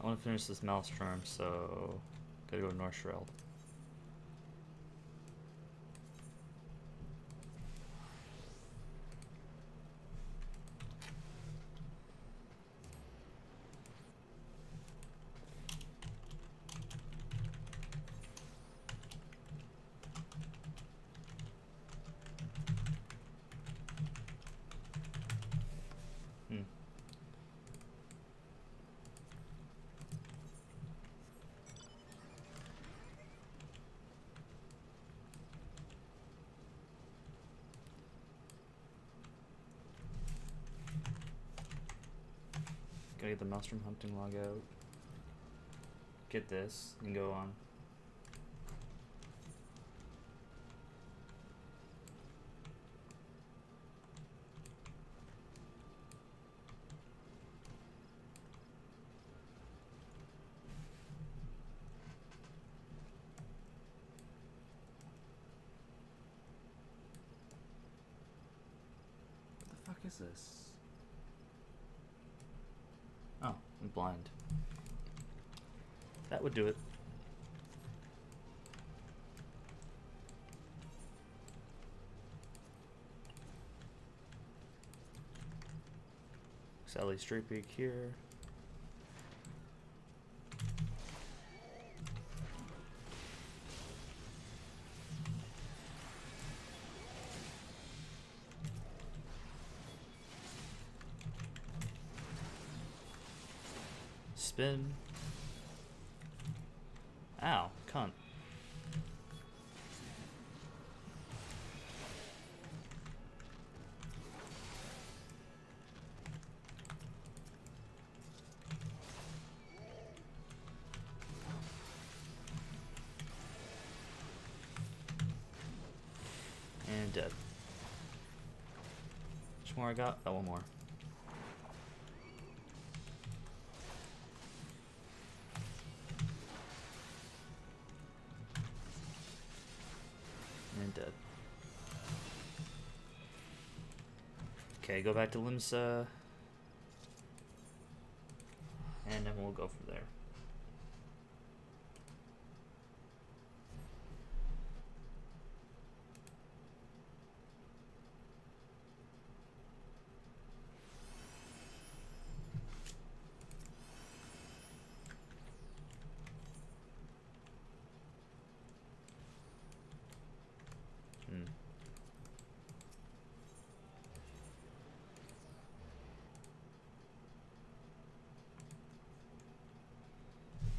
I want to finish this Maelstrom, so gotta go to North Shreld. Gotta get the Maelstrom hunting log out. Get this and go on. What the fuck is this? Oh, I'm blind. That would do it. Sally Straight Peak here. Spin. Ow, cunt. And dead. How much more I got? Oh, one more. And dead. Okay, go back to Limsa. And then we'll go from there.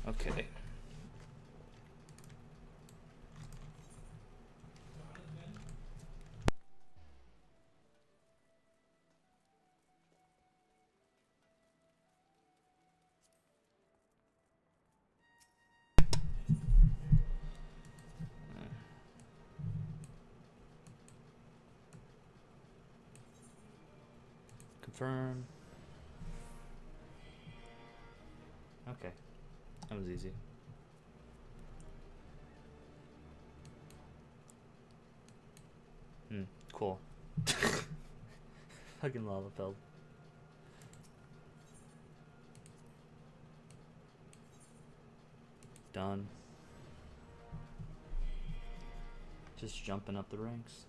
Okay. Confirm. Okay. That was easy. Cool. Fucking lava fell. Done. Just jumping up the ranks.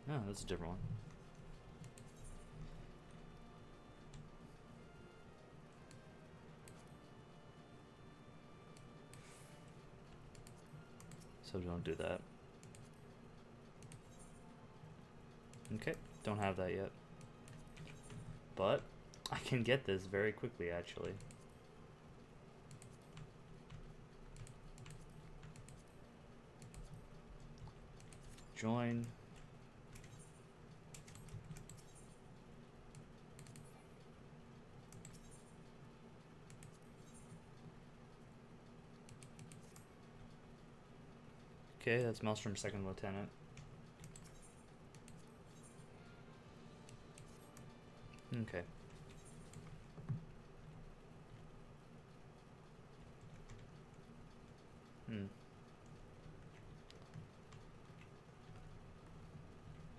No, that's a different one. So don't do that. Okay, don't have that yet. But I can get this very quickly, actually. Join. Okay, that's Maelstrom second lieutenant. Okay.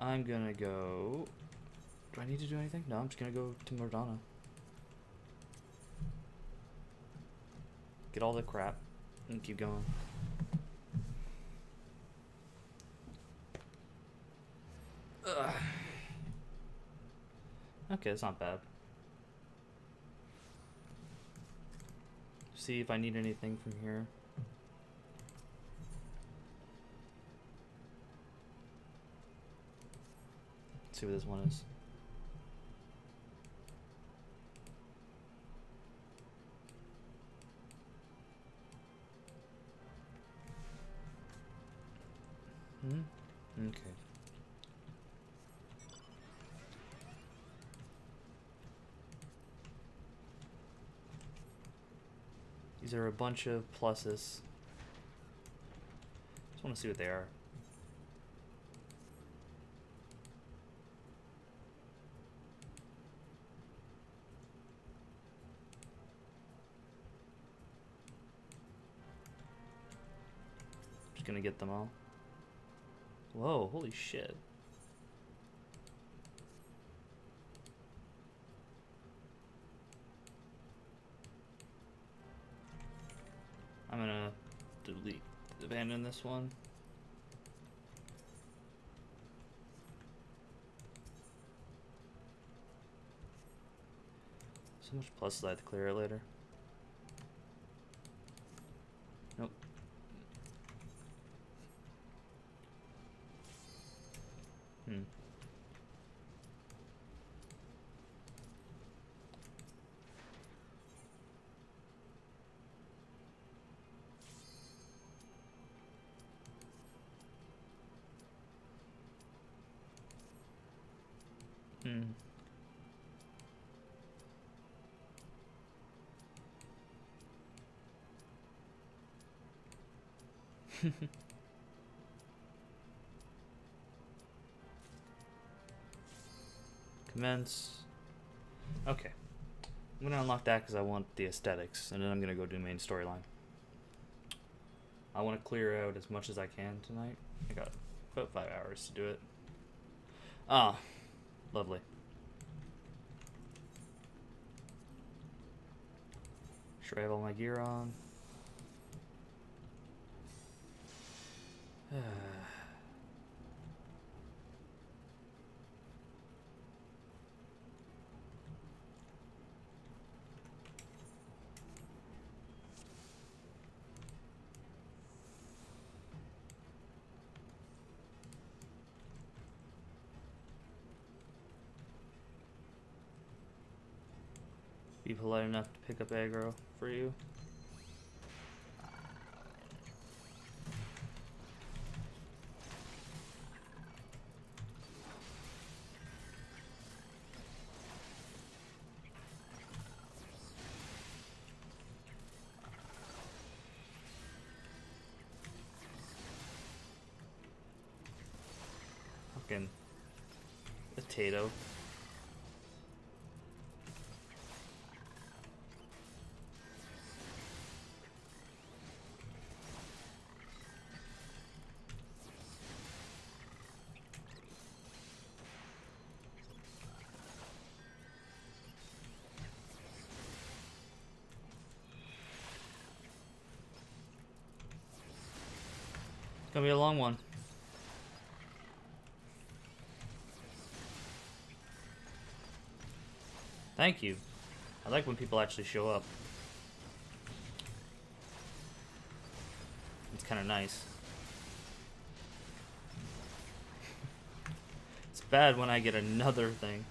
I'm gonna go... Do I need to do anything? No, I'm just gonna go to Mordana. Get all the crap and keep going. Ugh. Okay, it's not bad. See if I need anything from here. Let's see what this one is. Okay. These are a bunch of pluses. Just want to see what they are. Just gonna get them all. Whoa, holy shit. I'm gonna abandon this one. So much pluses I have to clear it later. Nope. Commence. Okay. I'm gonna unlock that because I want the aesthetics, and then I'm gonna go do main storyline. I want to clear out as much as I can tonight. I got about 5 hours to do it. Ah, lovely. Sure, I have all my gear on. Be polite enough to pick up aggro for you. Fucking potato. It's gonna be a long one. Thank you. I like when people actually show up. It's kind of nice. It's bad when I get another thing.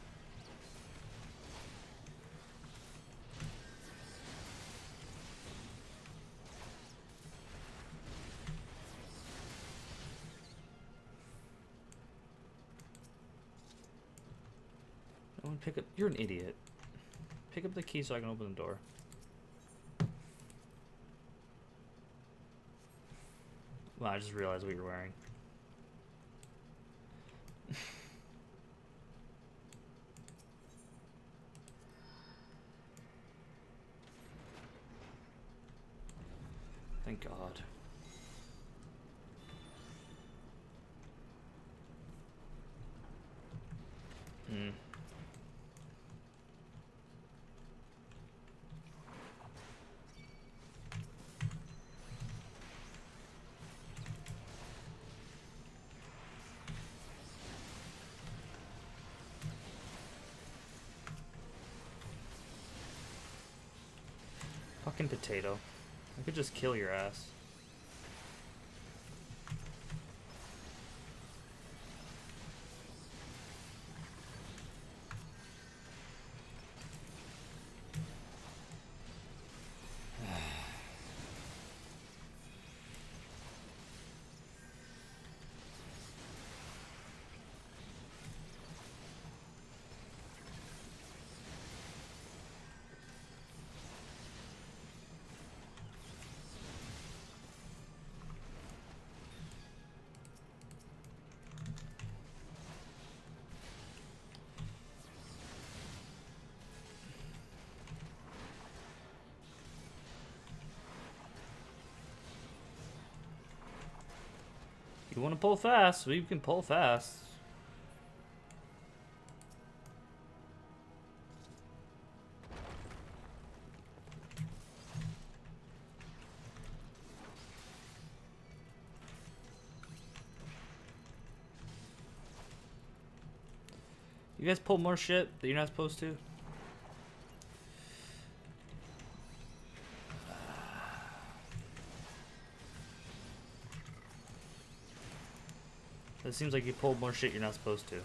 No one pick up. You're an idiot. Pick up the key so I can open the door. Well, I just realized what you're wearing. Thank God. fucking potato. I could just kill your ass. You want to pull fast? Well, you can pull fast. You guys pull more shit that you're not supposed to? It seems like you pulled more shit you're not supposed to.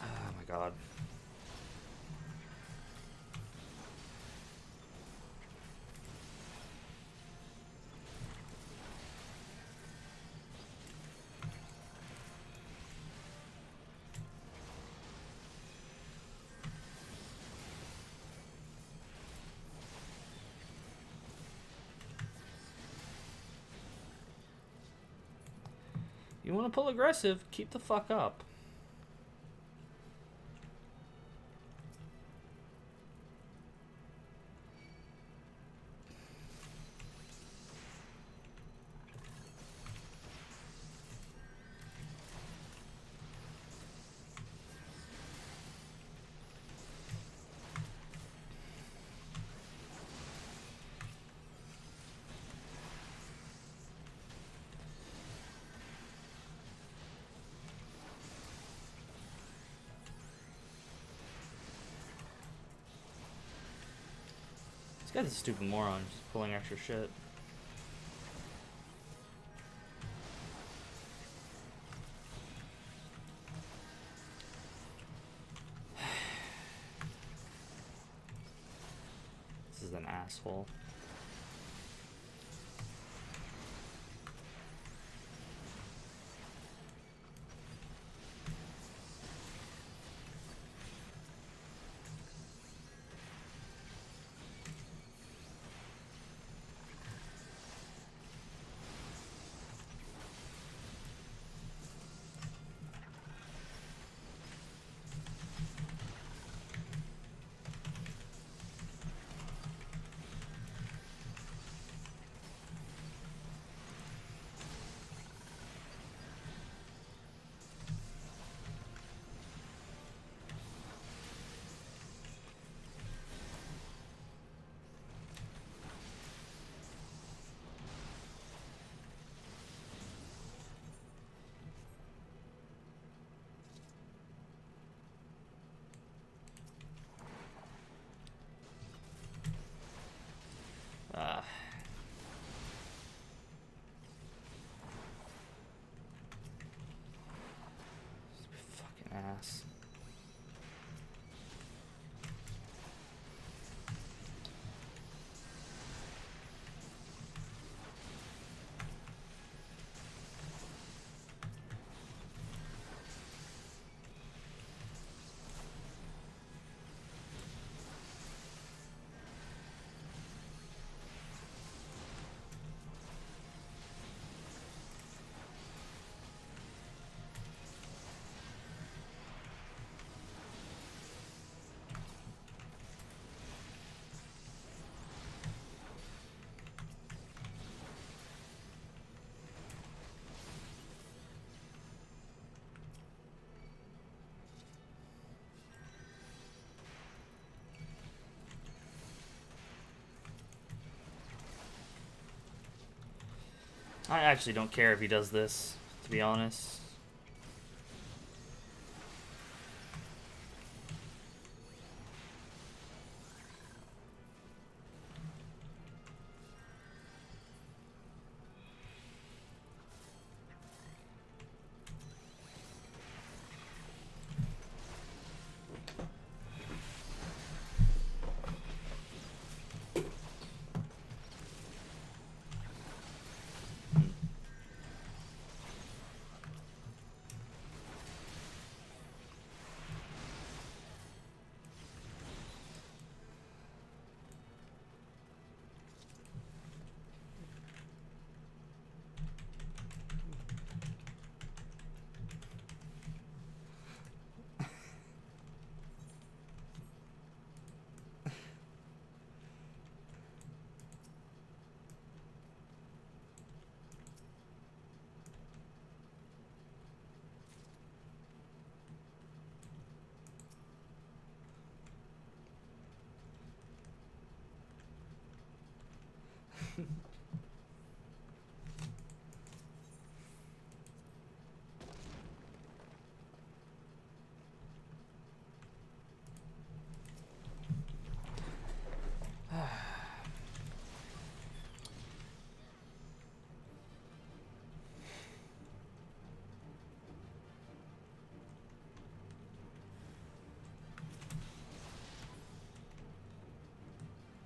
Oh my god. You want to pull aggressive? Keep the fuck up. This guy's a stupid moron, just pulling extra shit. This is an asshole. Fucking ass. I actually don't care if he does this, to be honest.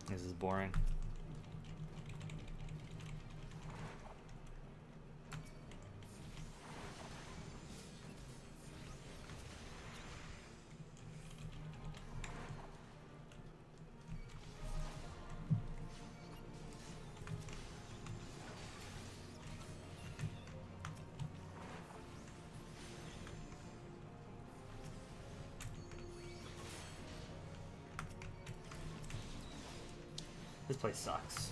This is boring. This place sucks.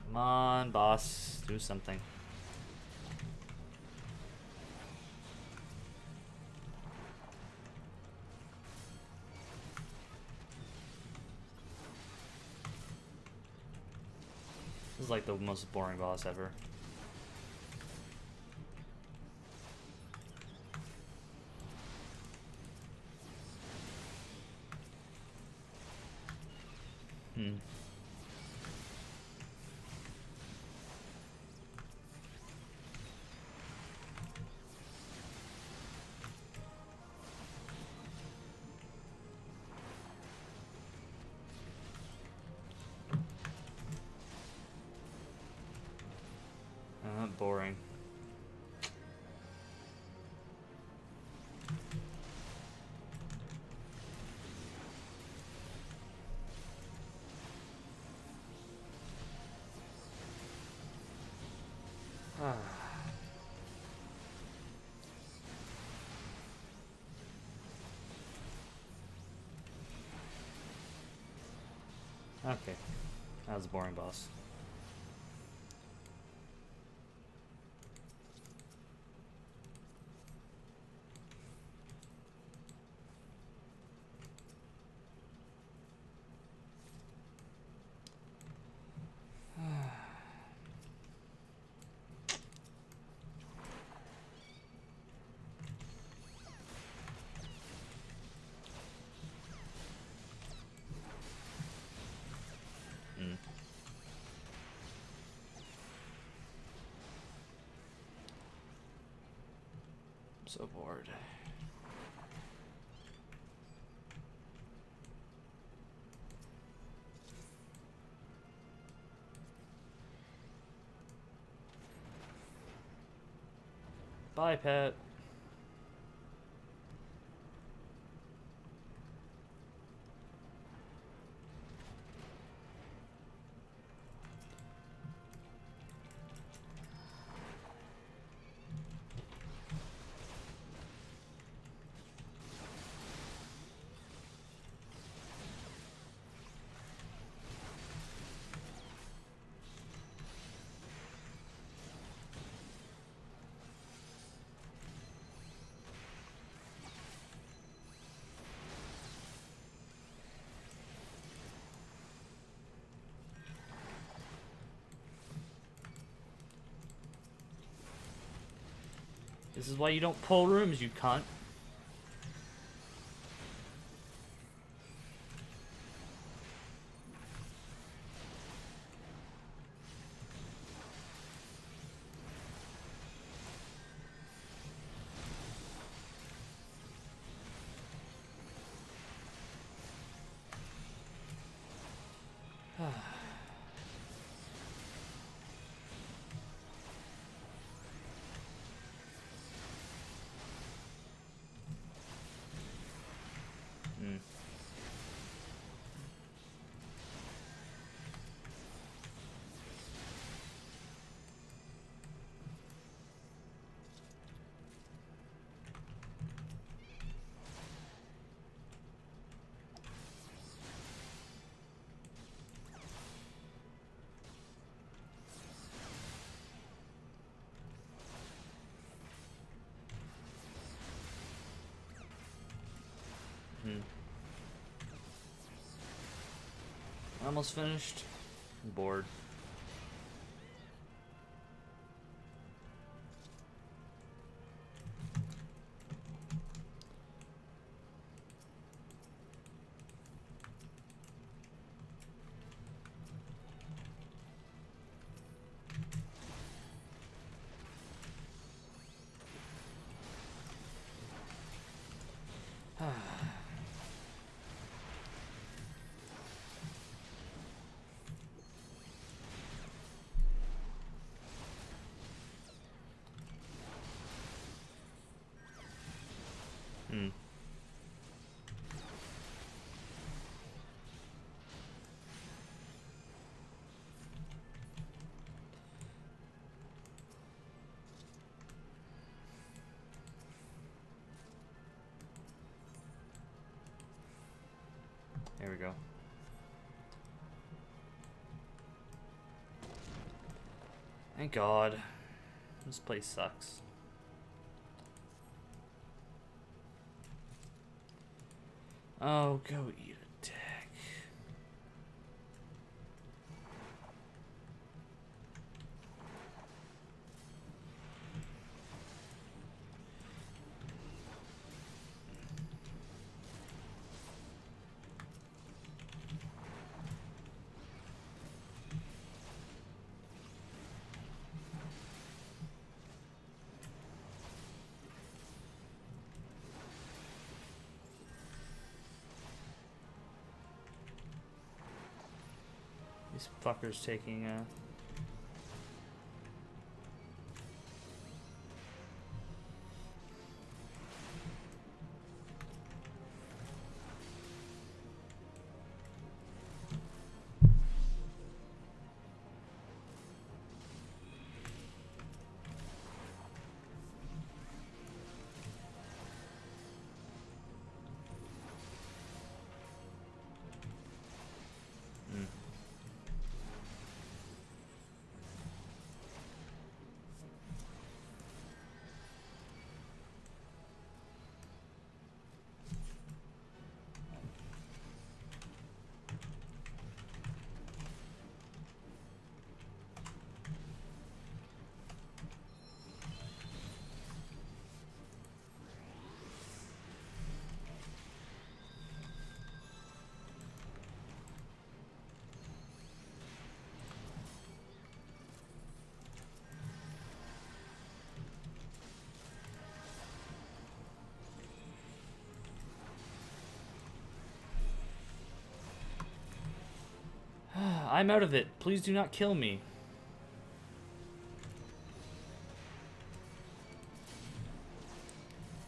Come on, boss. Do something. This is like the most boring boss ever. Boring. Okay, that was a boring boss. So bored. Bye, pet. This is why you don't pull rooms, you cunt. almost finished. I'm bored. Hmm. There we go. Thank God. This place sucks. Oh, go eat a dick. These fuckers taking I'm out of it. Please do not kill me.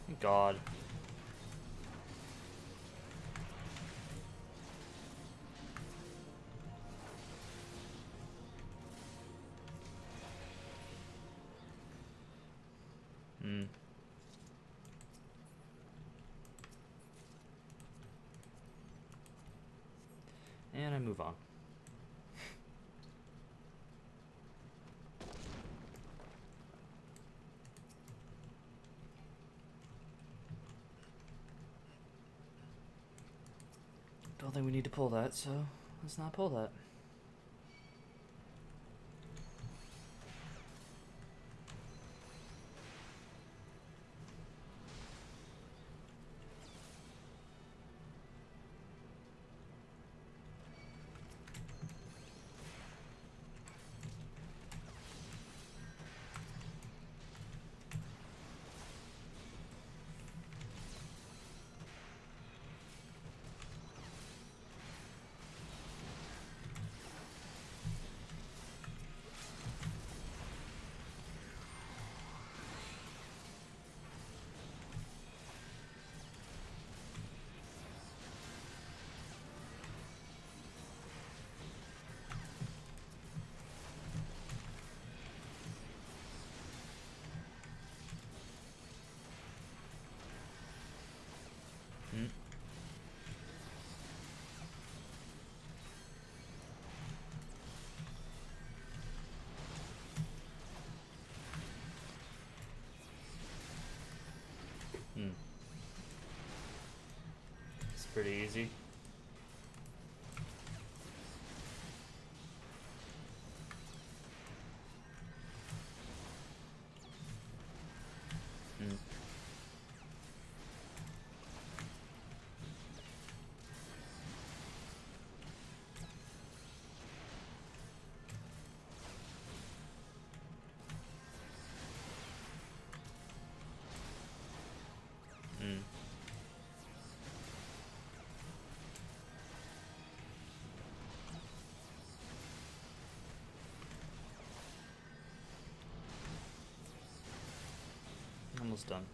Thank God. And I move on. Don't think we need to pull that, so let's not pull that. It's pretty easy. almost done.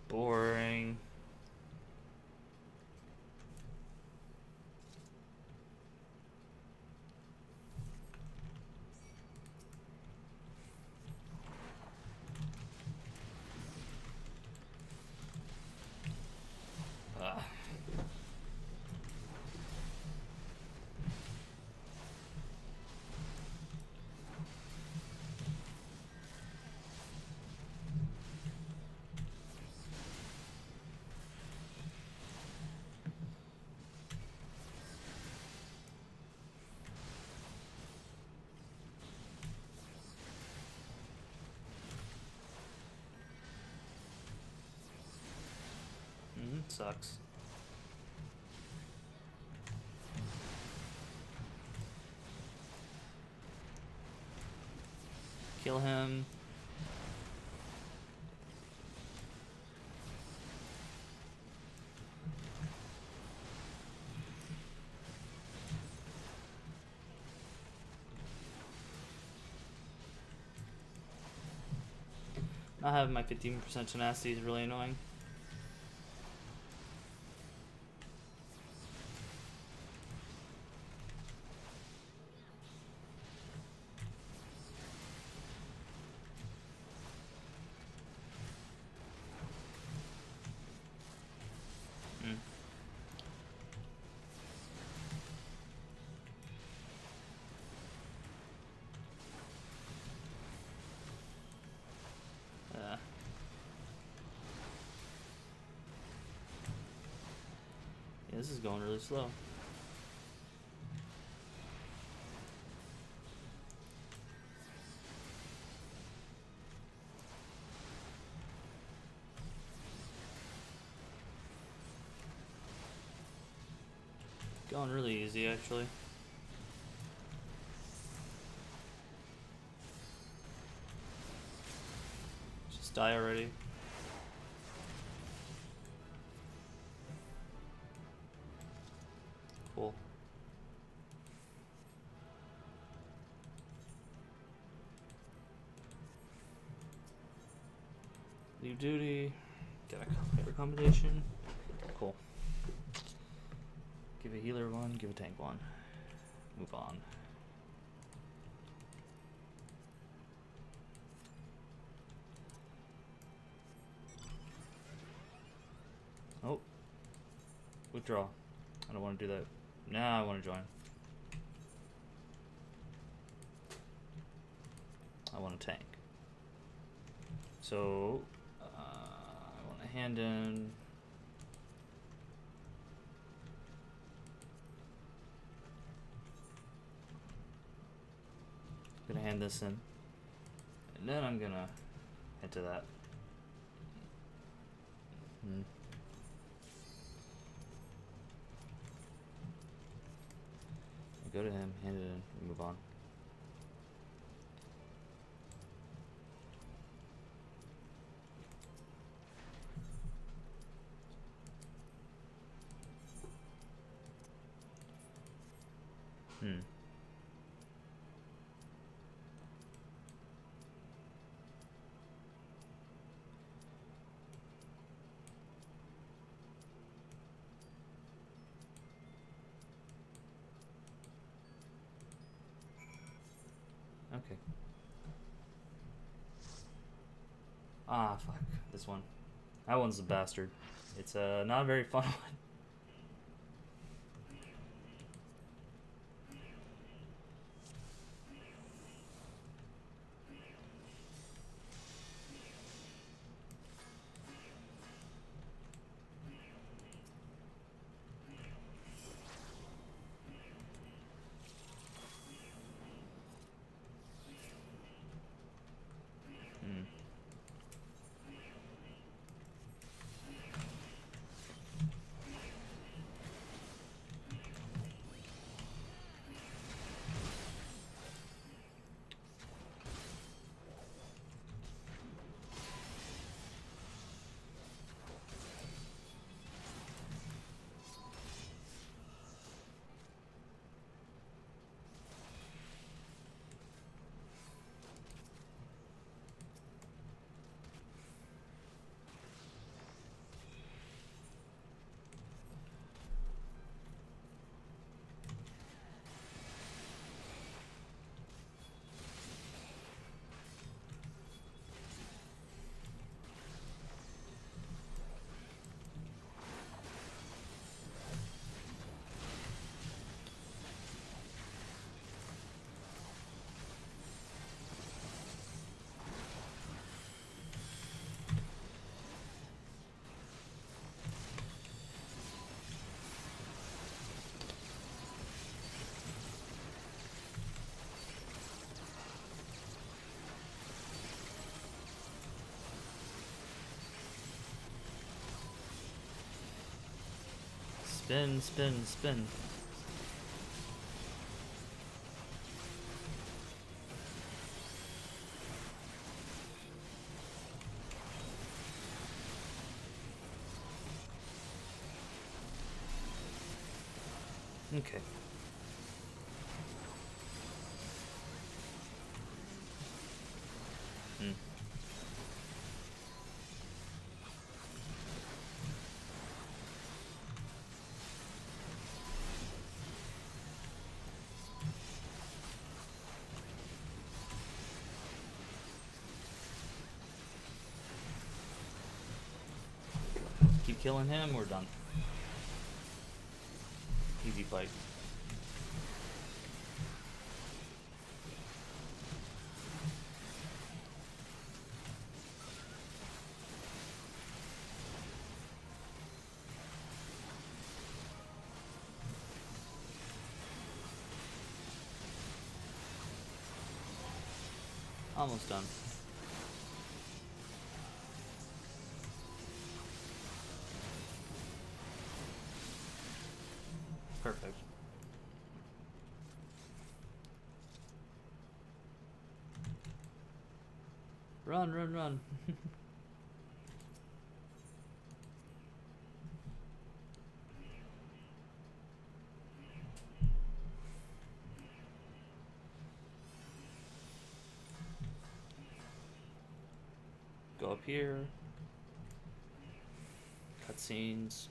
Boring. Sucks. Kill him. Not having my 15% tenacity is really annoying. Yeah, this is going really slow. Going really easy, actually. Just die already. Cool. Leave duty. Get a cover combination. Cool. Give a healer one, give a tank one. Move on. Oh. Withdraw. I don't want to do that. Nah, I want to join. I want to tank. So, I want to hand in. Gonna hand this in, and then I'm gonna head to that. Go to him, hand it in, and move on. Okay. Ah, fuck. This one. That one's a bastard. It's not a very fun one. Spin, spin, spin. Okay. Keep killing him, we're done. Easy fight. Almost done. Perfect. Run, run, run. Go up here. Cutscenes.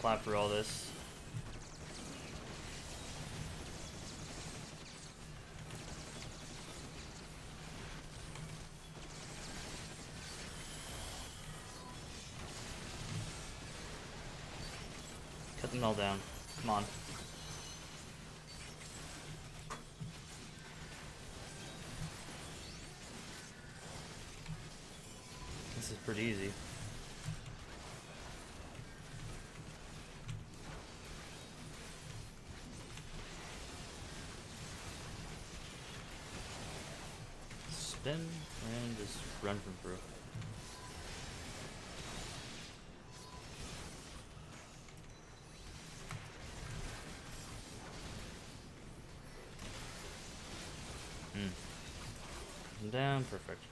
Clap for all this. Cut them all down. Come on. This is pretty easy. Spin and just run from through. Down, perfect.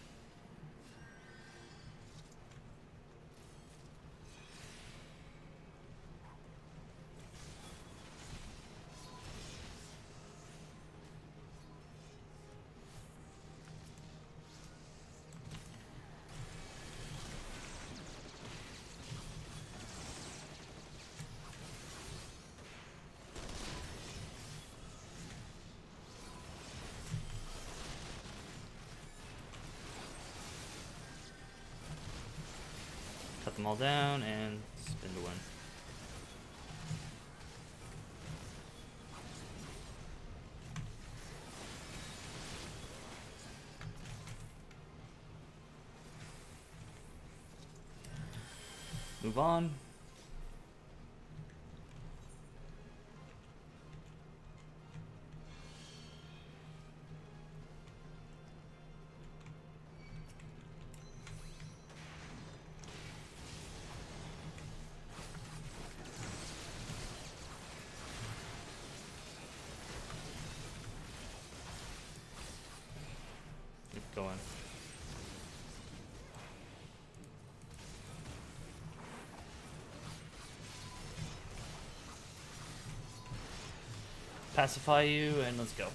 Cut them all down and spin to win. Move on. Keep going. pacify you, and let's go.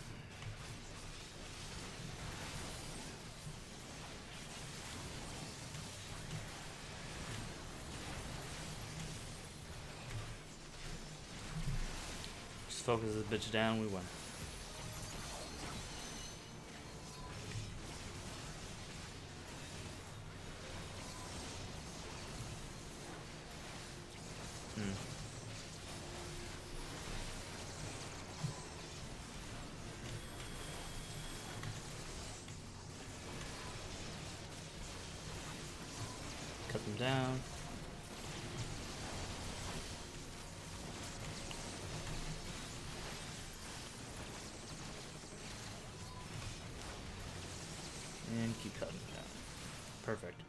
Just focus this bitch down, we win. Cut them down. And keep cutting them down. Perfect.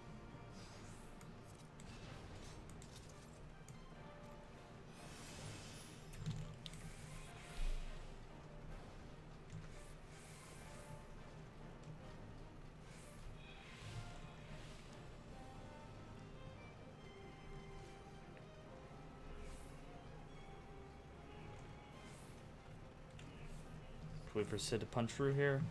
Wait for Sid to punch through here.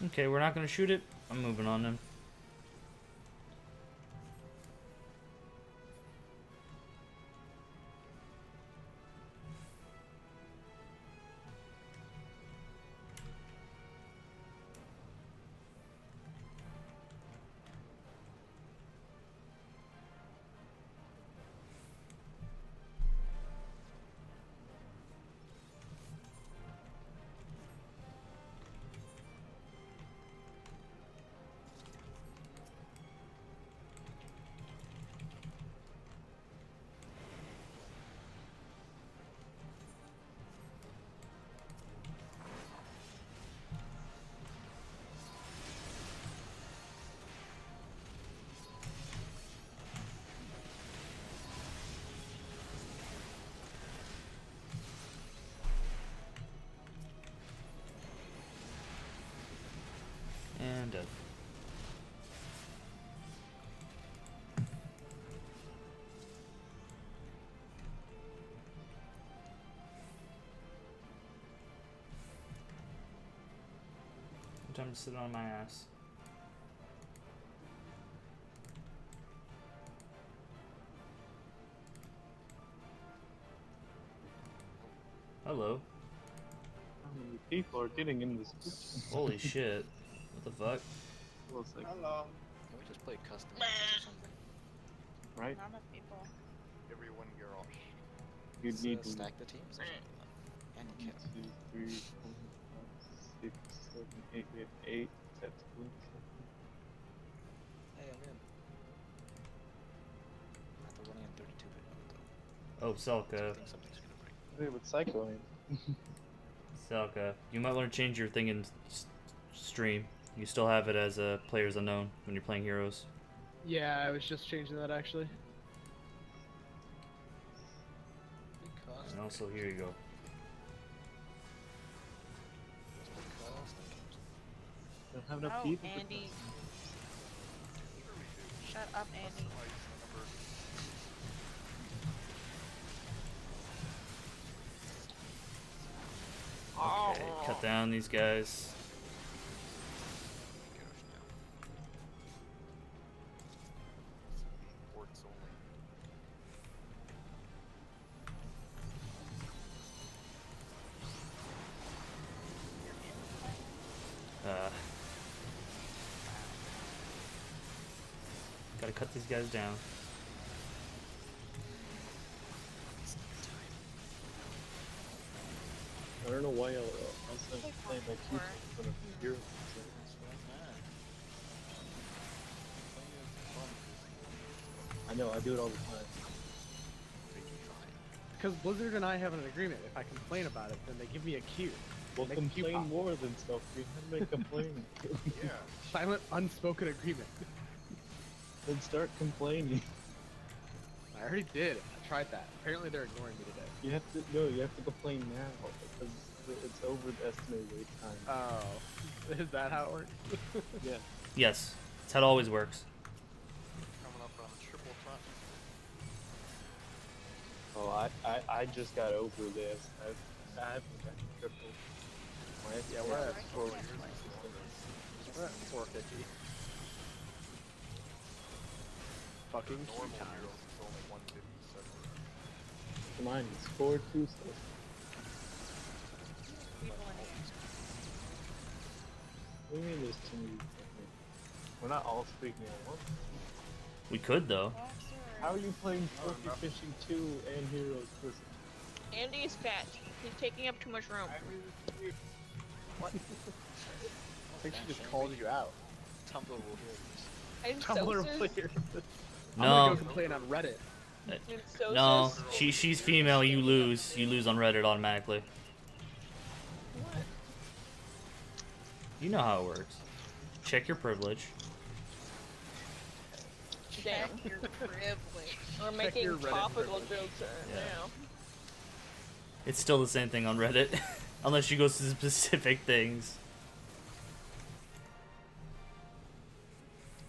Okay, we're not gonna shoot it. I'm moving on then. And dead. Time to sit on my ass. Hello. How many people are getting in this group? Holy shit. What the fuck? Well, it's like, Hello. Can we just play custom or something? right? Not enough people. Everyone get off. You Let's, need to stack the teams or something then. And kill. 1, 2, 3, 4, 5, 6, 7, 8. We have 8. That's good. Hey, I'm in. After running in 32-bit mode though. Oh, I Selka. think something's gonna break. Hey, with Psycho in. Selka. You might want to change your thing in stream. You still have it as a players unknown when you're playing heroes. Yeah, I was just changing that actually. Because And also, here you go. Don't have enough Oh, people. Andy. Shut up, Andy. Okay, cut down these guys. Get off now. Ports only. Gotta cut these guys down. I don't know why I was playing my cute in front of the hero. I know, I do it all the time. Because Blizzard and I have an agreement. If I complain about it, then they give me a cue. Well, Make a cue complain pop. more than stuff. You haven't been complaining. Yeah. Silent, unspoken agreement. Then start complaining. I already did. I tried that. Apparently they're ignoring me today. You have to complain now because it's over the estimated wait time. Oh. Is that how it works? Yeah. Yes, that's how it always works. Coming up on a triple front. Oh, I just got over this. I haven't gotten triple. Yeah, we're at four. We're at 450. Fucking key Normal time. heroes is only 157. Mine is 4-2 stuff. What do you mean there's too many? We're not all speaking at once. We could though. How are you playing Trophy Fishing 2 and Heroes Prison? Andy's fat. He's taking up too much room. What? I think she just called you out. Tumblr will hear this. I'm Tumblr so player. I'm No, gonna go complain on Reddit. no, she's female. You lose. You lose on Reddit automatically. What? You know how it works. Check your privilege. Damn. Your privilege. We're Check making your Reddit topical privilege. jokes right Yeah. now. It's still the same thing on Reddit, unless she goes to specific things.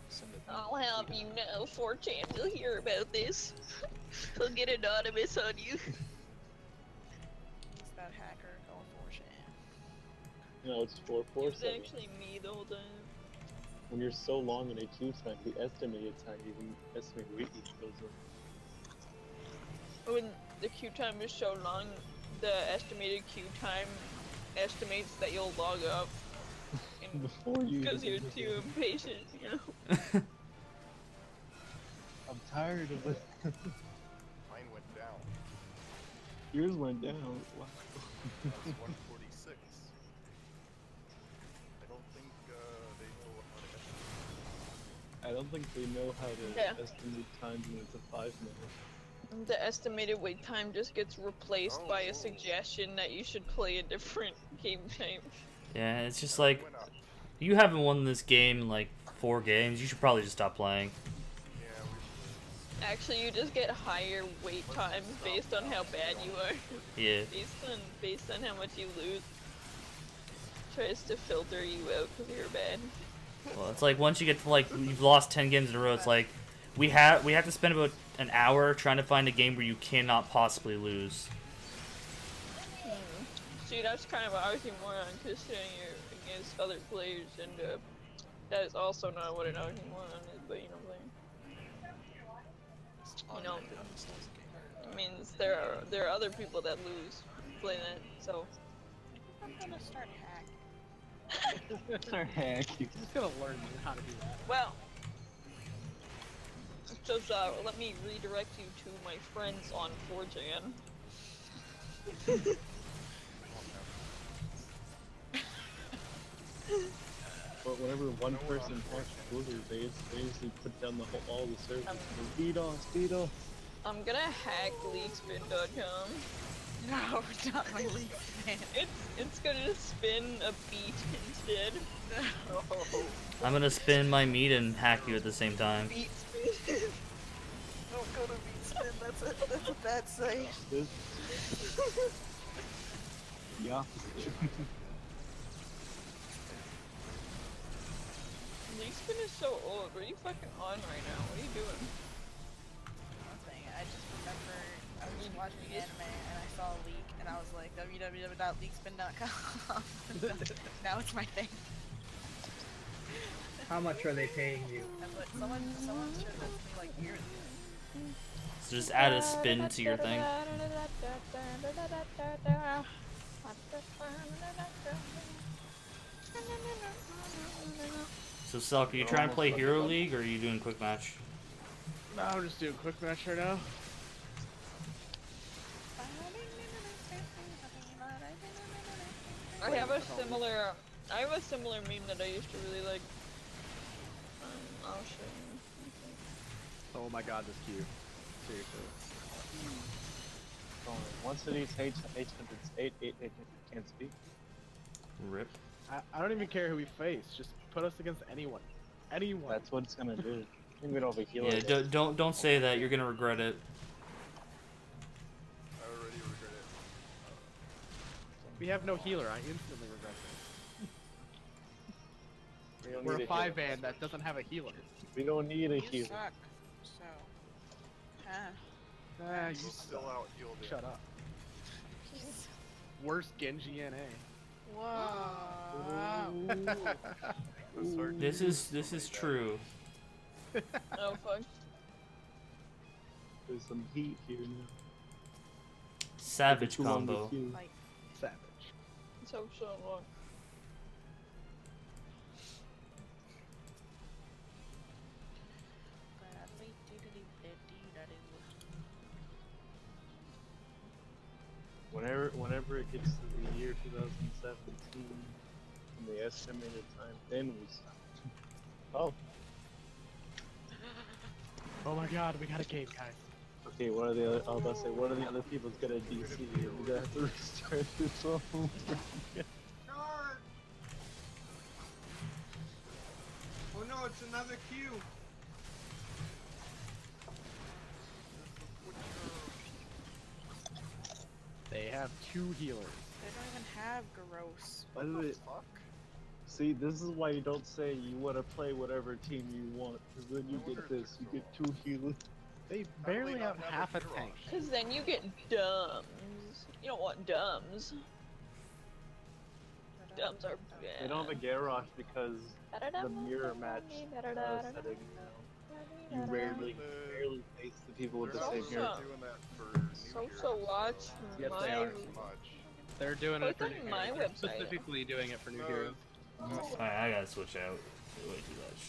Send it. I'll have you know, 4chan will hear about this. He'll get anonymous on you. It's that hacker called 4chan. No, it's It's 447. actually me the whole time. When you're so long in a queue time, the estimated time, even estimated wait goes up. When the queue time is so long, the estimated queue time estimates that you'll log up. Before you. Because you're even- too impatient, you know? I'm tired of it. Mine went down. Yours went down. Wow. That's 146. I don't think they know how to estimate. I don't think they know how to Yeah. estimate times when it's a 5 minute. The estimated wait time just gets replaced by Oh. a suggestion that you should play a different game type. Yeah, it's just like, Went up. you haven't won this game in like 4 games. You should probably just stop playing. Yeah, we Actually, you just get higher wait times based on how bad you are. Yeah. based on how much you lose. Tries to filter you out because you're bad. Well, it's like once you get to like you've lost 10 games in a row, it's like we have to spend about an hour trying to find a game where you cannot possibly lose. See, that's kind of an oxymoron considering you're against other players, and that is also not what an oxymoron is, but you know what I'm saying? You know, it means there are other people that lose play that, so. I'm gonna start hack. Start hacking. Just gonna learn how to do that. Well, just let me redirect you to my friends on 4chan. But whenever one person hacks Blizzard, they usually put down all the servers. Speed on, speed on. I'm gonna hack leakspin.com. No, it's not my league fan. It's gonna spin a beat instead. No. I'm gonna spin my meat and hack you at the same time. Beat spin. Don't go to Beatspin, that's a bad site. This. Yeah. Leakspin is so old. What are you fucking on right now? What are you doing? Nothing, I just remember I was was watching anime and I saw a leak and I was like www.leakspin.com. Now it's my thing. How much are they paying you? And look, someone showed that to me like years ago. So just add a spin to your thing. So Selk, are you trying to play Hero League or are you doing quick match? No, I'm just doing quick match right now. I have a similar meme that I used to really like. I'll show you. Oh my god, this queue. Seriously. Once it hits 800 can't speak. Rip. I don't even care who we face. Just put us against anyone. Anyone. That's what it's gonna do. I think we don't have a healer. Yeah, don't say that. You're gonna regret it. I already regret it. We have no healer. I instantly regret this. We don't We're need a 5-man that doesn't have a healer. We don't need a You healer. suck. So. Ah, you Still suck. out healed it. Shut up. Worst Genji NA. Whoa. This is true. Oh fuck. There's some heat here now. Savage Too long to combo. queue. Like, Savage. So long. Whenever it gets to the year 2017, and the estimated time, then we stop. Oh, Oh my god, we got a game, guys. okay. What are the other? I was about to say, what are the other people's gonna DC? We're gonna have to restart this all over again. Oh no, it's another queue. They have 2 healers. they don't even have gross. By the way, Fuck. see, this is why you don't say you want to play whatever team you want, because then you get this. You get 2 healers. They How do barely they have not half a Heroes? tank. Cause then you get dumbs. You don't want dumbs. Dumbs are bad. They don't have a Garrosh because the mirror match setting now. You rarely face the people with the They're same also hero. doing that for new So heroes. watch Yes, my. they are. Much. They're doing Click it for on new my heroes. They're website. Specifically doing it for new No. heroes. Alright, I gotta switch out. Way too much.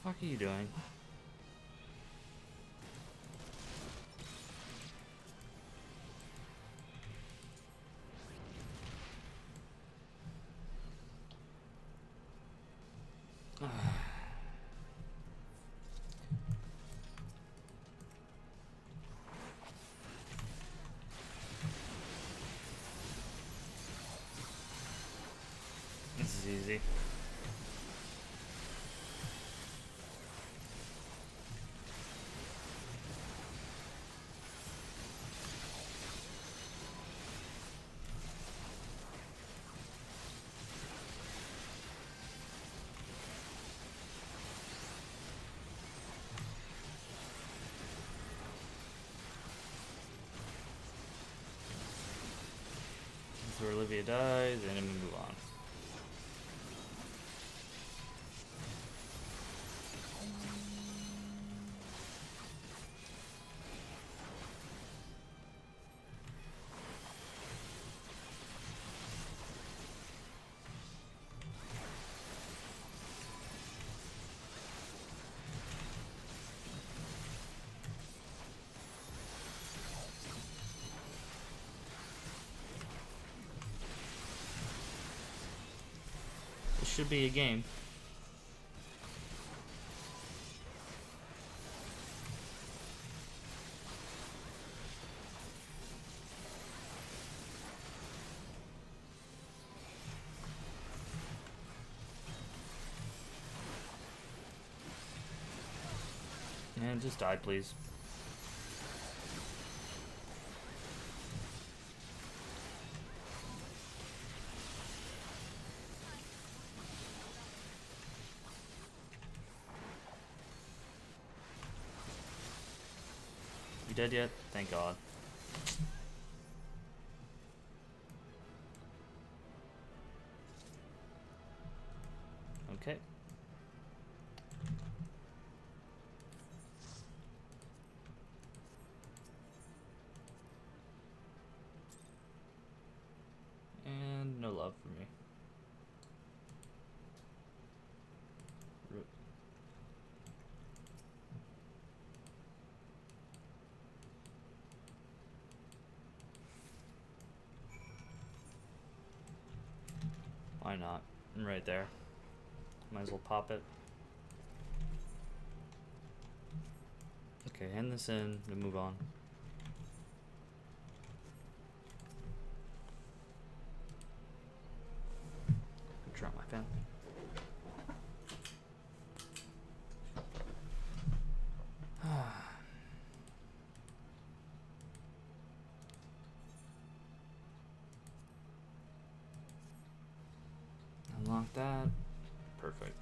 What the fuck are you doing? This is easy. That's where Olivia dies, and then we move on. should be a game. And just die, please. You dead yet? Thank God. Okay. And no love for me. Why not? I'm right there. Might as well pop it. Okay, hand this in and move on. Drop my pen. Unlock that. Perfect.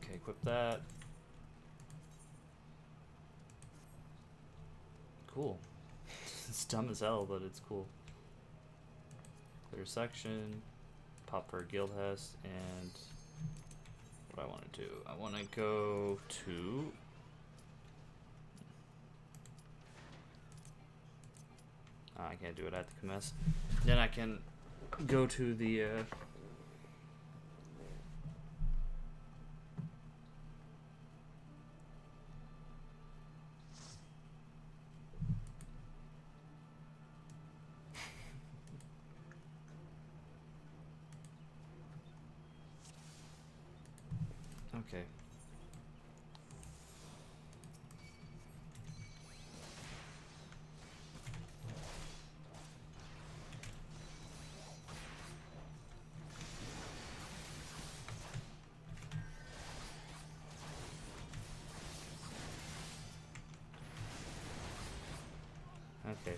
Okay, equip that. Cool. It's dumb as hell, but it's cool. Clear section. Pop for a guild house, and what I want to do. I want to go to... Oh, I can't do it at the commess. Then I can go to the... Okay. Okay.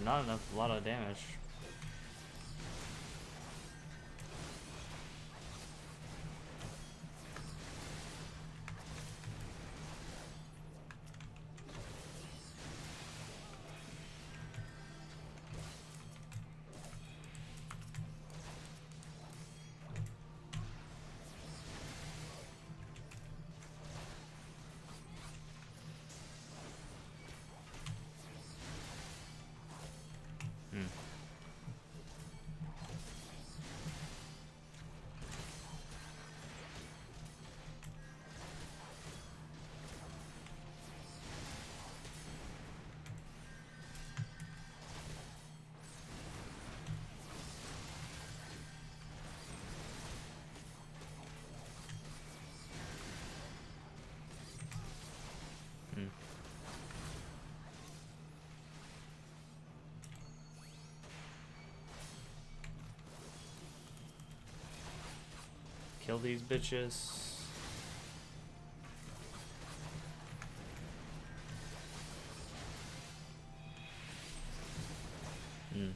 Not enough, a lot of damage. Kill these bitches. Hmm.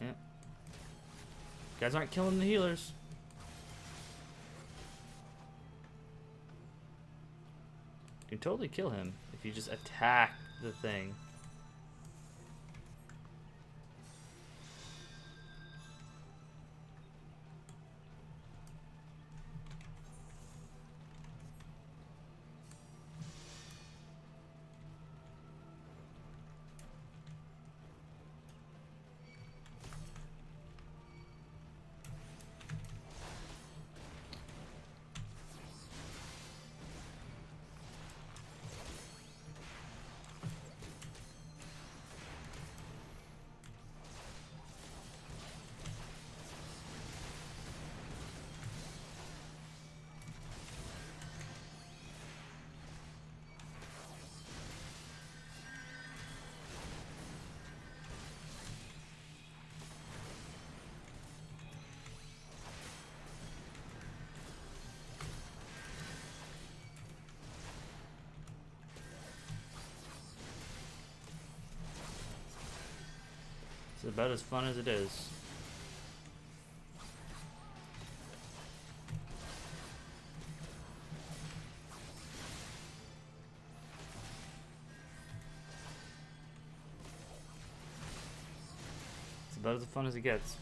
Yeah. Guys aren't killing the healers. You can totally kill him if you just attack the thing. It's about as fun as it is. It's about as fun as it gets.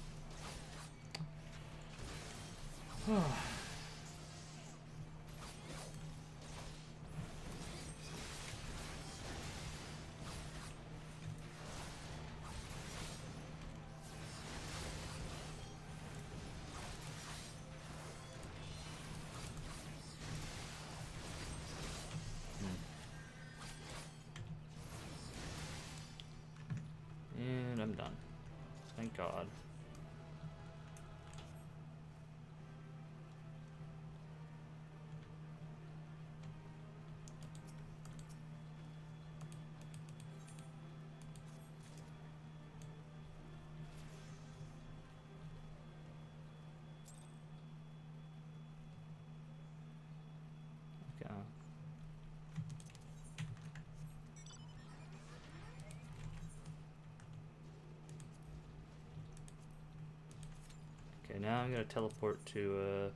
And I'm done. Thank God. Okay. Okay, now I'm gonna teleport to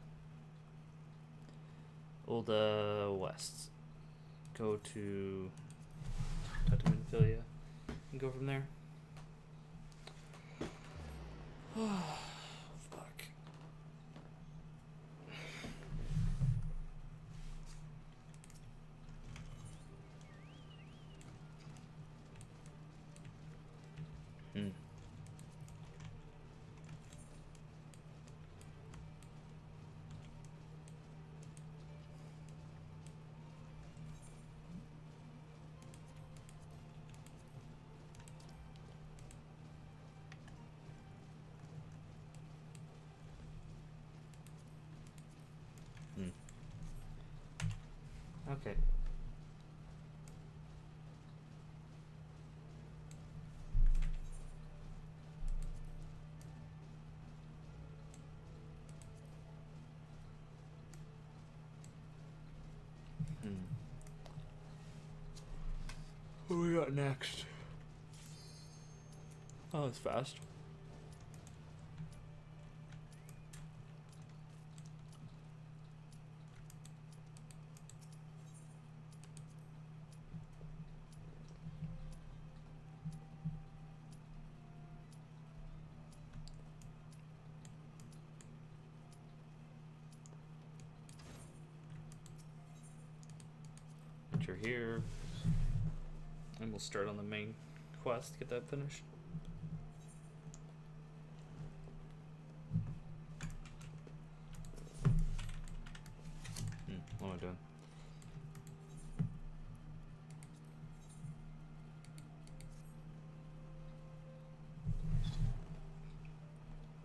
old west. Go to Tatooine and go from there. Oh, fuck. Hmm. Okay. got next? Oh, it's fast. Enter here. And we'll start on the main quest, get that finished. What am I doing?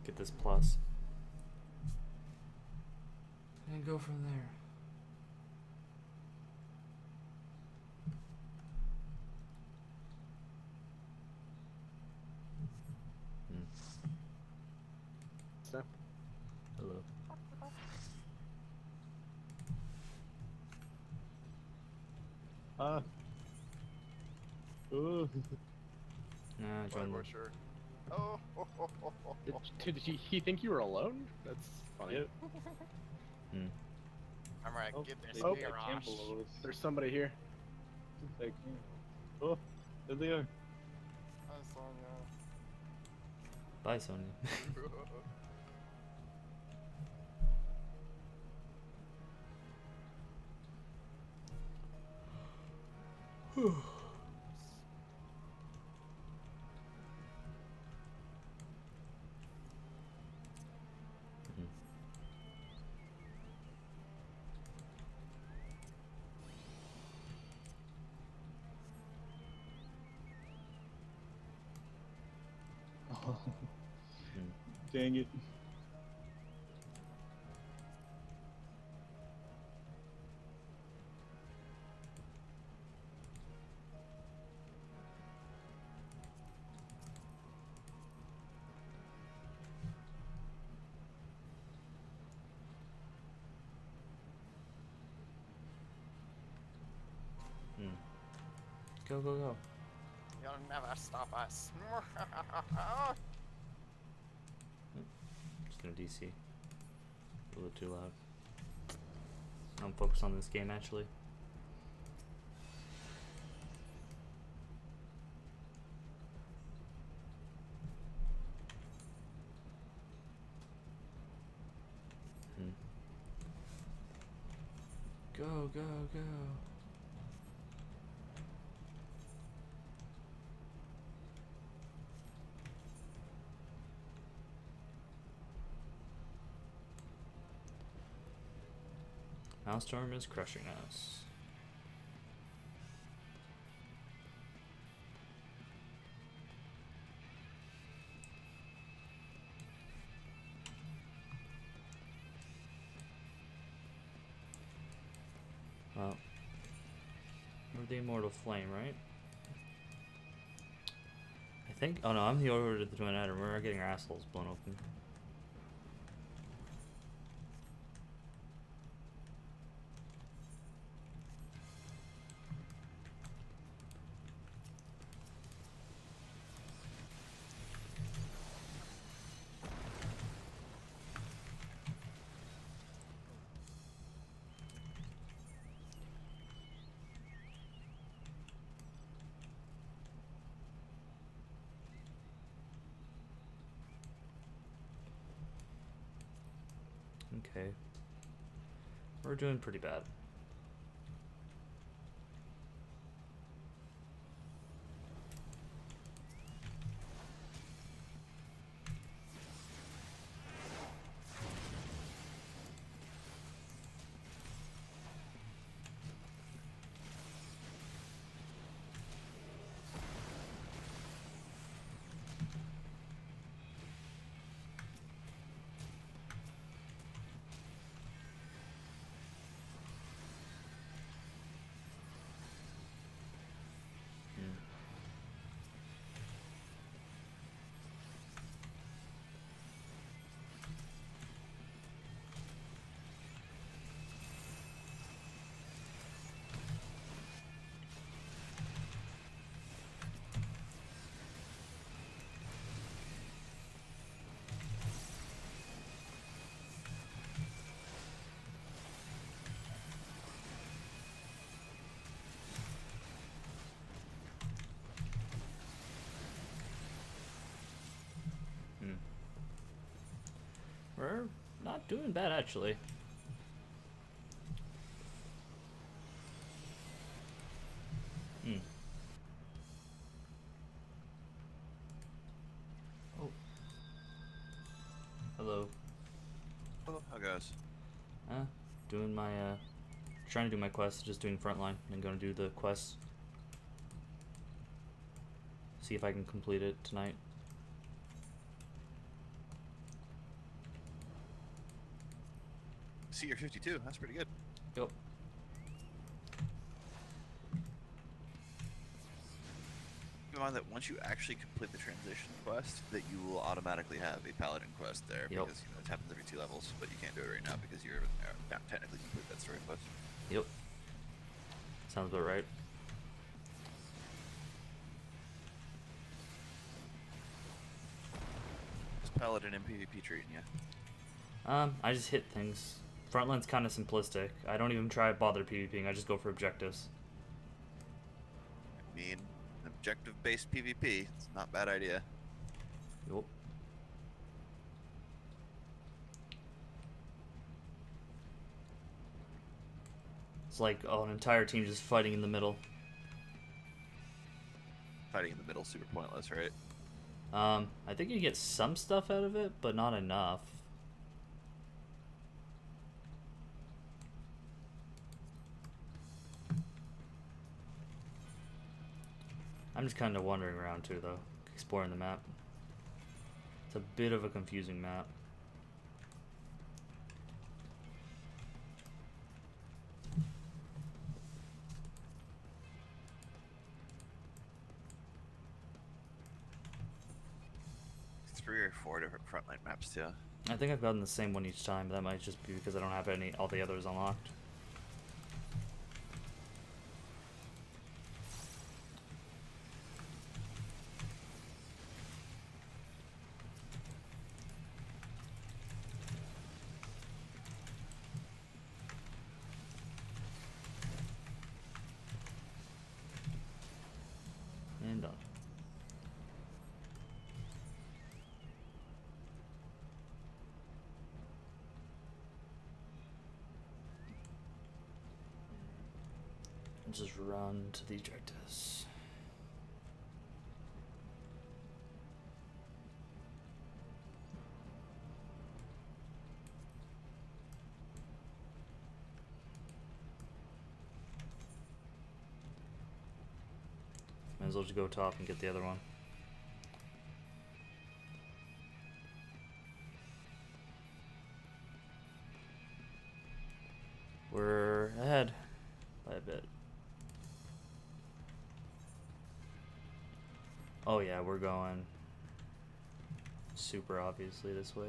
Get this plus. And go from there. So. Hello. Ooh. Nah, Why join more the... sure. Oh, ho, ho, ho, ho, ho. Did he think you were alone? That's funny. I'm gonna Oh, get this they beer got camp off. below us. There's somebody here. They can. Oh, there they are. Hi, Sonya. Bye, Sonya. Oh. Dang it. Go, go, go. You'll never stop us. Just gonna DC. A little too loud. I'm focused on this game actually. Go, go, go. Maelstrom is crushing us. Well, we're the Immortal Flame, right? I think. Oh no, I'm the Order to the Twin Atom. We're getting our assholes blown open. Okay. We're doing pretty bad. doing bad actually. Hmm. Oh. Hello. Oh, how goes? Doing my trying to do my quest, just doing frontline, and gonna do the quest. See if I can complete it tonight. See, you're 52. That's pretty good. Yep. Keep in mind that once you actually complete the transition quest, that you will automatically have a paladin quest there, Yep. because it happens every 2 levels, but you can't do it right now because you're not technically complete that story quest. Yep. Sounds about right. Is paladin in PvP treating you? I just hit things. Frontline's kind of simplistic. I don't even try bother PvPing. I just go for objectives. I mean, objective-based PvP, it's not a bad idea. Yup. It's like an entire team just fighting in the middle. Fighting in the middle, super pointless, right? I think you get some stuff out of it, but not enough. I'm just kind of wandering around too, though, exploring the map. It's a bit of a confusing map. Three or 4 different frontline maps too. I think I've gotten the same one each time, but that might just be because I don't have all the others unlocked. And done. Just run to the objectives. Might as well just go top and get the other one. We're ahead by a bit. Oh yeah, we're going super obviously this way.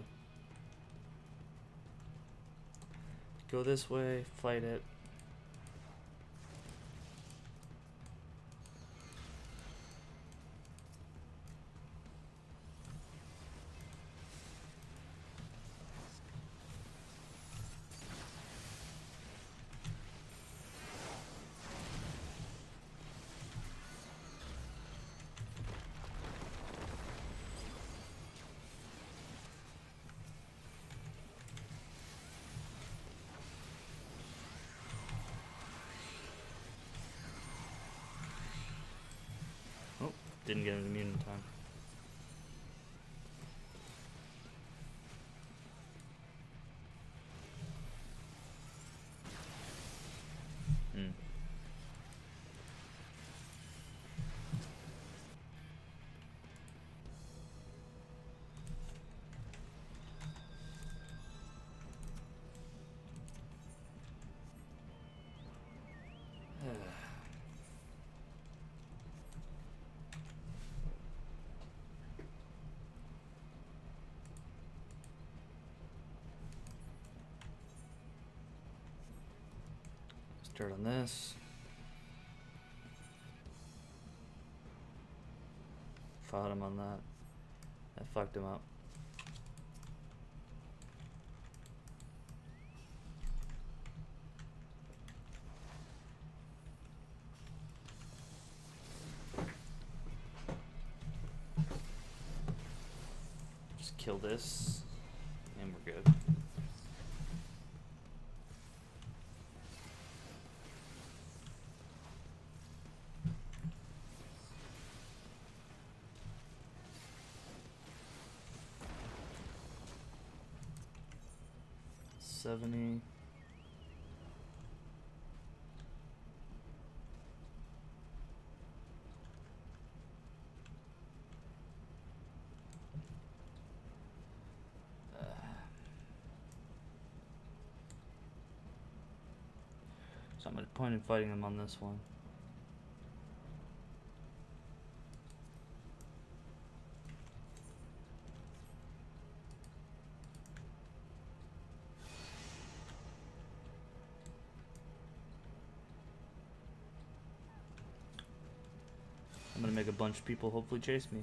Go this way, fight it. Oh, didn't get an immune in time. Hmm. Start on this. Fought him on that. I fucked him up. Just kill this, and we're good. 70. So I'm at a point in fighting them on this one. I'm gonna make a bunch of people hopefully chase me.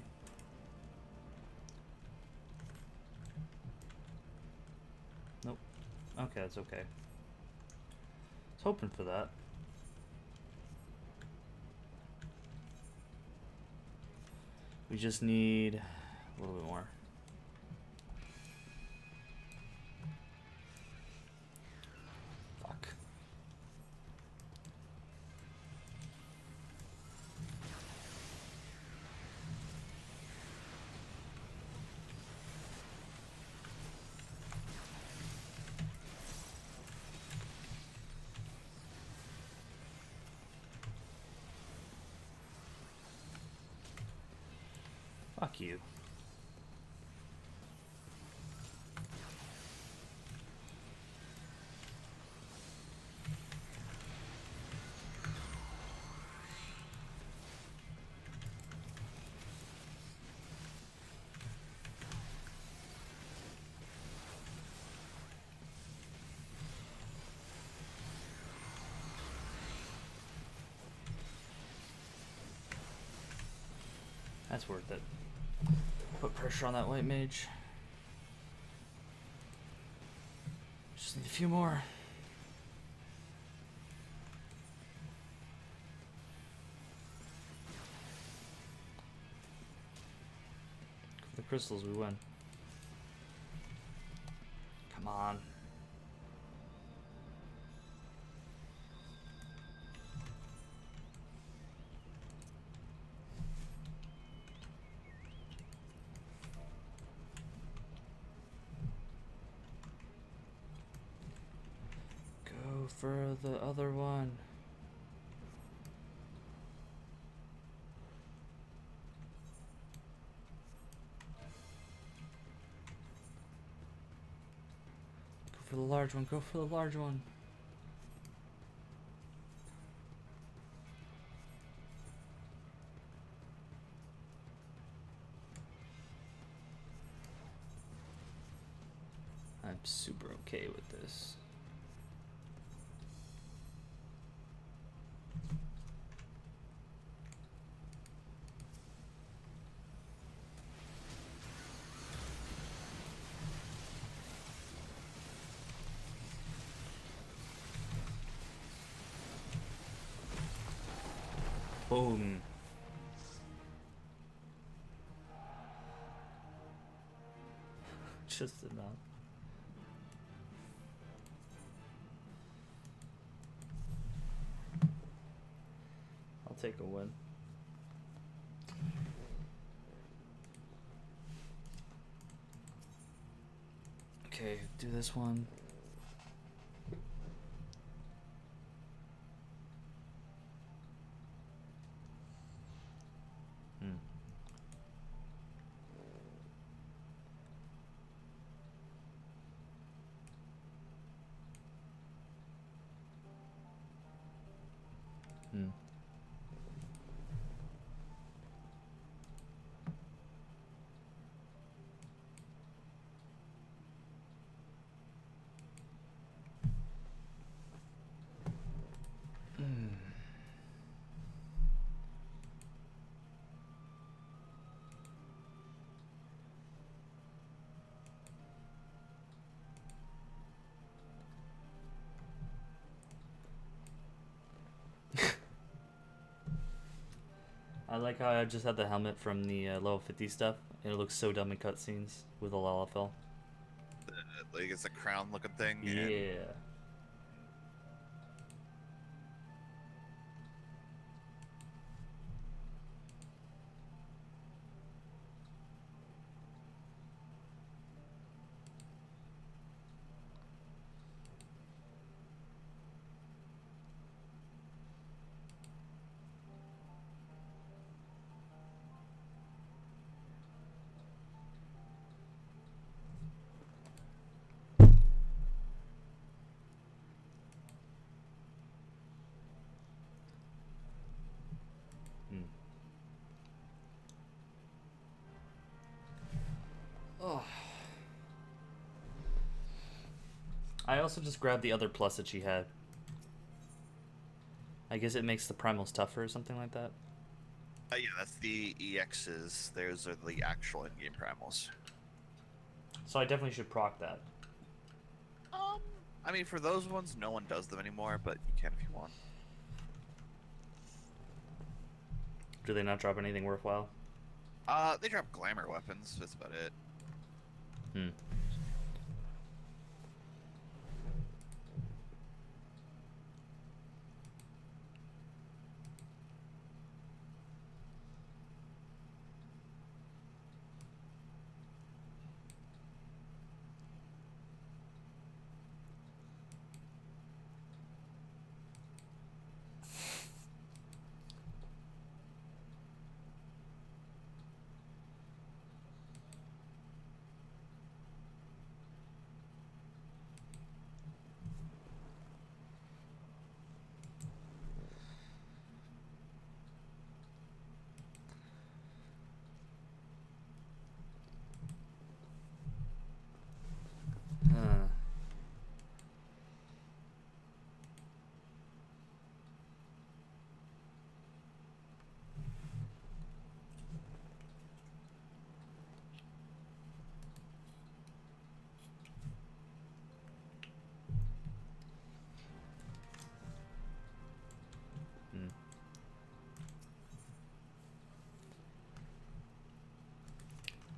Nope. Okay, that's okay. I was hoping for that. We just need a little bit more. Fuck. Fuck you. That's worth it. Put pressure on that white mage. Just need a few more. For the crystals, we win. Come on. For the other one. Go for the large one, go for the large one. I'm super okay with this. Boom. Just enough. I'll take a win. Okay, do this one. I like how I just had the helmet from the level 50 stuff, and it looks so dumb in cutscenes with a LFL. Like it's a crown looking thing. Yeah. And... I also just grabbed the other plus that she had. I guess it makes the primals tougher or something like that. Yeah, that's the EXs. Those are the actual in-game primals. So I definitely should proc that. I mean, for those ones, no one does them anymore, but you can if you want. Do they not drop anything worthwhile? They drop glamour weapons. That's about it. Hmm.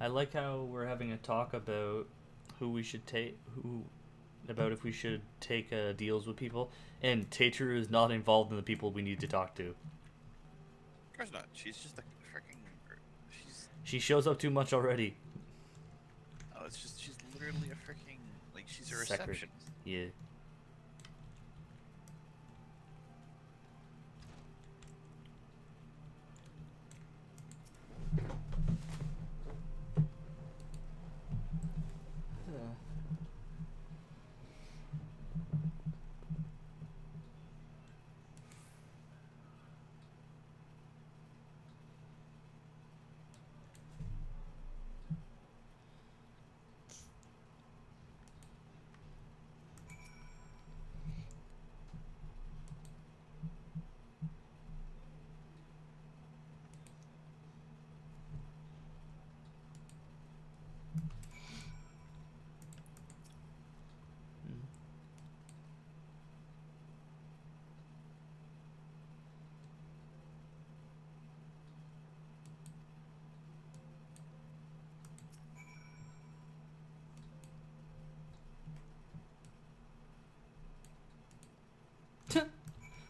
I like how we're having a talk about who we should take, about if we should take deals with people, and Tateru is not involved in the people we need to talk to. Of course not. She's just a freaking. She shows up too much already. Oh, it's just she's literally a freaking she's a receptionist. Yeah.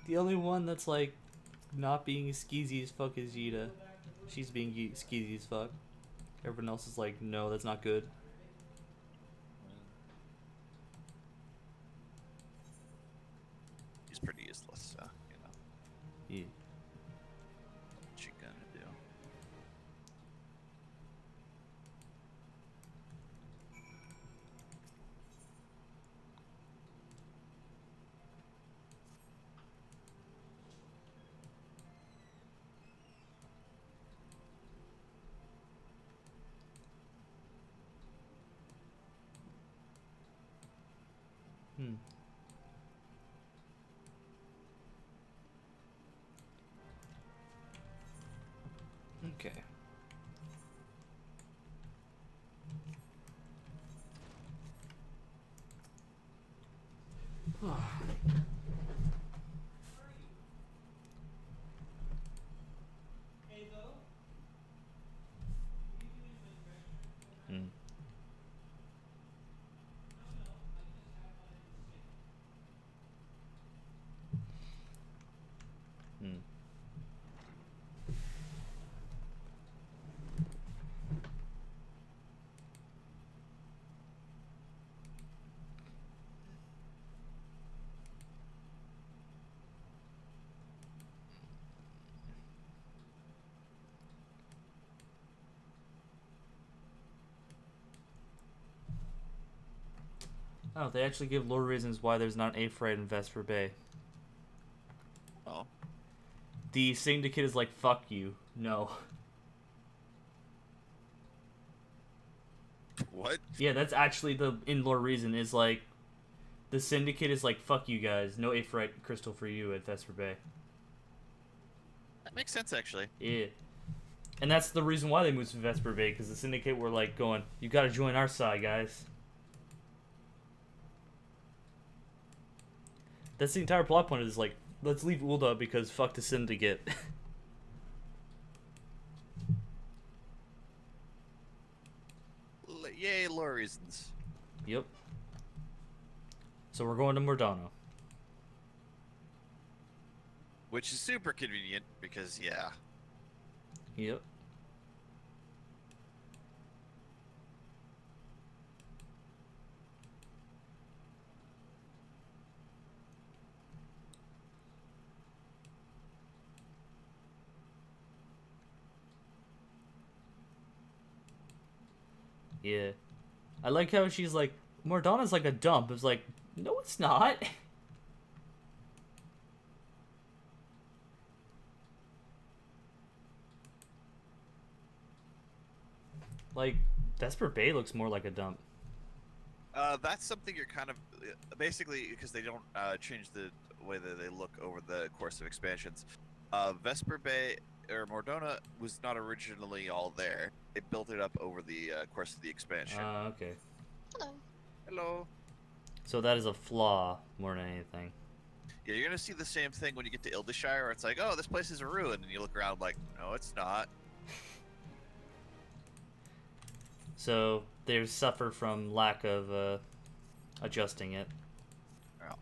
The only one that's like not being skeezy as fuck is Yida. She's being skeezy as fuck. Everyone else is like, no, that's not good. He's pretty useless, so you know. Yeah. What you gonna do? Okay. Hmm. Hmm. Oh, they actually give lore reasons why there's not Aphrodite in Vesper Bay. Oh. The Syndicate is like, fuck you. No. What? Yeah, that's actually the in-lore reason is like, The Syndicate is like, fuck you guys, no Aphorite crystal for you at Vesper Bay. That makes sense, actually. Yeah. And that's the reason why they moved to Vesper Bay, because the Syndicate were like going, you gotta join our side, guys. That's the entire plot point, is like, let's leave Ul'dah because fuck the Syndicate. Yay, lore reasons. Yep. So we're going to Mordano. Which is super convenient, because, yeah. Yep. Yeah. I like how she's like, Mordana's like a dump. It's like, no, it's not. Like, Vesper Bay looks more like a dump. That's something you're kind of... Basically, because they don't change the way that they look over the course of expansions. Vesper Bay, or Mordona, was not originally all there. They built it up over the course of the expansion. Okay. Hello. Hello. So that is a flaw more than anything. Yeah, you're gonna see the same thing when you get to Ildishire, where it's like, oh, this place is a ruin, and you look around like, no, it's not. So they suffer from lack of adjusting it. Well.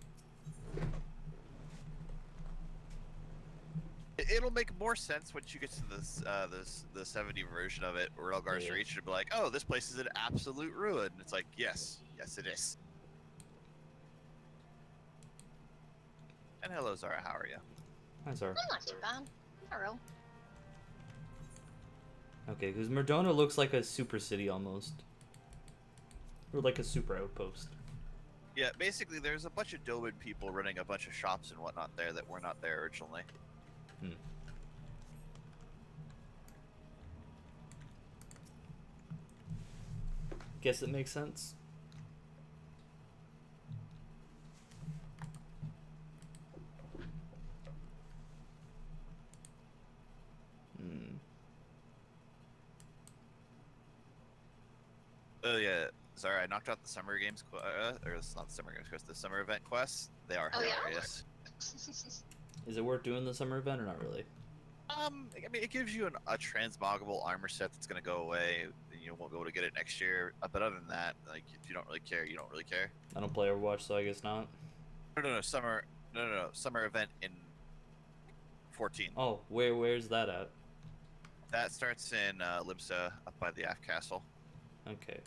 It'll make more sense once you get to this the 70 version of it, where Elgar's Reach should be like, oh, this place is an absolute ruin. It's like, yes, it is. And hello, Zara, how are you? Hi, Zara. I'm not too bad. Hello. Okay, because Mordona looks like a super city almost. Or like a super outpost. Yeah, basically there's a bunch of Doman people running a bunch of shops and whatnot there that were not there originally. Hmm. Guess it makes sense. Oh yeah, sorry, I knocked out the summer games, or it's not the summer games quest, the summer event quests. They are hilarious. Is it worth doing the summer event or not really? I mean, it gives you a transmoggable armor set that's gonna go away. And you won't be able to get it next year. But other than that, like, if you don't really care, you don't really care. I don't play Overwatch, so I guess not. No, summer event in 14. Oh, where's that at? That starts in Libsa, up by the Aft Castle. Okay.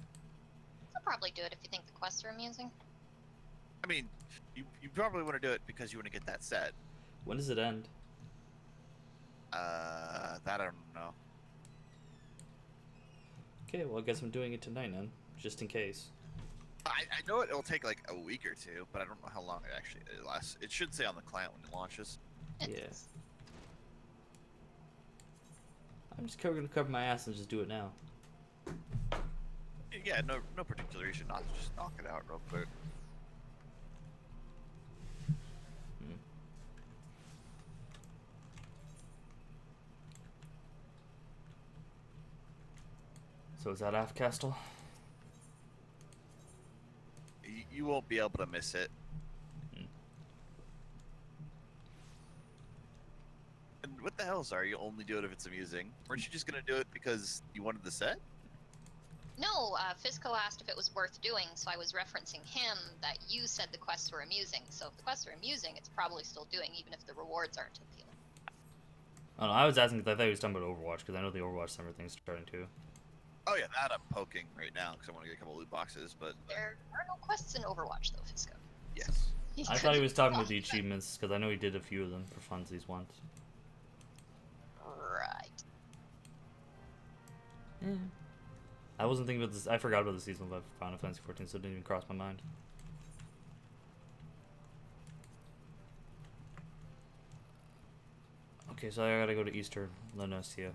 I'll probably do it if you think the quests are amusing. I mean, you probably want to do it because you want to get that set. When does it end? That I don't know. Okay, well I guess I'm doing it tonight then, just in case. I know it'll take like a week or two, but I don't know how long it actually lasts. It should say on the client when it launches. Yes. I'm just gonna cover my ass and just do it now. Yeah, no particular reason not to just knock it out real quick. So is that Aft Castle? You won't be able to miss it. And what the hell, Zara? You only do it if it's amusing. Weren't you just gonna do it because you wanted the set? No, Fisco asked if it was worth doing, so I was referencing him that you said the quests were amusing. So if the quests are amusing, it's probably still doing, even if the rewards aren't appealing. Oh no, I was asking because I thought he was talking about Overwatch, because I know the Overwatch summer thing's starting too. Oh yeah, that I'm poking right now because I want to get a couple loot boxes, but... There are no quests in Overwatch though, Fisco. Yes. I thought he was talking about the achievements, because I know he did a few of them for funsies once. Right. Yeah. I wasn't thinking about this. I forgot about the season of Final Fantasy 14, so it didn't even cross my mind. Okay, so I gotta go to Easter Lenostia.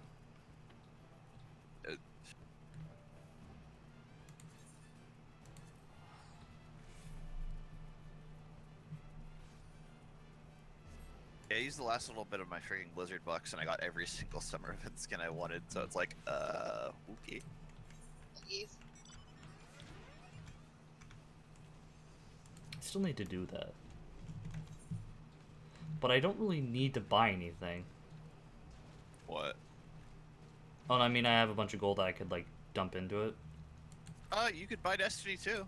I used the last little bit of my freaking Blizzard bucks, and I got every single summer event skin I wanted. So it's like, okay. Jeez. I still need to do that. But I don't really need to buy anything. What? Oh, I mean, I have a bunch of gold that I could, like, dump into it. You could buy Destiny 2.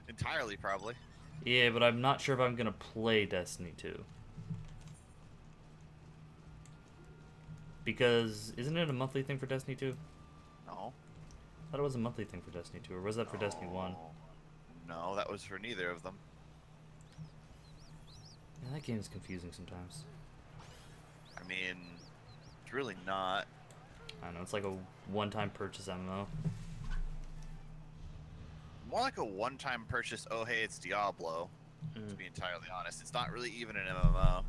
Entirely, probably. Yeah, but I'm not sure if I'm gonna play Destiny 2. Because, isn't it a monthly thing for Destiny 2? No. I thought it was a monthly thing for Destiny 2, or was that for Destiny 1? No, that was for neither of them. Yeah, that game is confusing sometimes. I mean, it's really not. I don't know, it's like a one-time purchase MMO. More like a one-time purchase, oh hey, it's Diablo, to be entirely honest. It's not really even an MMO.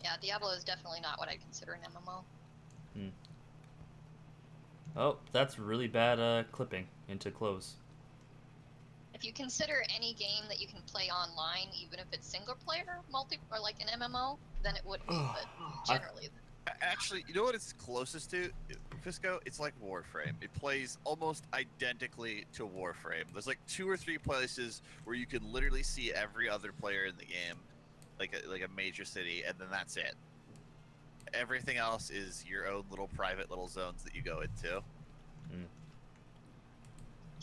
Yeah, Diablo is definitely not what I consider an MMO. Oh, that's really bad clipping into close. If you consider any game that you can play online, even if it's single player, or like an MMO, then it would be, but generally... Actually, you know what it's closest to, Fisco? It's like Warframe. It plays almost identically to Warframe. There's like 2 or 3 places where you can literally see every other player in the game, like a major city, and then that's it. Everything else is your own little private little zones that you go into.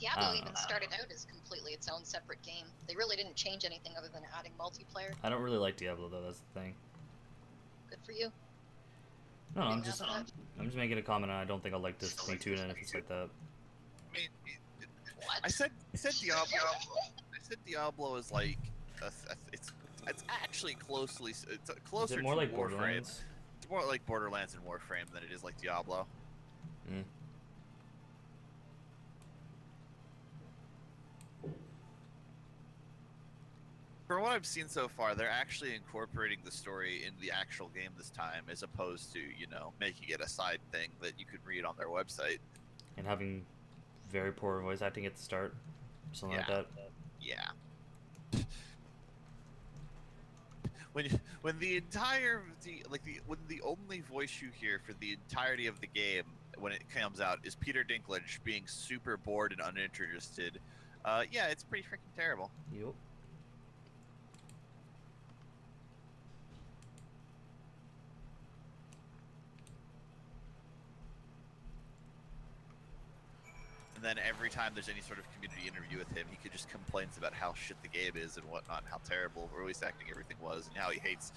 Diablo even started out as completely its own separate game. They really didn't change anything other than adding multiplayer. I don't really like Diablo though, that's the thing. Good for you. No, I'm just making a comment, and I don't think I'll like this Destiny 2 and if it's like that. I mean, I said Diablo. I said Diablo is like it's actually closer Is it more to like Warframe. Borderlands? It's more like Borderlands and Warframe than it is like Diablo. From what I've seen so far, they're actually incorporating the story in the actual game this time, as opposed to, you know, making it a side thing that you could read on their website. And having very poor voice acting at the start, something like that. Yeah. When the only voice you hear for the entirety of the game when it comes out is Peter Dinklage being super bored and uninterested, yeah, it's pretty freaking terrible. Yup. And then every time there's any sort of community interview with him, he could just complains about how shit the game is and whatnot, and how terrible voice acting everything was, and how he hates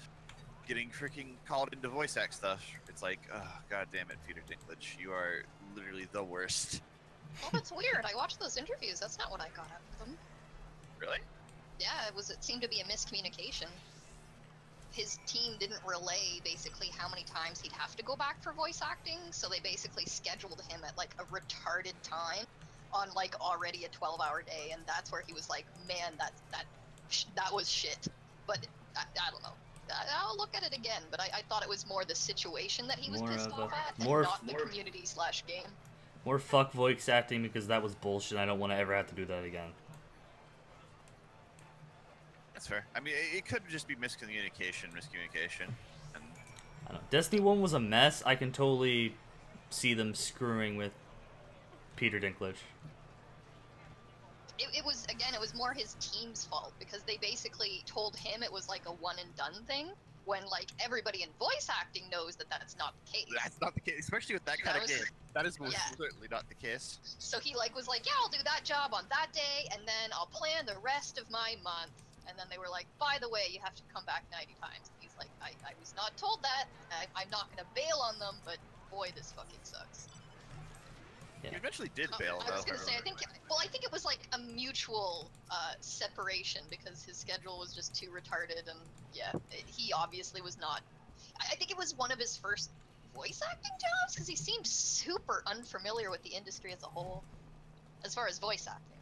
getting freaking called into voice act stuff. It's like, oh, god damn it, Peter Dinklage, you are literally the worst. Well, that's weird. I watched those interviews. That's not what I got out of them. Really? Yeah, it seemed to be a miscommunication. His team didn't relay basically how many times he'd have to go back for voice acting, so they basically scheduled him at like a retarded time on like already a 12-hour day, and that's where he was like, man, that was shit. But I don't know. I'll look at it again, but I thought it was more the situation that he was pissed off at, and not the community/game. More fuck voice acting because that was bullshit. I don't want to ever have to do that again. That's fair. I mean, it could just be miscommunication. And I don't know. Destiny 1 was a mess. I can totally see them screwing with Peter Dinklage. It was more his team's fault, because they basically told him it was like a one and done thing, when like everybody in voice acting knows that that's not the case. That's not the case, especially with that kind of game. That is most certainly not the case. So he like was like, yeah, I'll do that job on that day, and then I'll plan the rest of my month. And then they were like, by the way, you have to come back 90 times. And he's like, I was not told that. I'm not going to bail on them, but boy, this fucking sucks. Yeah. You eventually did bail, though. I was going to say, I think it was like a mutual separation, because his schedule was just too retarded, and yeah, he obviously was not. I think it was one of his first voice acting jobs, because he seemed super unfamiliar with the industry as a whole, as far as voice acting.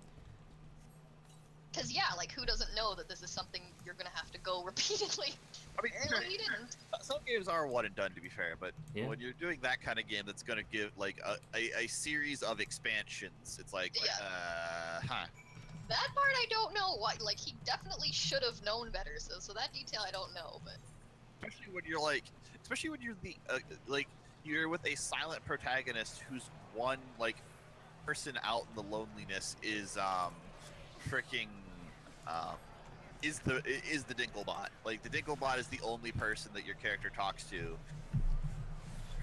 Because, yeah, like, who doesn't know that this is something you're going to have to go repeatedly? I mean, apparently he didn't. Some games are one and done, to be fair, but when you're doing that kind of game that's going to give, like, a series of expansions, it's like, huh. That part I don't know. Why? Like he definitely should have known better. So that detail I don't know. But especially when you're the like you're with a silent protagonist whose one like person out in the loneliness is freaking is the Dinklebot. Like the Dinklebot is the only person that your character talks to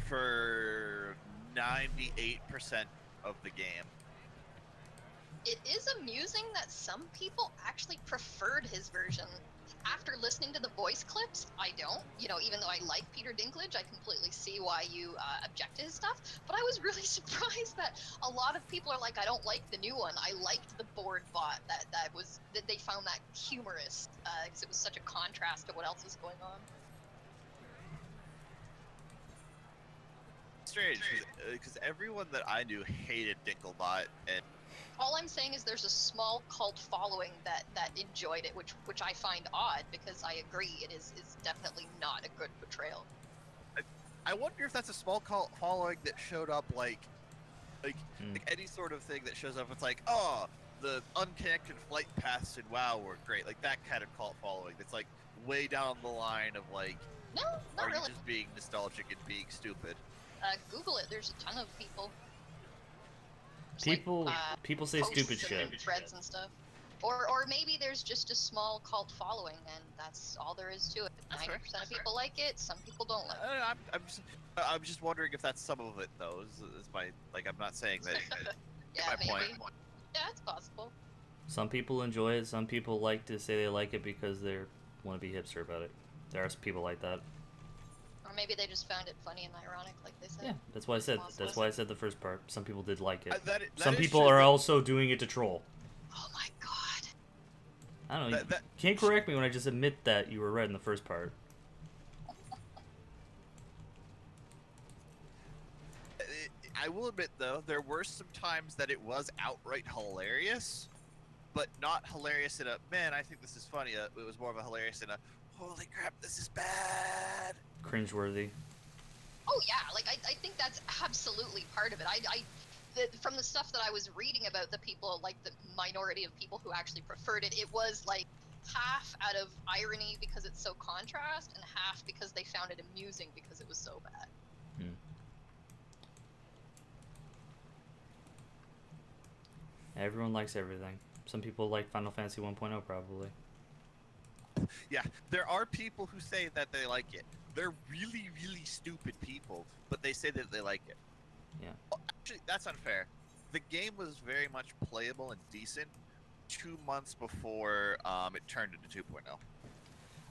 for 98% of the game. it is amusing that some people actually preferred his version. After listening to the voice clips, I don't. You know, even though I like Peter Dinklage, I completely see why you object to his stuff. But I was really surprised that a lot of people are like, I don't like the new one. I liked the board bot that they found that humorous because it was such a contrast to what else was going on. Strange, because everyone that I knew hated Dinklebot, and all I'm saying is there's a small cult following that enjoyed it, which I find odd because I agree it is definitely not a good portrayal. I wonder if that's a small cult following that showed up like any sort of thing that shows up. It's like, oh, the unconnected flight paths in WoW were great, like that kind of cult following. That's like way down the line of like, no, not are really. you just being nostalgic and being stupid? Google it. There's a ton of people. People say stupid shit. Threads and stuff. Or maybe there's just a small cult following, and that's all there is to it. 90% of people like it. Some people don't like it. I'm just wondering if that's some of it, though. Is my I'm not saying that. Yeah, my maybe. point. Yeah, it's possible. Some people enjoy it. Some people like to say they like it because they want to be hipster about it. There are people like that. Or maybe they just found it funny and ironic, like they said. Yeah, that's why I said. That's why I said the first part. Some people did like it. That Some people are also doing it to troll. Oh my god. I don't know. You can't correct me when I just admit that you were right in the first part. I will admit, though, there were some times that it was outright hilarious, but not hilarious in a, man, I think this is funny. It was more of a hilarious in a, holy crap, this is bad. Cringeworthy. Oh yeah, like I think that's absolutely part of it. From the stuff that I was reading about the people, like the minority of people who actually preferred it, it was like half out of irony because it's so contrast, and half because they found it amusing because it was so bad. Everyone likes everything. Some people like Final Fantasy 1.0 probably. Yeah, there are people who say that they like it. They're really, really stupid people, but they say that they like it. Yeah. Well, actually, that's unfair. The game was very much playable and decent 2 months before it turned into 2.0.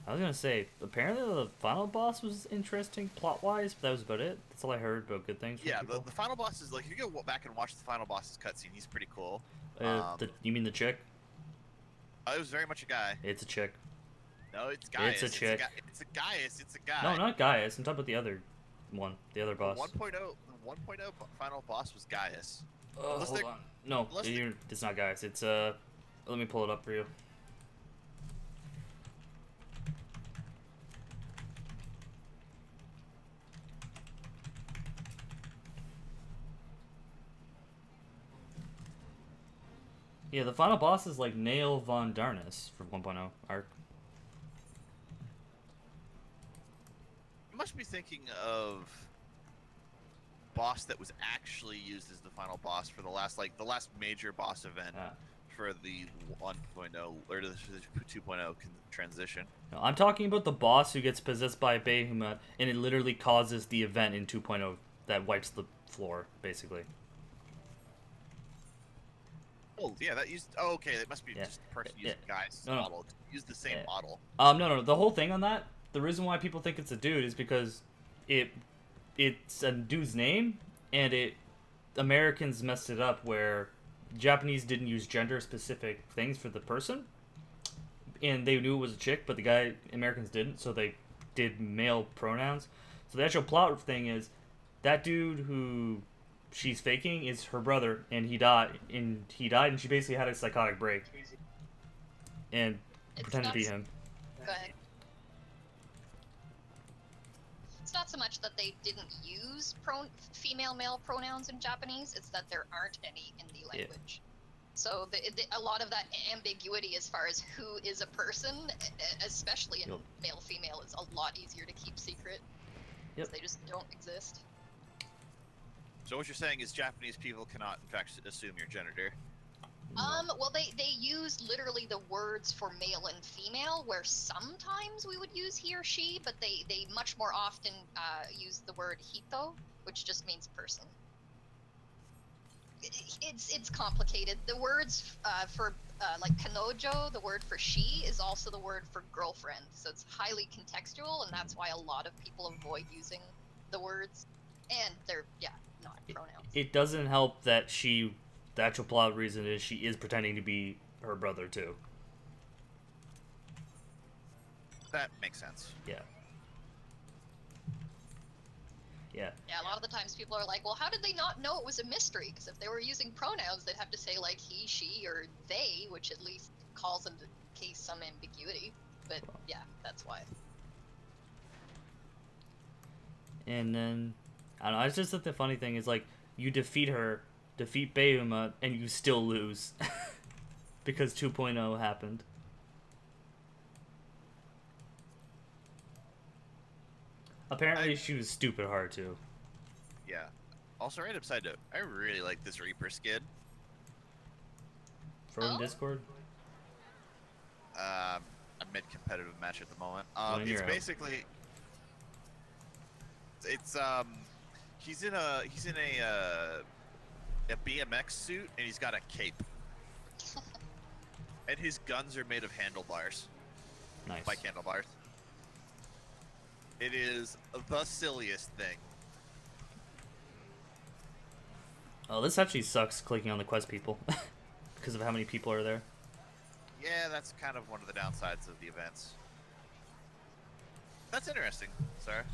I was gonna say, apparently the final boss was interesting plot-wise, but that was about it. That's all I heard about good things from people. The final boss is like, if you go back and watch the final boss's cutscene, he's pretty cool. You mean the chick? It was very much a guy. It's a chick. No, it's Gaius. It's a chick. It's a Gaius. It's a guy. No, not Gaius. I'm talking about the other one. The other boss. 1.0 final boss was Gaius. Hold on. No, it's not Gaius. It's, let me pull it up for you. Yeah, the final boss is like Nail von Darnus for 1.0 arc. You must be thinking of boss that was actually used as the final boss for the last major boss event for the 1.0 or the 2.0 transition. No, I'm talking about the boss who gets possessed by a behemoth and it literally causes the event in 2.0 that wipes the floor, basically. Oh, yeah, that used... Oh, okay, that must be just the person using Gaius' model. Use the same model. No, the whole thing on that, the reason why people think it's a dude is because it's a dude's name, and Americans messed it up where Japanese didn't use gender-specific things for the person, and they knew it was a chick, but Americans didn't, so they did male pronouns. So the actual plot thing is, that dude who she's faking is her brother, and he died, and she basically had a psychotic break and pretended to be him. Go ahead. It's not so much that they didn't use female-male pronouns in Japanese, it's that there aren't any in the language. So a lot of that ambiguity as far as who is a person, especially in male-female, is a lot easier to keep secret. Yep. They just don't exist. So what you're saying is Japanese people cannot, in fact, assume your gender. Well, they use literally the words for male and female, where sometimes we would use he or she, but they much more often use the word hito, which just means person. It's complicated. The words for like kanojo, the word for she, is also the word for girlfriend, so it's highly contextual, and that's why a lot of people avoid using the words, and they're not pronouns. It doesn't help that the actual plot reason is she is pretending to be her brother too. That makes sense. Yeah. Yeah. Yeah, a lot of the times people are like, well, how did they not know it was a mystery? Because if they were using pronouns, they'd have to say, like, he, she, or they, which at least calls into case some ambiguity. But, yeah, that's why. And then, I don't know, it's just that the funny thing is, like, you defeat Bayuma, and you still lose. Because 2.0 happened. Apparently, she was stupid hard, too. Yeah. Also, random side note, I really like this Reaper skin. From Discord? A mid-competitive match at the moment. It's basically... It's, he's in a BMX suit, and he's got a cape. And his guns are made of handlebars. Nice. Bike handlebars. It is the silliest thing. Oh, this actually sucks clicking on the quest people. Because of how many people are there. Yeah, that's kind of one of the downsides of the events. That's interesting, Sarah.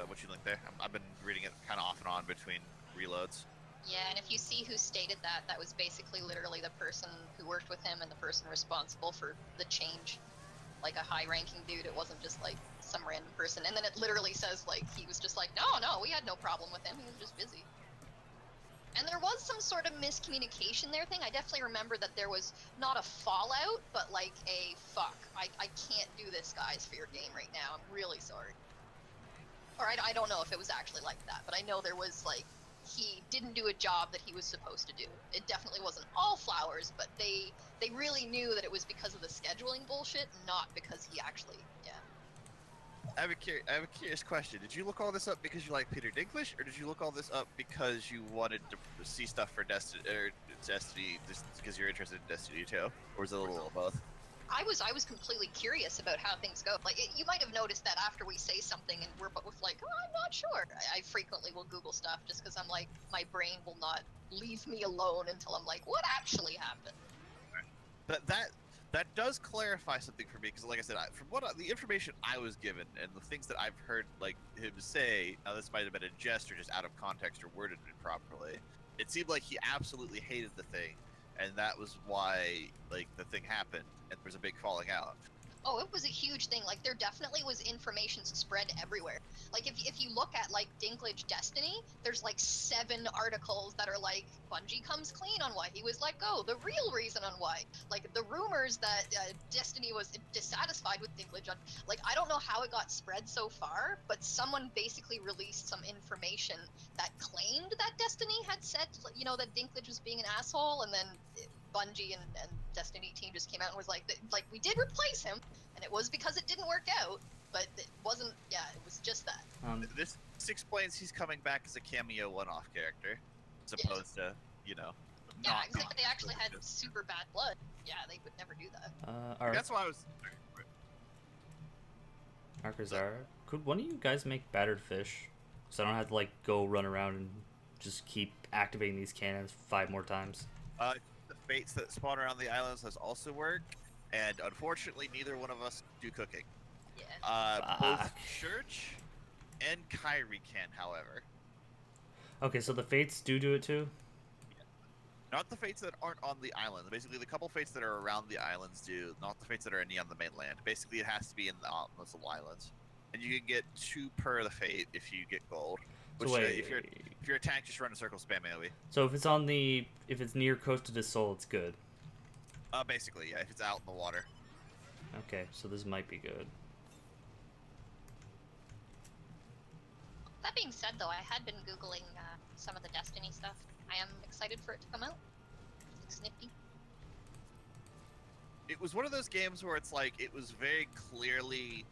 What you link there? I've been reading it kind of off and on between reloads. Yeah, and if you see who stated that, that was basically literally the person who worked with him and the person responsible for the change. Like a high-ranking dude, it wasn't just like some random person. And then it literally says like he was just like, no, we had no problem with him, he was just busy. And there was some sort of miscommunication there thing. I definitely remember that there was not a fallout, but like a fuck, I can't do this, guys, for your game right now. I'm really sorry. Or I don't know if it was actually like that, but I know there was like, he didn't do a job that he was supposed to do. It definitely wasn't all flowers, but they really knew that it was because of the scheduling bullshit, not because he actually, I have a curious question. Did you look all this up because you like Peter Dinklage, or did you look all this up because you wanted to see stuff for Destiny, just because you're interested in Destiny 2? Or was it a little of both? I was completely curious about how things go. Like, you might have noticed that after we say something and we're both like, oh, I'm not sure. I frequently will Google stuff just because I'm like, my brain will not leave me alone until I'm like, what actually happened? That does clarify something for me, because like I said, from the information I was given and the things that I've heard like him say, now this might have been a jest or just out of context or worded improperly, it seemed like he absolutely hated the thing, and that was why like the thing happened and there was a big falling out. Oh, it was a huge thing. Like, there definitely was information spread everywhere. Like, if you look at, like, Dinklage Destiny, there's, like, 7 articles that are, like, Bungie comes clean on why he was let go, the real reason on why. Like, the rumors that Destiny was dissatisfied with Dinklage. Like, I don't know how it got spread so far, but someone basically released some information that claimed that Destiny had said, you know, that Dinklage was being an asshole, and then Bungie and Destiny team just came out and was like, we did replace him, and it was because it didn't work out, but it wasn't, it was just that. This explains he's coming back as a cameo one-off character, as opposed to, you know, yeah, except they actually had super bad blood. Yeah, they would never do that. That's why I was... Arkazara, could one of you guys make battered fish? So I don't have to, like, go run around and just keep activating these cannons 5 more times. The fates that spawn around the islands has also worked, and unfortunately neither one of us do cooking. Yeah. Both Church and Kyrie can, however. Okay, so the fates do it too? Yeah. Not the fates that aren't on the island. Basically, the couple fates that are around the islands do, not the fates that are on the mainland. Basically, it has to be in the little islands. And you can get 2 per the fate if you get gold. Which, So wait, if If you're a tank, just run a circle, spam AoE. So if it's near Costa del Sol, it's good. Basically, yeah. If it's out in the water. Okay, so this might be good. That being said, though, I had been Googling some of the Destiny stuff. I am excited for it to come out. Looks nifty. It was one of those games where it's like, it was very clearly,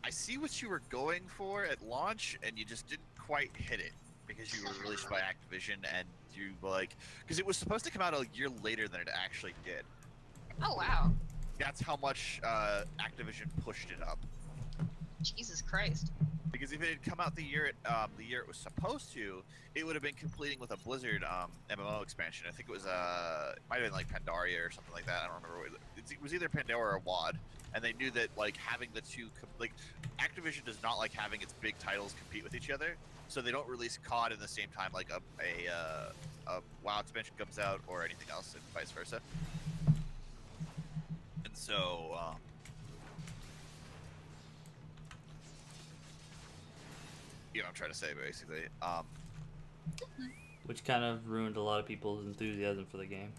I see what you were going for at launch, and you just didn't quite hit it because you were released by Activision, and you like, because it was supposed to come out a year later than it actually did. Oh wow! That's how much Activision pushed it up. Jesus Christ! Because if it had come out the year it was supposed to, it would have been completing with a Blizzard MMO expansion. I think it was it might have been like Pandaria or something like that. I don't remember. It was either Pandora or WoD, and they knew that like having the two like Activision does not like having its big titles compete with each other, so they don't release COD in the same time like a WoW expansion comes out or anything else, and vice versa. And so. You know what I'm trying to say, basically. Which kind of ruined a lot of people's enthusiasm for the game.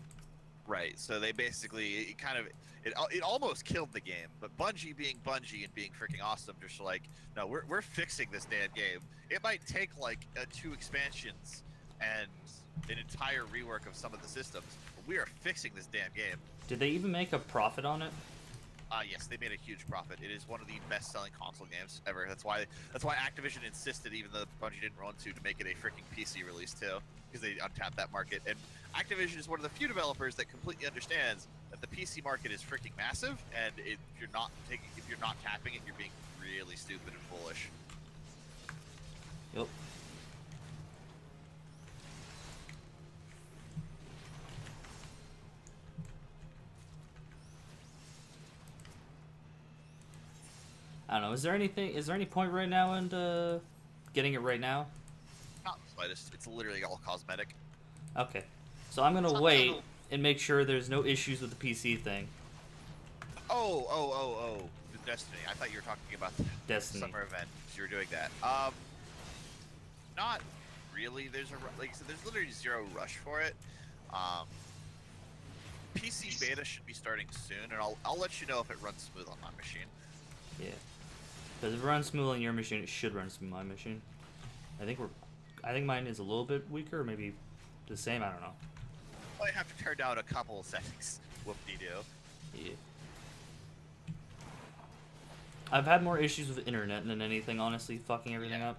Right. So they basically it almost killed the game. But Bungie being Bungie and being freaking awesome, just like, no, we're fixing this damn game. It might take like 2 expansions and an entire rework of some of the systems, but we are fixing this damn game. Did they even make a profit on it? Yes, they made a huge profit. It is one of the best-selling console games ever. That's why Activision insisted, even though Bungie didn't want to make it a freaking PC release too, because they untapped that market. And Activision is one of the few developers that completely understands that the PC market is freaking massive, and if you're not tapping it, you're being really stupid and foolish. Yep. I don't know. Is there any point right now in getting it right now? Not the slightest. It's literally all cosmetic. Okay. So I'm gonna wait and make sure there's no issues with the PC thing. Oh. The Destiny. I thought you were talking about the Destiny summer event. You were doing that. Not really. There's there's literally zero rush for it. PC beta should be starting soon, and I'll let you know if it runs smooth on my machine. Yeah. Because if it runs smooth on your machine, it should run smooth on my machine. I think mine is a little bit weaker, maybe the same. I don't know. I have to turn down a couple of settings. Whoop-de-doo. Yeah. I've had more issues with the internet than anything, honestly, fucking everything up.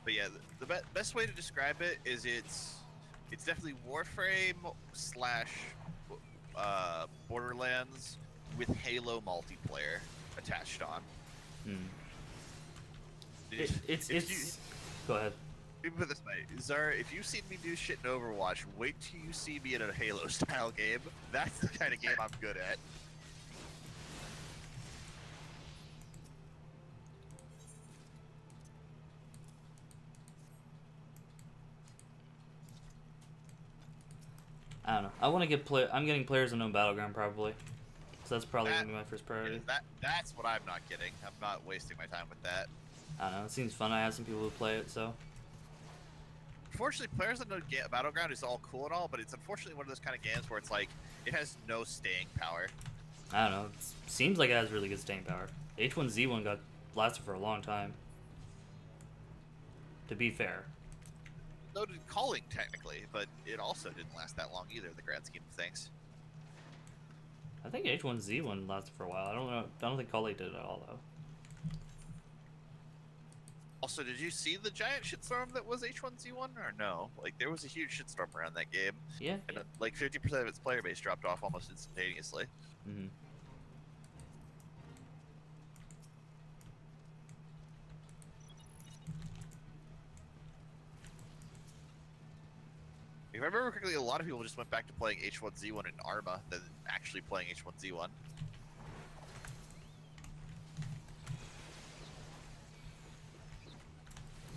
But yeah, the best way to describe it is it's definitely Warframe / Borderlands with Halo multiplayer attached on. Go ahead. Let me put it this way, Zara, if you've seen me do shit in Overwatch, wait till you see me in a Halo style game. That's the kind of game I'm good at. I don't know. I'm getting players unknown Battleground probably. So that's probably gonna be my first priority. That's what I'm not getting. I'm not wasting my time with that. I don't know. It seems fun. I have some people who play it, so. Unfortunately, players that know Battleground is all cool and all, but it's unfortunately one of those kind of games where it's like it has no staying power. I don't know. It seems like it has really good staying power. H1Z1 lasted for a long time. To be fair. So did calling technically, but it also didn't last that long either. The grand scheme of things. I think H1Z1 lasted for a while. I don't know. I don't think calling did at all though. Also, did you see the giant shitstorm that was H1Z1 or no? Like there was a huge shitstorm around that game. Yeah. And like 50% of its player base dropped off almost instantaneously. Mm-hmm. If I remember correctly, a lot of people just went back to playing H1Z1 in Arma than actually playing H1Z1.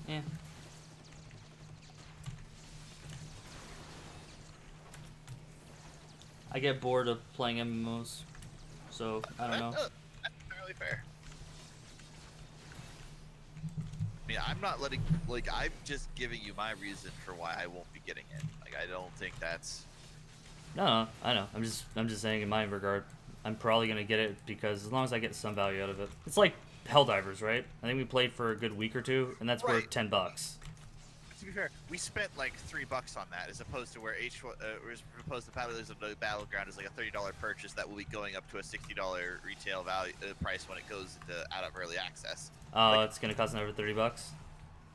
Yeah. I get bored of playing MMOs, so I don't know. That's entirely fair. not letting, like, I'm just giving you my reason for why I won't be getting it. Like, I don't think that's... No, I know. I'm just saying in my regard, I'm probably gonna get it because as long as I get some value out of it. It's like Helldivers, right? I think we played for a good week or two, and that's worth $10. To be fair, we spent like $3 on that, as opposed to where as opposed to Paladins of the Battleground is like a $30 purchase that will be going up to a $60 retail value price when it goes into out of early access. Oh, like, it's gonna cost another $30.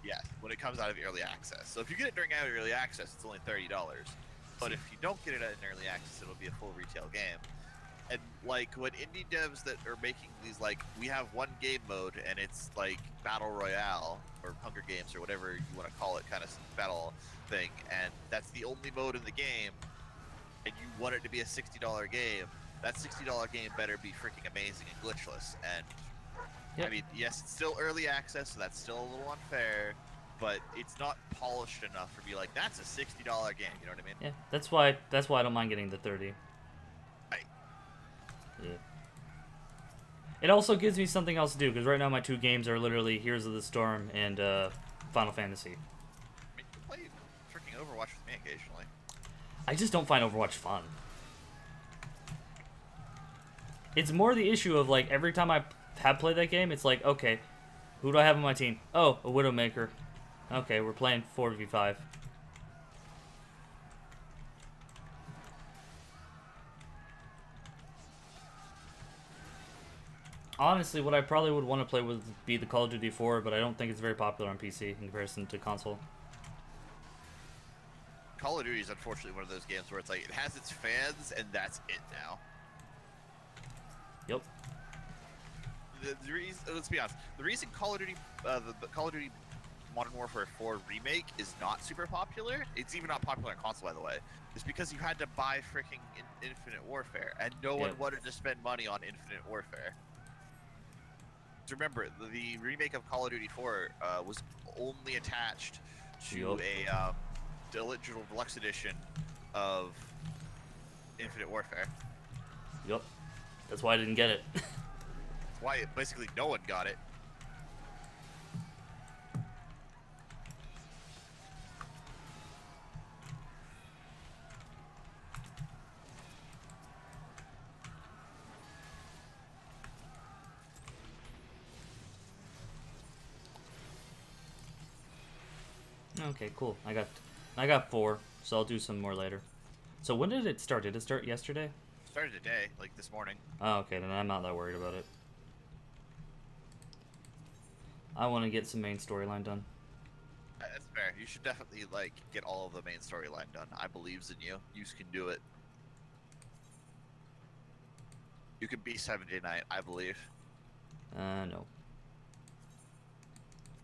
Yeah, when it comes out of early access. So if you get it during out of early access, it's only $30. But if you don't get it in early access, it'll be a full retail game. And like when indie devs that are making these, like, we have one game mode and it's like Battle Royale or Hunger Games or whatever you want to call it, kind of battle thing, and that's the only mode in the game, and you want it to be a $60 game, that $60 game better be freaking amazing and glitchless. And yep. I mean, yes, it's still early access, so that's still a little unfair, but it's not polished enough for me like that's a $60 game, you know what I mean? Yeah, that's why I don't mind getting the 30. Right. Yeah. It also gives me something else to do, because right now my two games are literally Heroes of the Storm and Final Fantasy. I mean, you play freaking Overwatch with me occasionally. I just don't find Overwatch fun. It's more the issue of, like, every time I have played that game, it's like, okay, who do I have on my team? Oh, a Widowmaker. Okay, we're playing 4v5. Honestly, what I probably would want to play would be the Call of Duty 4, but I don't think it's very popular on PC in comparison to console. Call of Duty is unfortunately one of those games where it's like, it has its fans, and that's it now. Yep. The reason, let's be honest, the reason Call of Duty, the Call of Duty Modern Warfare 4 remake is not super popular, it's even not popular on console, by the way, is because you had to buy freaking Infinite Warfare, and no one wanted to spend money on Infinite Warfare. Remember, the remake of Call of Duty 4 was only attached to a digital deluxe edition of Infinite Warfare. Yep. That's why I didn't get it. That's why basically no one got it. Okay, cool. I got 4, so I'll do some more later. So when did it start? Did it start yesterday? It started today, like this morning. Oh, okay, then I'm not that worried about it. I want to get some main storyline done. That's fair. You should definitely, like, get all of the main storyline done. I believes in you. You can do it. You can be 70 Night, I believe. No.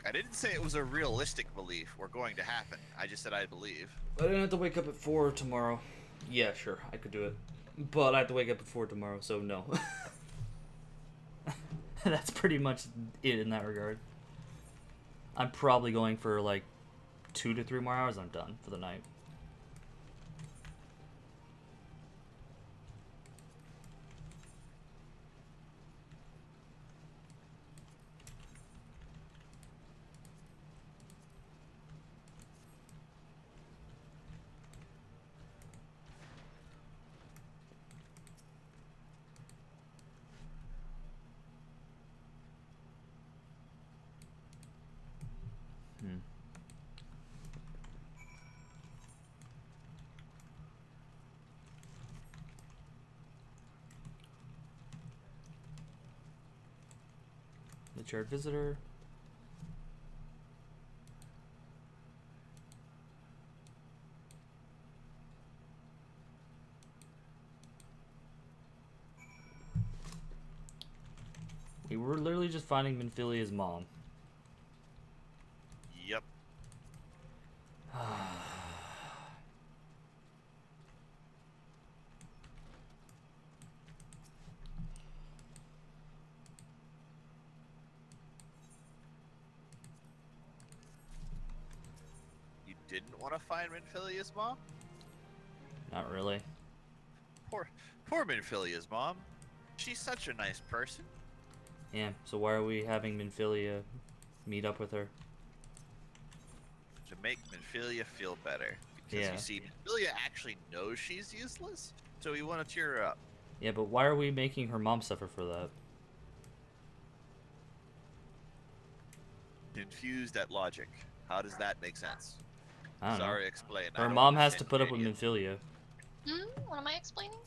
I didn't say it was a realistic belief or going to happen. I just said I believe. I didn't have to wake up at 4 tomorrow. Yeah, sure, I could do it. But I have to wake up at 4 tomorrow, so no. That's pretty much it in that regard. I'm probably going for like 2 to 3 more hours. I'm done for the night. The chart visitor. We were literally just finding Minfilia's mom. Yep. You didn't want to find Minfilia's mom? Not really. Poor Minfilia's mom. She's such a nice person. Yeah, so why are we having Minfilia meet up with her? to make Minfilia feel better. Because you see, Minfilia actually knows she's useless, so we want to cheer her up. Yeah, but why are we making her mom suffer for that? Confused at logic. How does that make sense? I don't know. Sorry, explain. Her mom has to put up with Minfilia. What am I explaining?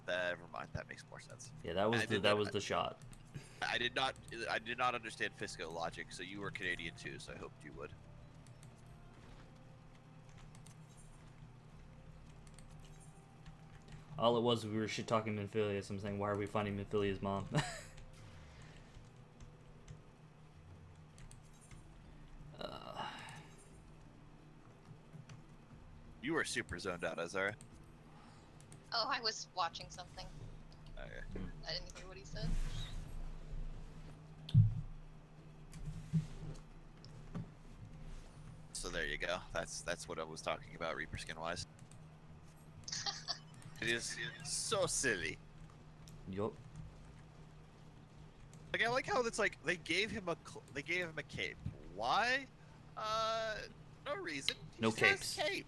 Never mind. That makes more sense. Yeah, that was the shot. I did not understand Fisco logic, so you were Canadian too, so I hoped you would. All it was, we were shit talking Minfilia, so I'm saying, why are we finding Minfilia's mom? You were super zoned out, Azara. Oh, I was watching something. Okay. I didn't hear what he said. So there you go. That's what I was talking about, Reaper skin wise. It is so silly. Yup. Like, I like how it's like they gave him a cape. Why? No reason. He No just has capes. a cape.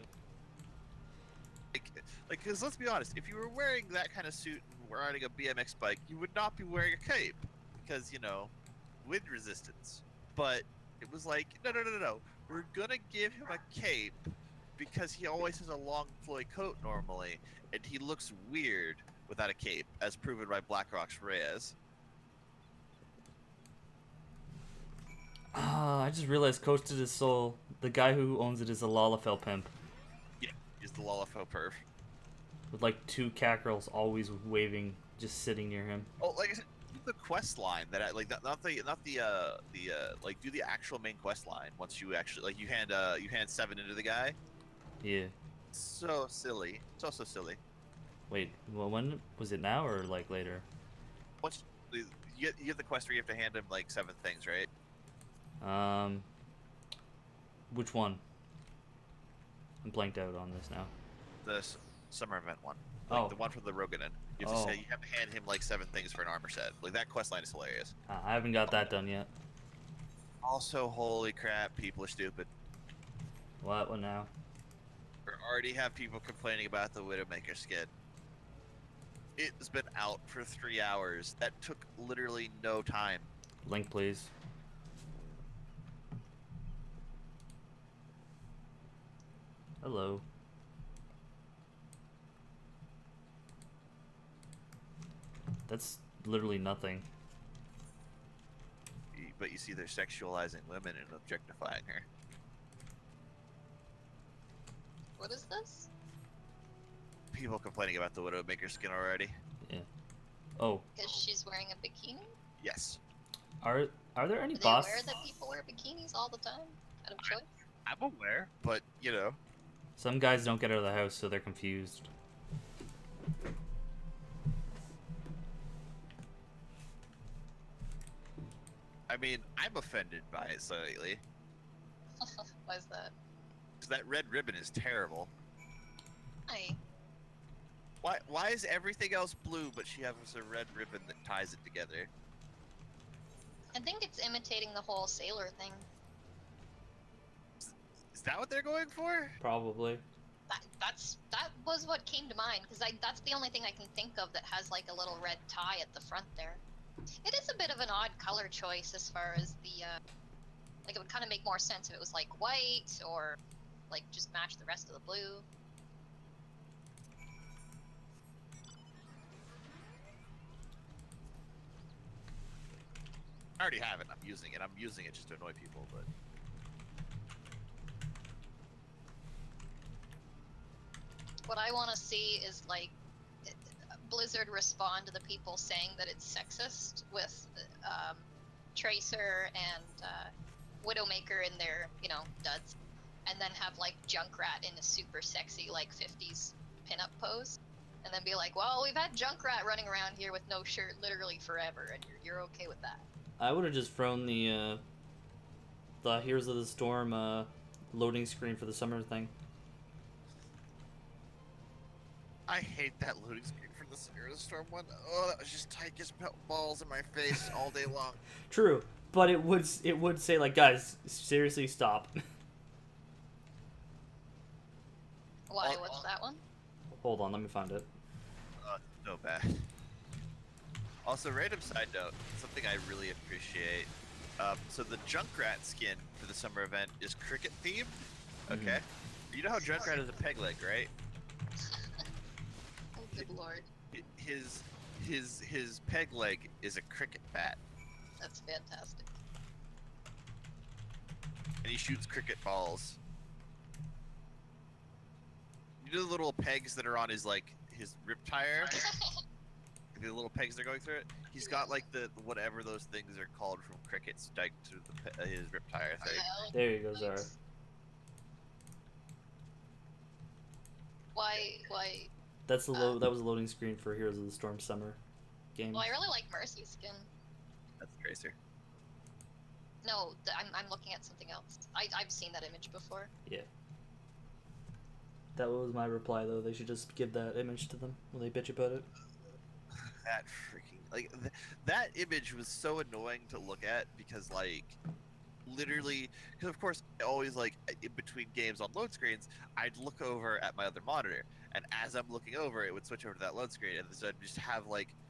Like, because let's be honest, if you were wearing that kind of suit and were riding a BMX bike, you would not be wearing a cape because, you know, wind resistance. But it was like, no. We're gonna give him a cape because he always has a long flowy coat normally, and he looks weird without a cape, as proven by Blackrock's Reyes. I just realized Coasted His Soul, the guy who owns it is a Lalafell pimp. Yeah, he's the Lalafell perv. With like 2 cat girls always waving, just sitting near him. Oh, like I said, do the quest line that I like, not the like do the actual main quest line once you actually like you hand 7 into the guy. Yeah. So silly, so silly. Wait, well, when was it, now or like later? Once you get the quest where you have to hand him like 7 things, right? Which one? I'm blanked out on this now. The summer event one. Like the one from the Roganin. You have to say you have to hand him like 7 things for an armor set. Like that quest line is hilarious. I haven't got that done yet. Also, holy crap, people are stupid. What now? We already have people complaining about the Widowmaker skin. It's been out for 3 hours. That took literally no time. Link, please. Hello. That's literally nothing. But you see, they're sexualizing women and objectifying her. What is this? People complaining about the Widowmaker skin already. Yeah. Oh. Because she's wearing a bikini? Yes. Are there any Are they boss? aware that people wear bikinis all the time? Out of choice? I'm aware, but you know. Some guys don't get out of the house, so they're confused. I mean, I'm offended by it slightly. Why is that? Because that red ribbon is terrible. Aye. Why is everything else blue, but she has a red ribbon that ties it together? I think it's imitating the whole sailor thing. Is that what they're going for? Probably. That was what came to mind, because that's the only thing I can think of that has like a little red tie at the front there. It is a bit of an odd color choice as far as the, like it would kind of make more sense if it was like white or like just match the rest of the blue. I already have it. I'm using it. I'm using it just to annoy people, but. What I want to see is like Blizzard respond to the people saying that it's sexist with Tracer and Widowmaker in their, you know, duds, and then have like Junkrat in a super sexy like 50s pinup pose, and then be like, well, we've had Junkrat running around here with no shirt literally forever, and you're okay with that. I would have just thrown the Heroes of the Storm loading screen for the summer thing. I hate that loading screen for the Heroes of the Storm one. Oh, that was just tight as balls in my face all day long. True, but it would say like, guys, seriously, stop. Why? What's that one? Hold on, let me find it. No bad. Also, random side note, something I really appreciate. So the Junkrat skin for the summer event is cricket themed. Okay. You know how Junkrat is a peg leg, right? Oh, good lord. His peg leg is a cricket bat. That's fantastic. And he shoots cricket balls. You know the little pegs that are on his rip tire? The little pegs that are going through it? He's got like the whatever those things are called from cricket stuck to his rip tire thing. There you go, Zara. Why? That's the that was a loading screen for Heroes of the Storm Summer game. Well, I really like Mercy's skin. That's Tracer. No, I'm looking at something else. I've seen that image before. Yeah. That was my reply, though. They should just give that image to them when they bitch about it. That freaking that image was so annoying to look at because literally, because of course always in between games on load screens, I'd look over at my other monitor, and as I'm looking over, it would switch over to that load screen, and so I'd just have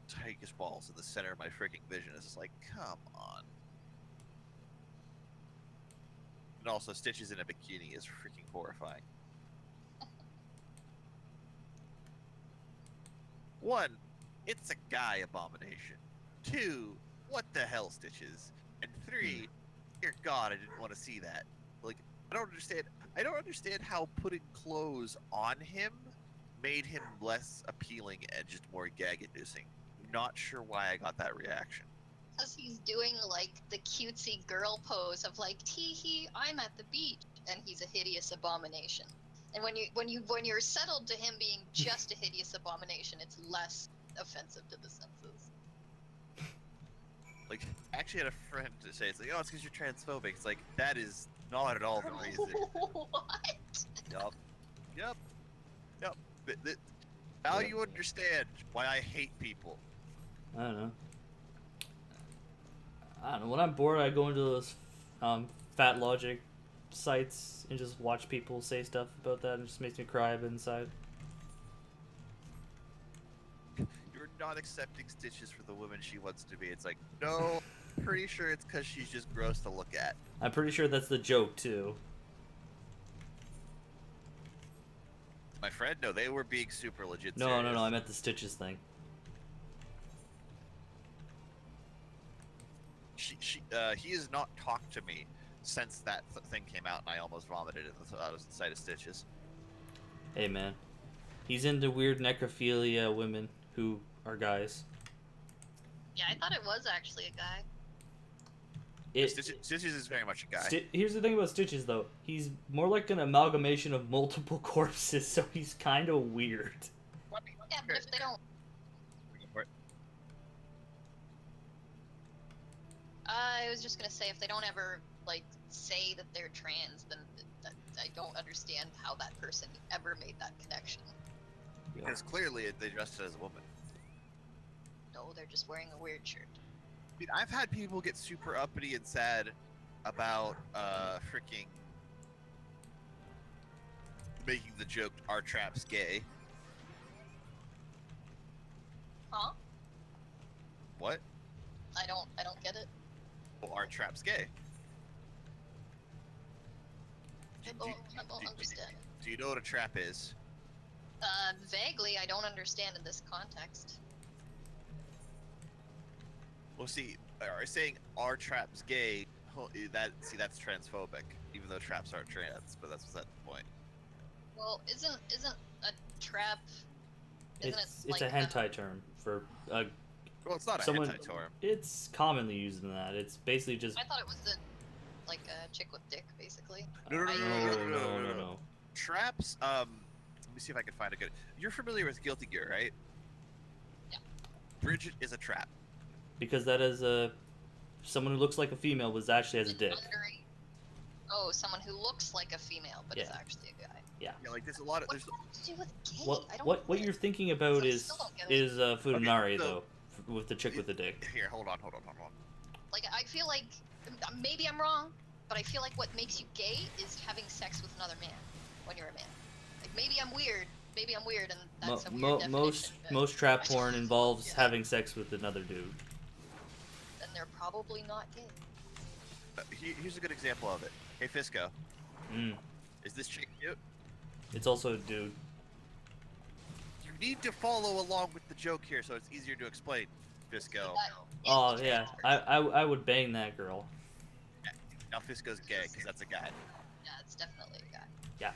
tiger's balls in the center of my freaking vision. It's just like, come on. And also, Stitches in a bikini is freaking horrifying. One, it's a guy abomination. Two, what the hell, Stitches? And three, dear God, I didn't want to see that. I don't understand how putting clothes on him made him less appealing and just more gag-inducing. Not sure why I got that reaction. Because he's doing the cutesy girl pose of tee hee, I'm at the beach, and he's a hideous abomination. And when you're settled to him being just a hideous abomination, it's less offensive to the senses. I actually had a friend to say, it's it's because you're transphobic. It's that is not at all the reason. What? Yup. Now you understand why I hate people. I don't know. When I'm bored, I go into those Fat Logic sites and just watch people say stuff about that, and it just makes me cry inside. You're not accepting Stitches for the woman she wants to be. It's no, pretty sure it's because she's just gross to look at. I'm pretty sure that's the joke, too. My friend? No, they were being super legit No, serious. I meant the Stitches thing. He has not talked to me since that thing came out, and I almost vomited at the sight of Stitches. Hey, man. He's into weird necrophilia women who are guys. Yeah, I thought it was actually a guy. Stitches is very much a guy. Here's the thing about Stitches, though. He's more like an amalgamation of multiple corpses, so he's kind of weird. Yeah, but if they don't... I was just gonna say, if they don't ever, say that they're trans, then I don't understand how that person ever made that connection. Because clearly they dressed it as a woman. No, they're just wearing a weird shirt. I mean, I've had people get super uppity and sad about freaking making the joke "our trap's gay." Huh? What? I don't get it. Well, our trap's gay. I don't understand. Do you know what a trap is? Vaguely, I don't understand in this context. Well, see, saying our trap's gay, that's transphobic, even though traps aren't trans, but that's the point. Well, isn't a trap? It's a hentai term for well, it's not a hentai term. It's commonly used in that. It's basically just. I thought it was a chick with dick, basically. No. Traps. Let me see if I can find a good. You're familiar with Guilty Gear, right? Yeah. Bridget is a trap. Because that is someone who looks like a female was actually has a dick. Oh, someone who looks like a female but is actually a guy. Yeah. Yeah, there's a lot of. What's that to do with gay? What you're thinking about is Futanari though, with the chick with the dick. Here, hold on. I feel like maybe I'm wrong, but I feel like what makes you gay is having sex with another man when you're a man. Maybe I'm weird. Maybe I'm weird, and that's a weird definition. Most trap porn involves having sex with another dude. Then they're probably not gay. Here's a good example of it. Hey, Fisco. Mm. Is this chick cute? It's also a dude. You need to follow along with the joke here, so it's easier to explain, Fisco. Oh yeah, I would bang that girl. Yeah. Now Fisco's gay because that's a guy. Yeah, it's definitely a guy. Yeah.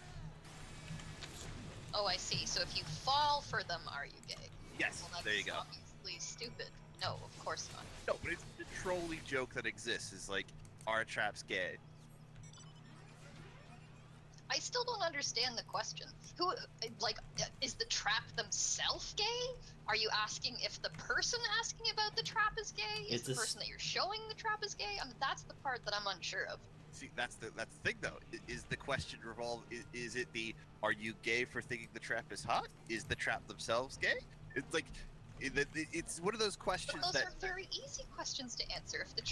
Oh, I see. So if you fall for them, are you gay? Yes. Well, that's there you go. obviously stupid. No, of course not. No, but it's the trolly joke that exists. Is like, are traps gay? I still don't understand the question. Who, like, is the trap themselves gay? Are you asking if the person asking about the trap is gay? Is the person that you're showing the trap is gay? I mean, that's the part that I'm unsure of. See, that's the thing though. Is the question revolve? Is it the are you gay for thinking the trap is hot? Is the trap themselves gay? It's like, it's one of those questions those are very easy questions to answer. If the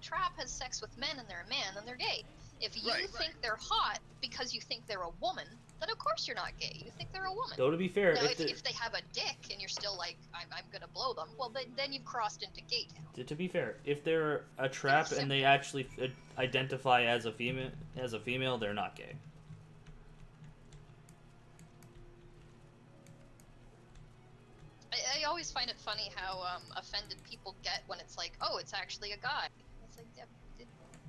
trap has sex with men and they're a man, then they're gay. If you think they're hot because you think they're a woman, then of course you're not gay. You think they're a woman. Though to be fair, now, if they have a dick and you're still like, I'm gonna blow them, well then you've crossed into gay town. To be fair, if they're a trap and they actually identify as a female, they're not gay. I always find it funny how offended people get when it's like, oh, it's actually a guy. It's like, yeah,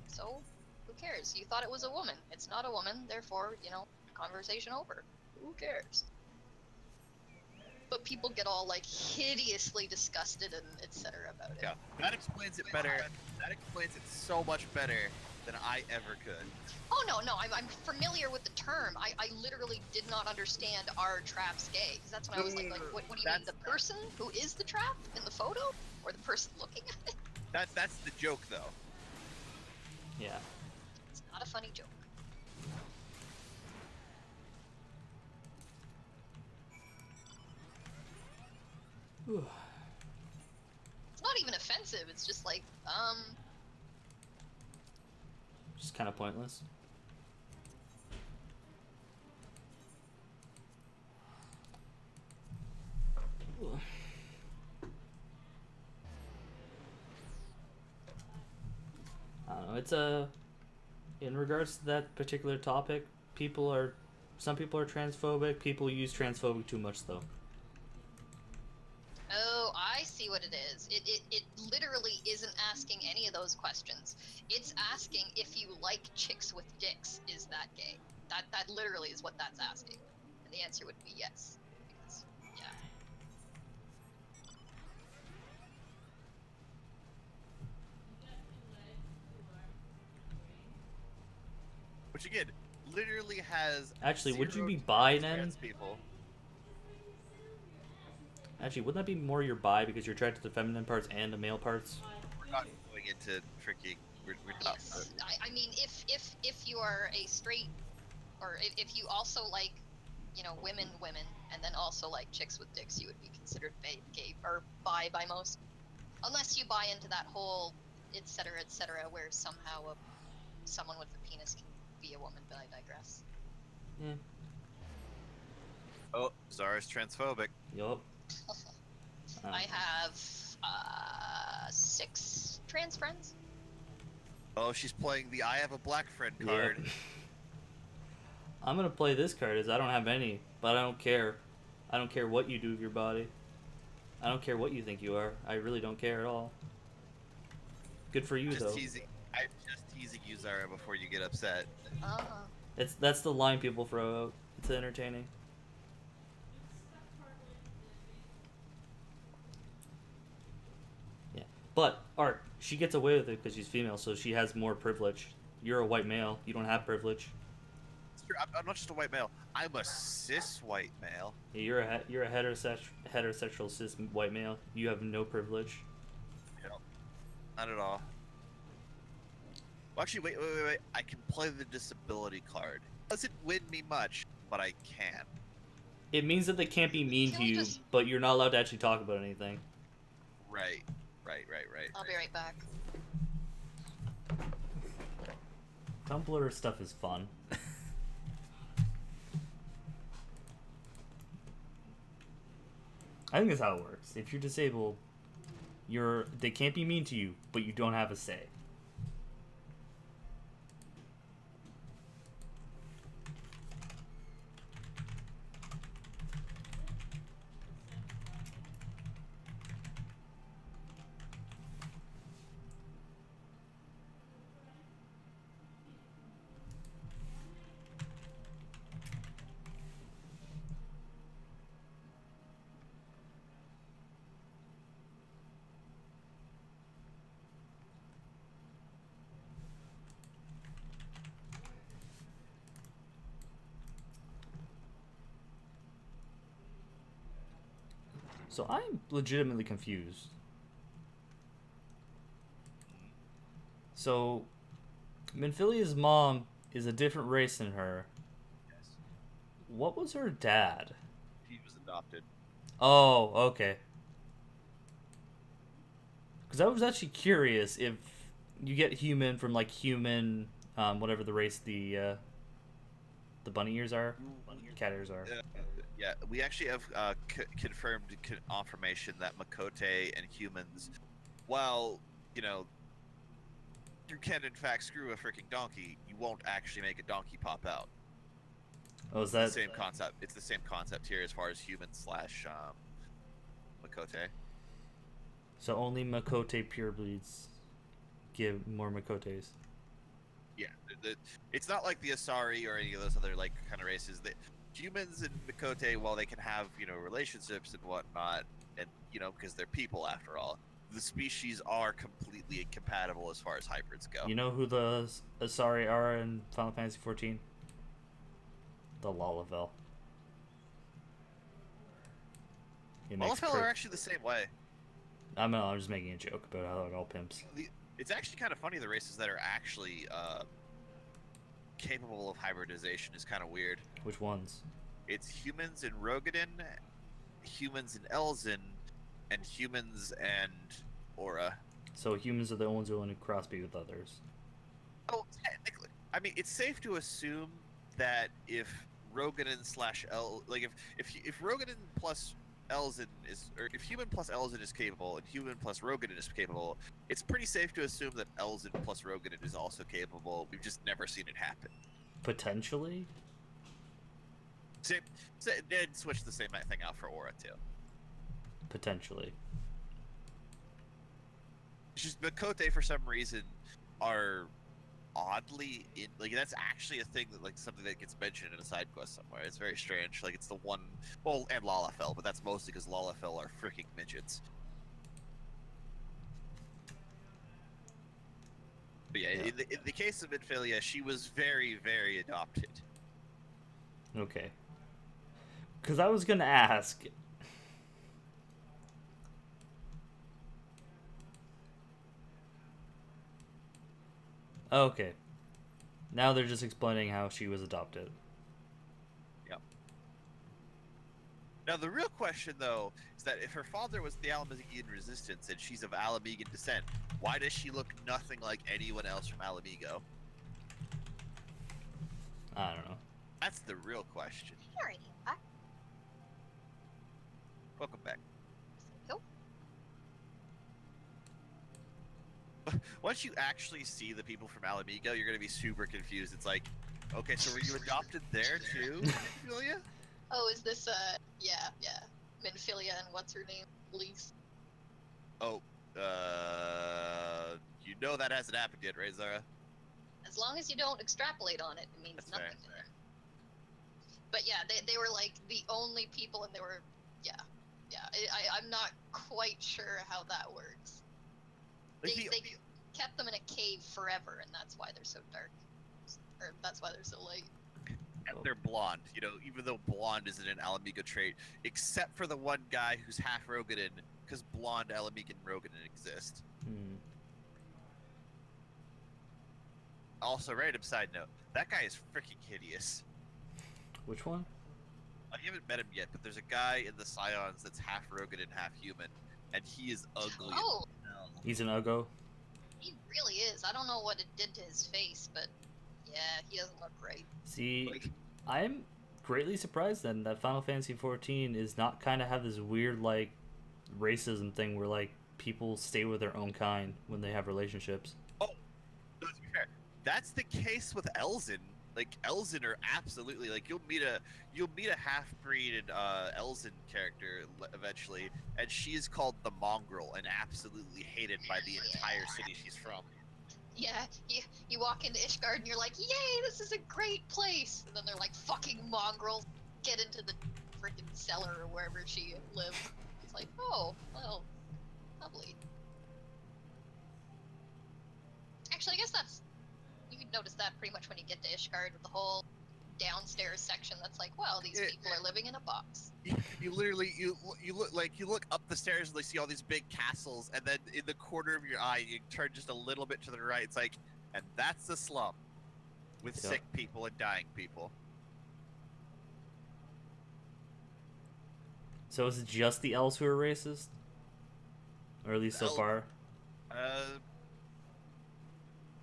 so who cares? You thought it was a woman. It's not a woman, therefore, you know, conversation over. Who cares? But people get all like hideously disgusted and etc. about it. Yeah, that explains it better. That explains it so much better than I ever could. Oh no, I'm familiar with the term. I literally did not understand are traps gay? Because that's when I was like what do you mean? The person who is the trap in the photo, or the person looking at it? That's the joke though. Yeah. It's not a funny joke. It's not even offensive. It's just like just kind of pointless. I don't know. It's in regards to that particular topic, some people are transphobic. People use transphobic too much though. Oh, I see what it is. It literally isn't asking any of those questions. It's asking if you like chicks with dicks. Is that gay? That literally is what that's asking. And the answer would be yes. Because, yeah. Which again, literally has. Actually, would you be bi then? People. Actually, wouldn't that be more your bi because you're attracted to feminine parts and the male parts? We're not going into tricky. We're not. Yes. I mean, if you are a straight, or if you also like, you know, women, and then also like chicks with dicks, you would be considered gay or bi by most, unless you buy into that whole etc. where somehow someone with a penis can be a woman. But I digress. Yeah. Oh, Zara's transphobic. Yup. I have 6 trans friends. Oh, she's playing the I have a black friend card. Yep. I'm gonna play this card as I don't have any, but I don't care. I don't care what you do with your body. I don't care what you think you are. I really don't care at all. Good for you I'm though. just teasing you, Zara, before you get upset. That's the line people throw out. It's entertaining. But, Art, she gets away with it because she's female, so she has more privilege. You're a white male. You don't have privilege. It's true. I'm not just a white male. I'm a cis white male. Yeah, you're a heterosexual cis white male. You have no privilege. No, not at all. Well, actually, wait. I can play the disability card. Doesn't win me much, but I can. It means that they can't be mean to you, but you're not allowed to actually talk about anything. Right. I'll be right back. Tumblr stuff is fun. I think that's how it works. If you're disabled, they can't be mean to you, but you don't have a say. So I'm legitimately confused. So, Minfilia's mom is a different race than her. Yes. What was her dad? He was adopted. Oh, okay. Because I was actually curious if you get human from like human, whatever the race the bunny ears are, cat ears are. Yeah, we actually have confirmed confirmation that Makote and humans, while, you know, you can in fact screw a freaking donkey, you won't actually make a donkey pop out. Oh, is that the same concept? It's the same concept here as far as human slash Makote. So only Makote purebloods give more Makotes. Yeah, it's not like the Asari or any of those other like kind of races. That humans and Makote, while they can have, you know, relationships and whatnot, and, you know, because they're people after all, the species are completely incompatible as far as hybrids go. You know who the Asari are in Final Fantasy XIV? The Lalavel. Lalavel are actually the same way. I'm just making a joke about how they're all pimps. It's actually kind of funny, the races that are actually capable of hybridization is kind of weird. Which ones? It's humans in Rogadin, humans in Elzin, and humans and Aura. So humans are the ones who want to crossbreed with others. Oh, technically. I mean, it's safe to assume that if Rogadin slash if Rogadin plus Elzin is, or if human plus Elzin is capable and human plus Rogadin is capable, it's pretty safe to assume that Elzin plus Rogadin is also capable. We've just never seen it happen. Potentially? They'd switch the same thing out for Aura too. Potentially. It's just Makote for some reason are oddly in, like, that's actually a thing that, like, something that gets mentioned in a side quest somewhere. It's very strange. Like, it's the one, well, and Lalafell, but that's mostly because Lalafell are freaking midgets. But yeah, in the case of Minfilia, she was very, very adopted. Okay. Because I was gonna ask. Okay. Now they're just explaining how she was adopted. Yep. Now the real question, though, is that if her father was the Alamegan Resistance and she's of Alamegan descent, why does she look nothing like anyone else from Alamigo? I don't know. That's the real question. Alrighty, back. Welcome back. Nope. Once you actually see the people from Alamigo, you're gonna be super confused. It's like, okay, so were you adopted there too, Minfilia? Oh, is this yeah. Minfilia and what's her name? Lise. Oh, you know that hasn't happened yet, right, Zara? As long as you don't extrapolate on it, it means That's nothing. fair. But yeah, they were like the only people, and they were, yeah. I'm not quite sure how that works. Like They kept them in a cave forever, and that's why they're so dark. Or that's why they're so light. And they're blonde, you know, even though blonde isn't an Alamigo trait, except for the one guy who's half Rogadin, because blonde Alamigan Rogadin exist. Hmm. Also, random side note, that guy is freaking hideous. Which one? You haven't met him yet, but there's a guy in the Scions that's half Rogadin, half human, and he is ugly. Oh, He's an Uggo? he really is. I don't know what it did to his face, but yeah, he doesn't look great. See, I'm greatly surprised then that Final Fantasy 14 is not kind of have this weird like racism thing where like people stay with their own kind when they have relationships. Oh, no, to be fair, that's the case with Elzen. Like Elzen are absolutely like you'll meet a half-breed Elzen character eventually, and she is called the Mongrel and absolutely hated by the entire city she's from. Yeah, you walk into Ishgard and you're like, yay, this is a great place. And then they're like, fucking mongrels, get into the freaking cellar or wherever she lived. It's like, oh, well, lovely. Actually, I guess you can notice that pretty much when you get to Ishgard with the whole downstairs section that's like, well, these people are living in a box. You literally you look up the stairs and you see all these big castles, and then in the corner of your eye you turn just a little bit to the right. It's like, and that's the slum with sick people and dying people. So is it just the elves who are racist, or at least so far?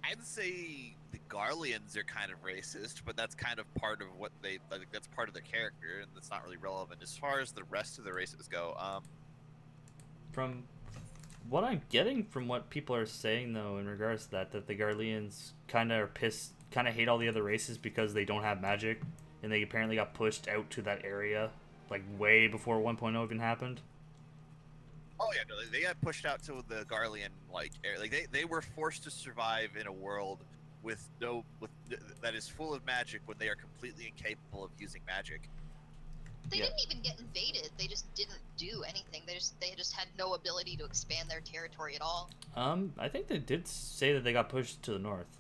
I'd say the Garleans are kind of racist, but that's kind of part of what they like. That's part of their character, and that's not really relevant as far as the rest of the races go. From what I'm getting from what people are saying, though, in regards to that the Garleans kind of are pissed, kind of hate all the other races because they don't have magic, and they apparently got pushed out to that area, like way before 1.0 even happened. Oh yeah, no, they got pushed out to the Garlean area. Like they were forced to survive in a world that is full of magic when they are completely incapable of using magic. They didn't even get invaded. They just didn't do anything. They just had no ability to expand their territory at all. I think they did say that they got pushed to the north.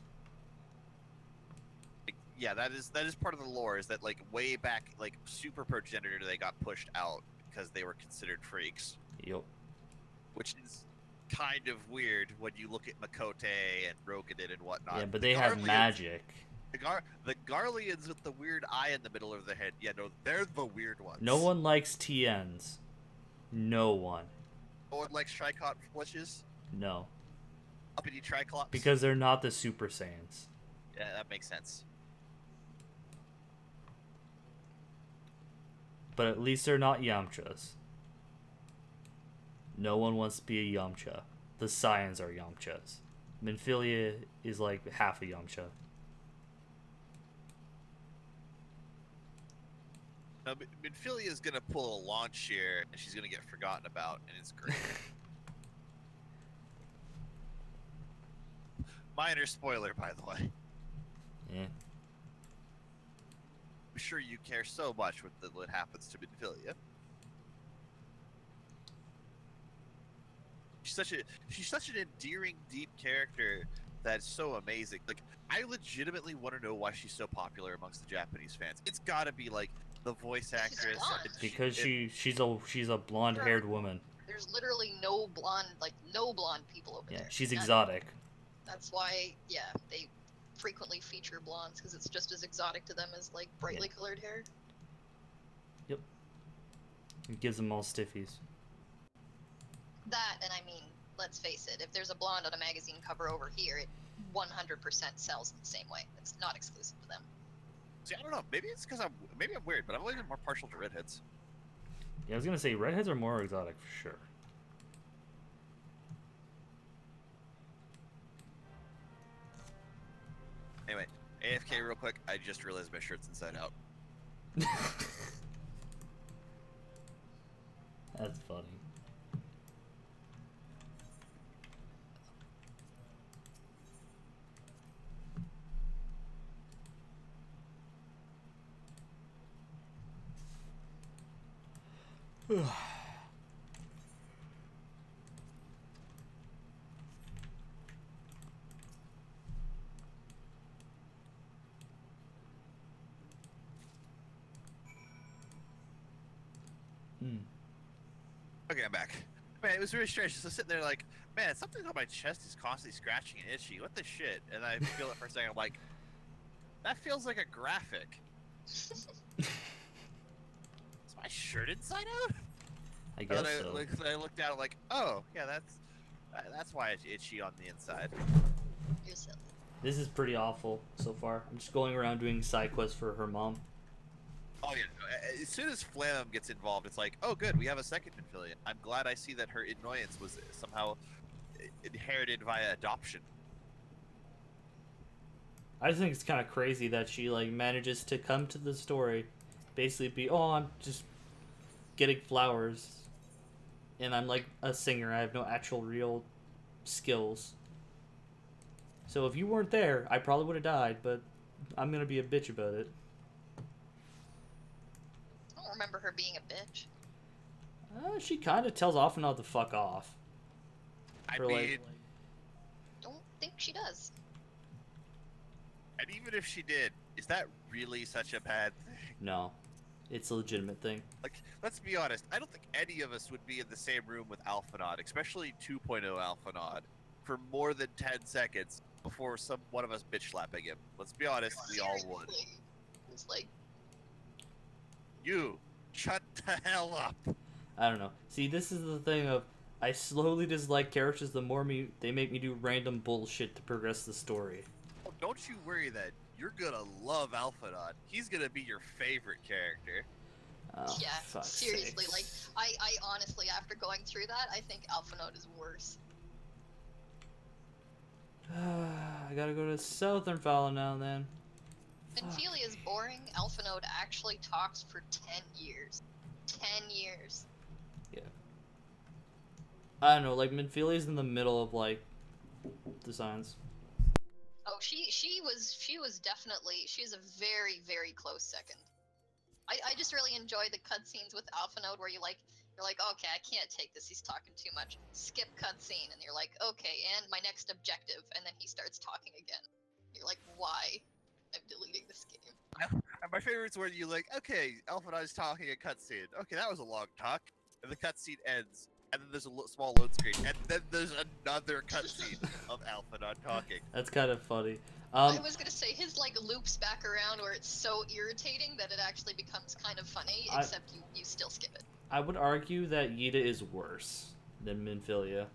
Yeah, that is part of the lore. Is that like way back, like super progenitor, they got pushed out because they were considered freaks. Yep. Which is kind of weird when you look at Makote and Rogadin and whatnot. Yeah, but they have magic. The Garleans with the weird eye in the middle of the head. Yeah, no, they're the weird ones. No one likes TNs. No one. No one likes Tricot flushes? No. Uppity Triclops? Because they're not the Super Saiyans. Yeah, that makes sense. But at least they're not Yamchas. No one wants to be a Yamcha. The Saiyans are Yamchas. Minfilia is like half a Yamcha. Now, Minfilia is going to pull a launch here, and she's going to get forgotten about, and it's great. Minor spoiler, by the way. Yeah. I'm sure you care so much what happens to Minfilia. She's such an endearing, deep character that's so amazing. Like, I legitimately want to know why she's so popular amongst the Japanese fans. It's got to be like the voice actress. Because she's a blonde-haired woman. There's literally no blonde people over there. Yeah, she's exotic. That's why, yeah, they frequently feature blondes because it's just as exotic to them as like brightly colored hair. Yep. It gives them all stiffies. That, and I mean, let's face it, if there's a blonde on a magazine cover over here, it 100% sells in the same way. It's not exclusive to them. See, I don't know. Maybe it's because I'm weird, but I'm always more partial to redheads. Yeah, I was gonna say redheads are more exotic for sure. Anyway, AFK real quick. I just realized my shirt's inside out. That's funny. Okay, I'm back. Man, it was really strange. Just sitting there like, man, something on my chest is constantly scratching and itchy. What the shit? And I feel it for a second. I'm like, that feels like a graphic. Is my shirt inside out? I guess so. I looked down, like, oh, yeah, that's why it's itchy on the inside. You're silly. This is pretty awful so far. I'm just going around doing side quests for her mom. Oh yeah, as soon as Flam gets involved, it's like, oh good, we have a second Minfilia. I'm glad I see that her annoyance was somehow inherited via adoption. I just think it's kind of crazy that she like manages to come to the story, basically be, oh, I'm just getting flowers, and I'm like a singer. I have no actual real skills. So if you weren't there, I probably would have died. But I'm gonna be a bitch about it. I don't remember her being a bitch. She kind of tells Alphinaud to fuck off. I mean, don't think she does. And even if she did, is that really such a bad thing? No, it's a legitimate thing. Like, let's be honest. I don't think any of us would be in the same room with Alphinaud, especially 2.0 Alphinaud, for more than 10 seconds before one of us bitch slapping him. Let's be honest, we all would. It's like, you shut the hell up. I don't know. See, this is the thing of I slowly dislike characters the more they make me do random bullshit to progress the story. Oh, don't you worry then. You're gonna love Alphinaud. He's gonna be your favorite character. Oh, yeah, seriously, sakes. like, I honestly, after going through that, I think Alphinaud is worse. I gotta go to Southern Fallow now then. Minfilia is boring. Alphinaud actually talks for 10 years. 10 years. Yeah. I don't know, like Minfilia's in the middle of like designs. Oh, she was definitely, she's a very, very close second. I just really enjoy the cutscenes with Alphinaud where you're like, okay, I can't take this, he's talking too much. Skip cutscene, and you're like, okay, and my next objective, and then he starts talking again. You're like, why? I'm deleting this game. My favorite's where you like, okay, Alphinaud's talking a cutscene. Okay, that was a long talk. And the cutscene ends, and then there's a small load screen, and then there's another cutscene of Alphinaud talking. That's kind of funny. I was gonna say, his like loops back around where it's so irritating that it actually becomes kind of funny, except you still skip it. I would argue that Yida is worse than Minfilia.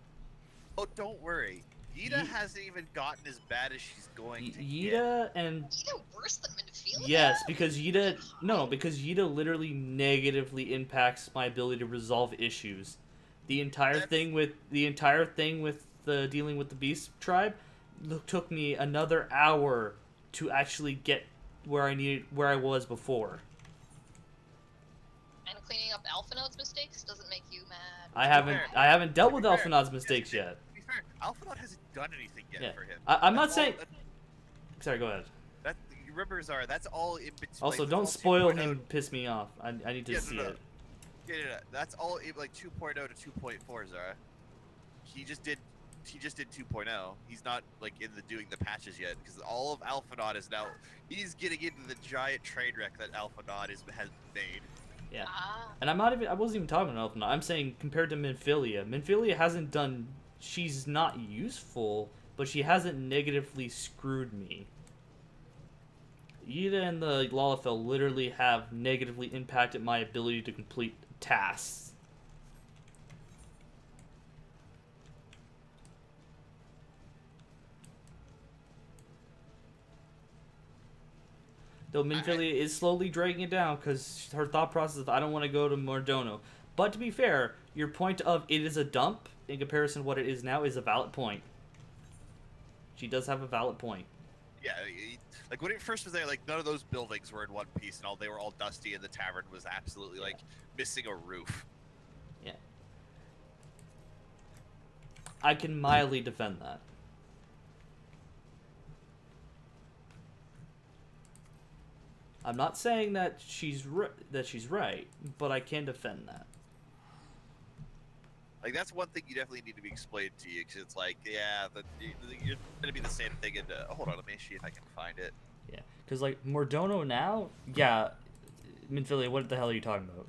Oh, don't worry. Yida hasn't even gotten as bad as she's going to Yida get. Yida worse than Minfilia? Yes, because Yida literally negatively impacts my ability to resolve issues. The entire thing with the dealing with the Beast Tribe took me another hour to actually get where I was before. And cleaning up Alphinaud's mistakes doesn't make you mad. I haven't dealt with Alphinaud's mistakes yet. To be fair, Alphinaud hasn't done anything yet for him. I'm not saying. Sorry, go ahead. Rumors are that's all in between. Also, don't spoil him and piss me off. I need to see it. Yeah, that's all like 2.0 to 2.4, Zara. He just did 2.0. He's not like in doing the patches yet because all of Alphinaud is now. He's getting into the giant train wreck that Alphinaud has made. Yeah, and I wasn't even talking about Alphinaud. I'm saying compared to Minfilia hasn't done. She's not useful, but she hasn't negatively screwed me. Yida and the Lalafell literally have negatively impacted my ability to complete tasks. Though Minfilia is slowly dragging it down because her thought process of I don't want to go to Mordono. But to be fair, your point of it is a dump in comparison to what it is now is a valid point. She does have a valid point. Yeah, like when it first was there, like none of those buildings were in one piece, and they were all dusty, and the tavern was absolutely like missing a roof. Yeah, I can mildly defend that. I'm not saying that she's right, but I can defend that. Like that's one thing you definitely need to be explained to you, because it's like, yeah, you're gonna be the same thing. And hold on, let me see if I can find it. Yeah, because like Mordono now, yeah, Minfilia, what the hell are you talking about?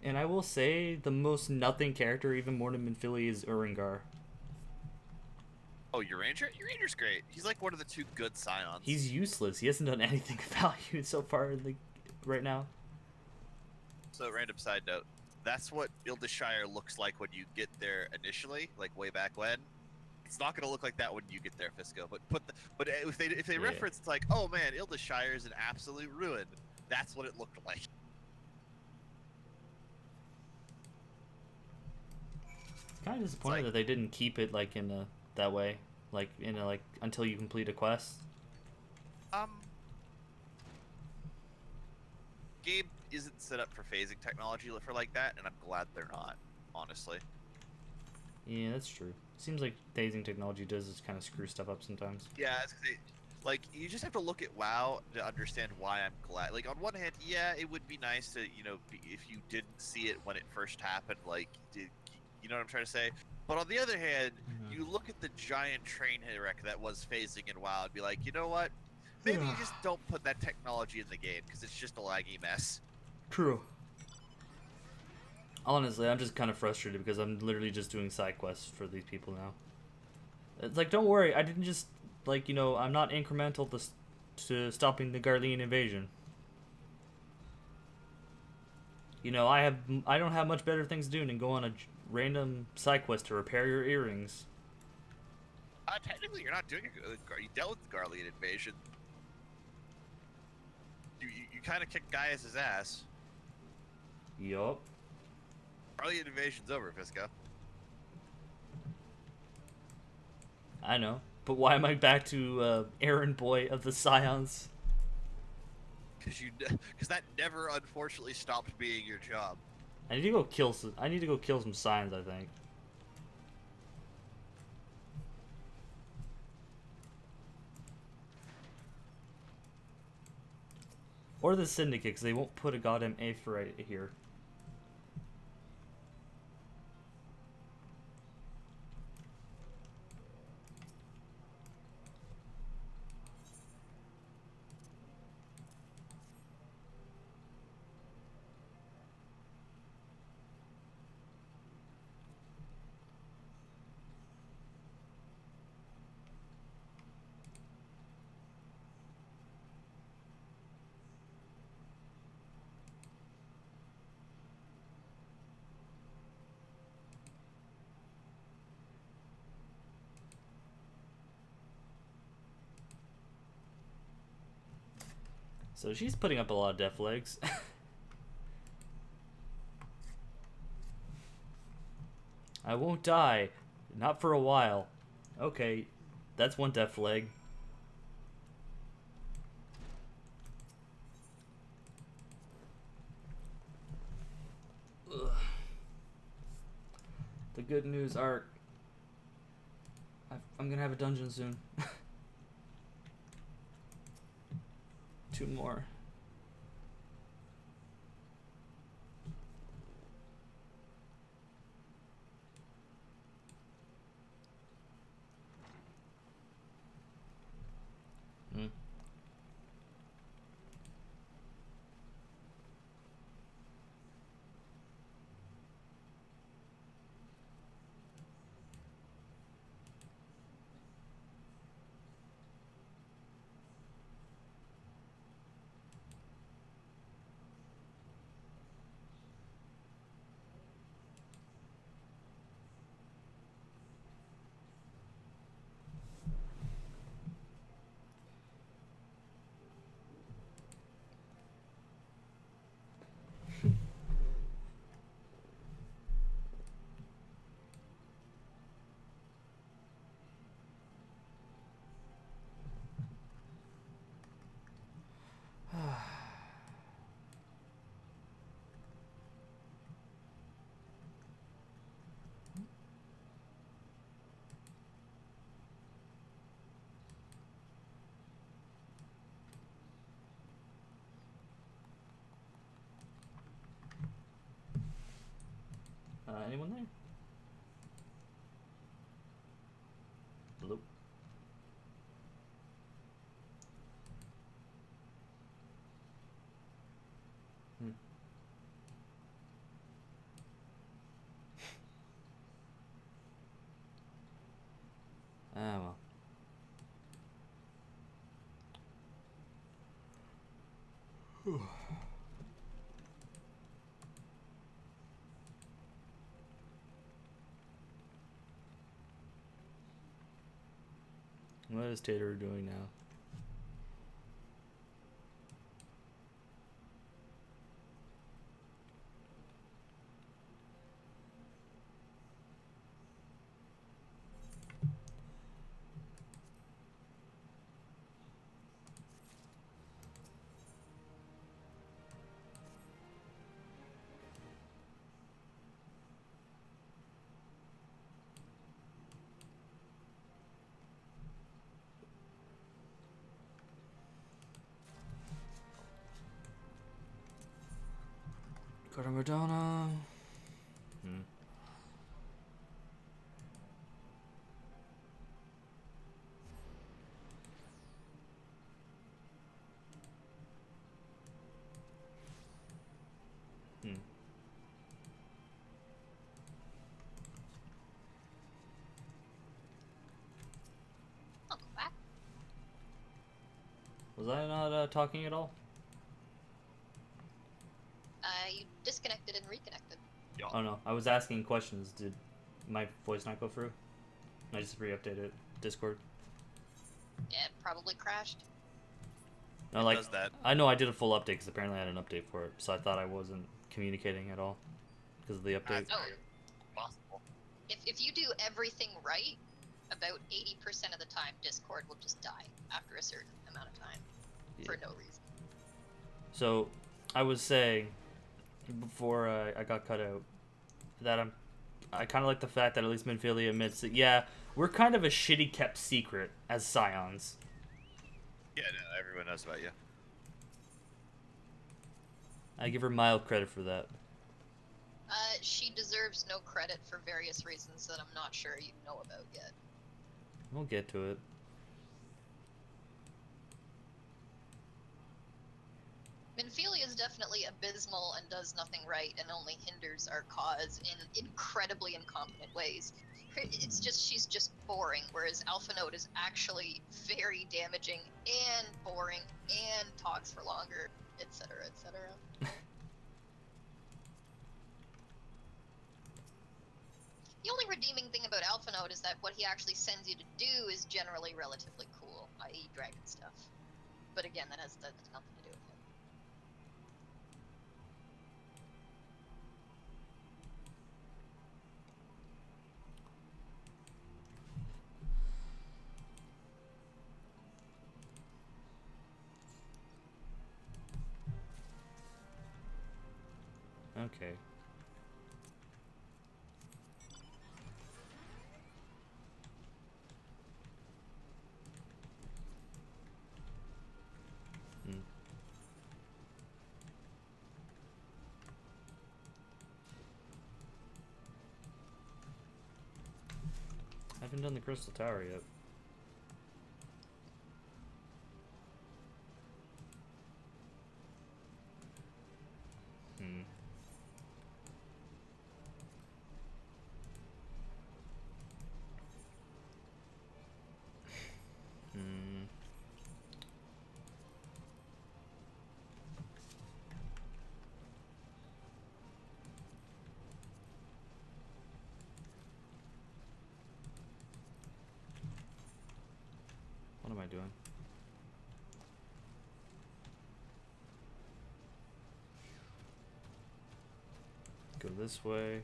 And I will say the most nothing character, even more than Minfilia, is Uringar. Oh, Uranger? Uranger's great. He's like one of the two good scions. He's useless. He hasn't done anything of value so far in the right now. So, random side note. That's what Ildashire looks like when you get there initially, like way back when. It's not gonna look like that when you get there, Fisco. But if they Yeah. reference, it's like, oh man, Ildeshire is an absolute ruin. That's what it looked like. Kind of disappointed that they didn't keep it like in a that way, like in a like until you complete a quest. Game isn't set up for phasing technology for like that, and I'm glad they're not, honestly. Yeah, that's true. Seems like phasing technology does just kind of screw stuff up sometimes. Yeah, like you just have to look at WoW to understand why I'm glad. Like on one hand, yeah, it would be nice to if you didn't see it when it first happened, like you know what I'm trying to say. But on the other hand, you look at the giant train wreck that was phasing in WoW and be like, you know what? Maybe you just don't put that technology in the game because it's just a laggy mess. True. Honestly, I'm just kind of frustrated because I'm literally just doing side quests for these people now. It's like, don't worry, I didn't just, like, I'm not incremental to stopping the Garlean invasion. I don't have much better things to do than go on a random side quest to repair your earrings. Technically, you're not doing it. You dealt with the Garlean invasion. You kind of kicked Gaius' ass. Yup. Garlean invasion's over, Fisco. I know, but why am I back to errand boy of the Scions? Because that never, unfortunately, stopped being your job. I need to go kill some Scions, I think. Or the Syndicate, because they won't put a goddamn Aether right here. So she's putting up a lot of death legs. I won't die. Not for a while. Okay, that's one death leg. Ugh. The good news are I'm gonna have a dungeon soon. 2 more. Anyone there? Hello? Ah, well. What is Tater doing now? Go to Madonna. I'll go back. Was I not talking at all? You disconnected and reconnected. Oh no, I was asking questions. Did my voice not go through? I just re-updated Discord. Yeah, it probably crashed. No, It like does that. I know I did a full update because apparently I had an update for it, so I thought I wasn't communicating at all because of the update. Oh. Possible. If you do everything right, about 80% of the time, Discord will just die after a certain amount of time for no reason. So, I was saying before I got cut out that I kind of like the fact that at least Minfilia admits that yeah, we're kind of a shitty kept secret as Scions. Yeah, no, everyone knows about you. I give her mild credit for that. She deserves no credit for various reasons that I'm not sure you know about yet. We'll get to it. Minfilia is definitely abysmal and does nothing right and only hinders our cause in incredibly incompetent ways. It's just, she's just boring, whereas Alpha Node is actually very damaging and boring and talks for longer, etc., etc. The only redeeming thing about Alpha Node is that what he actually sends you to do is generally relatively cool, i.e. dragon stuff. But again, that's nothing to do with him. Okay. I haven't done the Crystal Tower yet. What am I doing? Go this way.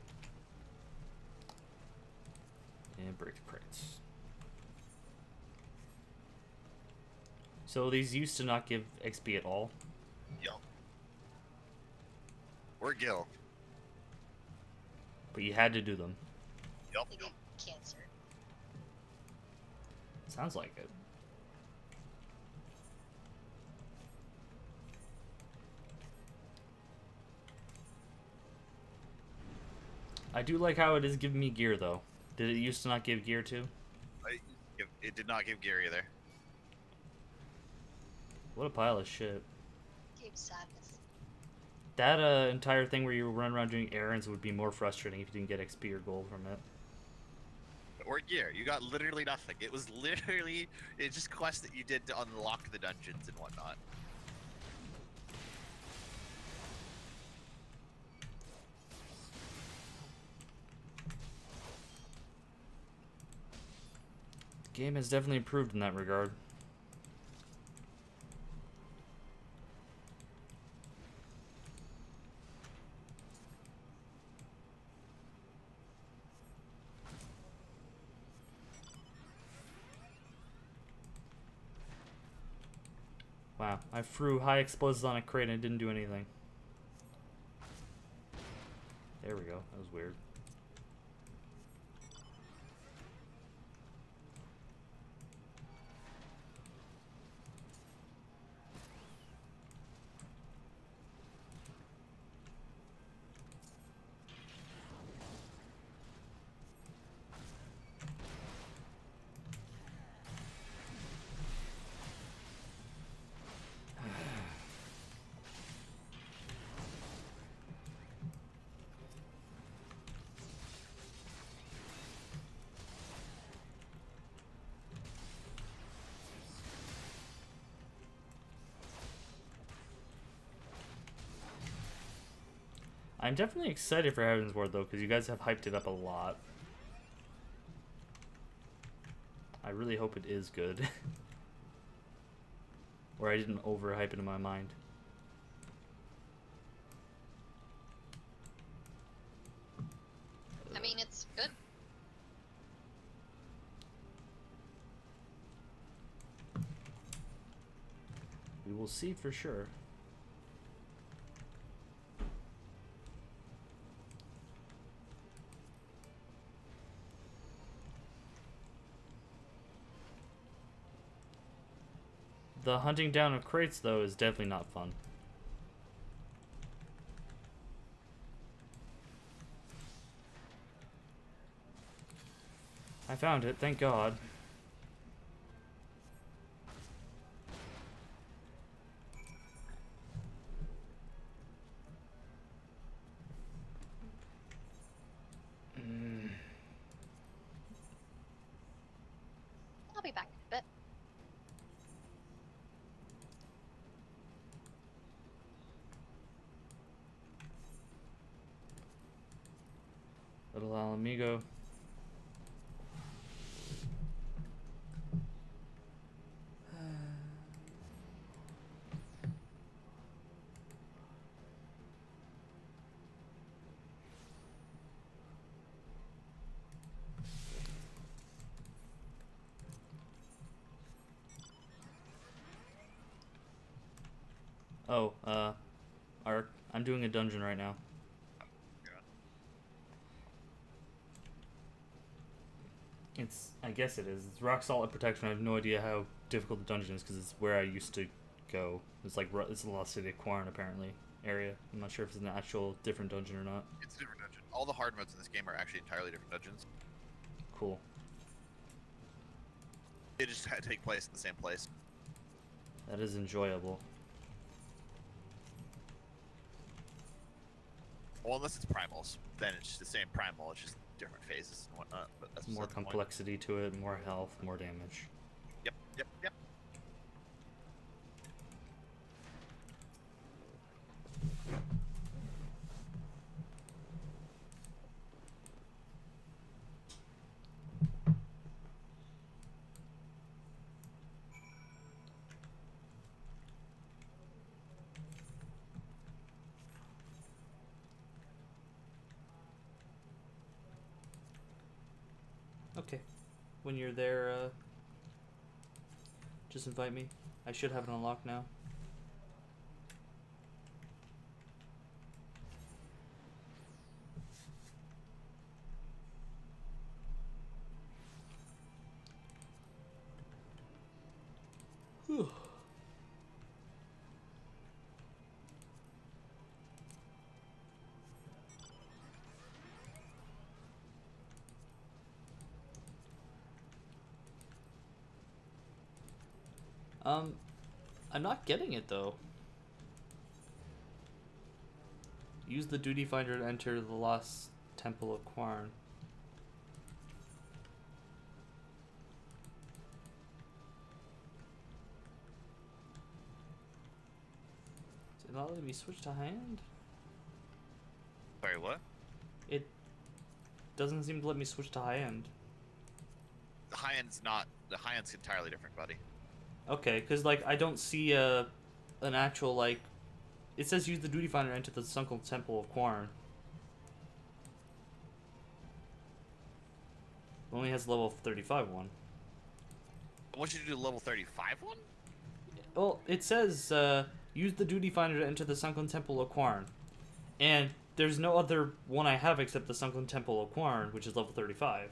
And break the crates. So these used to not give XP at all? Yo. Or Gil. But you had to do them. Yup. They get cancer. Sounds like it. I do like how it is giving me gear, though. Did it used to not give gear, too? It did not give Gary either. What a pile of shit. Gave sadness. That entire thing where you run around doing errands would be more frustrating if you didn't get XP or gold from it. Or gear. You got literally nothing. It was literally just quests that you did to unlock the dungeons and whatnot. game has definitely improved in that regard. Wow, I threw high explosives on a crate and it didn't do anything. There we go, that was weird. I'm definitely excited for Heavensward though, because you guys have hyped it up a lot. I really hope it is good. Or I didn't overhype it in my mind. I mean, it's good. We will see for sure. The hunting down of crates, though, is definitely not fun. I found it, thank God. I'll be back in a bit. Little Alamigo. Oh, Ark, I'm doing a dungeon right now. I guess it is. It's rock solid protection. I have no idea how difficult the dungeon is because it's where I used to go. It's like it's the Lost City of Quarren apparently area. I'm not sure if it's an actual different dungeon or not. It's a different dungeon. All the hard modes in this game are actually entirely different dungeons. Cool. They just take place in the same place. That is enjoyable. Well, unless it's primals, then it's just the same primal. It's just different phases and whatnot. But that's More complexity to it, more health, more damage. Yep, yep, yep. Okay. When you're there, just invite me. I should have it unlocked now. Whew. I'm not getting it though. Use the duty finder to enter the Lost Temple of Quarren. Did it not let me switch to high-end? Sorry, what? It doesn't seem to let me switch to high-end. The high end's not the high end's entirely different, buddy. Okay, because like I don't see an actual like. It says use the duty finder to enter the sunken temple of Quarn. It only has level 35 one. I want you to do the level 35 one? Well, it says use the duty finder to enter the sunken temple of Quarn, and there's no other one I have except the sunken temple of Quarn, which is level 35.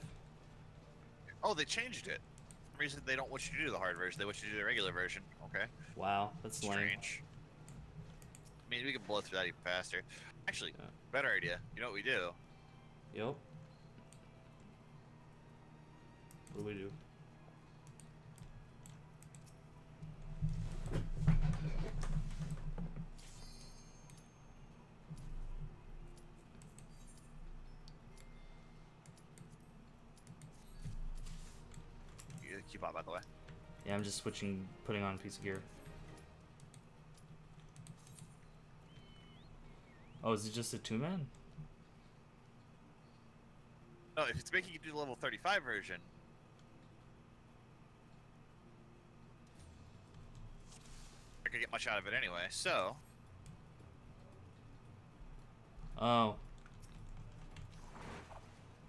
Oh, they changed it. For some reason they don't want you to do the hard version. They want you to do the regular version. Okay. Wow, that's lame. Strange. I mean, we can blow through that even faster. Actually, Yeah. better idea. You know what we do? Yep. What do we do? You keep on, by the way. Yeah, I'm just putting on a piece of gear. Oh, is it just a 2-man? No, if it's making you do the level 35 version. I could get much out of it anyway, so. Oh.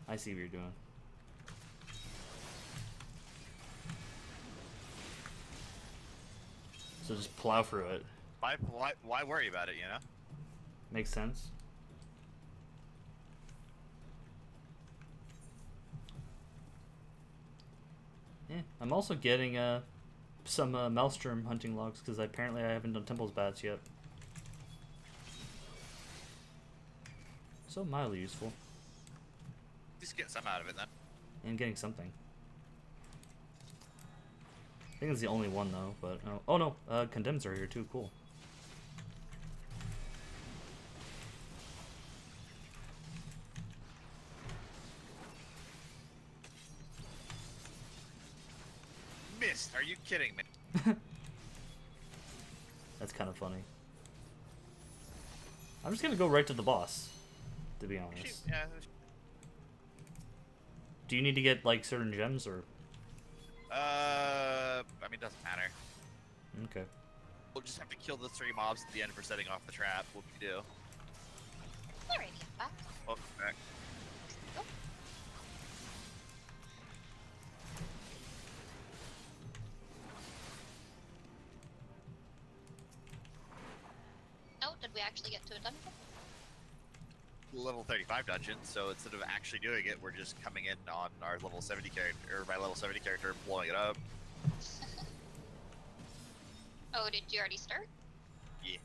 I see what you're doing. So just plow through it. Why worry about it, you know? Makes sense. Yeah, I'm also getting some Maelstrom hunting logs because apparently I haven't done Temple's Bats yet. So mildly useful. Just get some out of it then. And getting something. I think it's the only one though, but oh no, Condemns are here too, cool. Missed, are you kidding me? That's kind of funny. I'm just gonna go right to the boss, to be honest. Yeah. Do you need to get like certain gems or? I mean, it doesn't matter. Okay. We'll just have to kill the 3 mobs at the end for setting off the trap. What can you do? Alrighty, I'm back. Welcome back. Go. Oh, did we actually get to a dungeon? Level 35 dungeon, so instead of actually doing it, we're just coming in on our level 70 character, or my level 70 character, and blowing it up. Oh, did you already start? Yeah.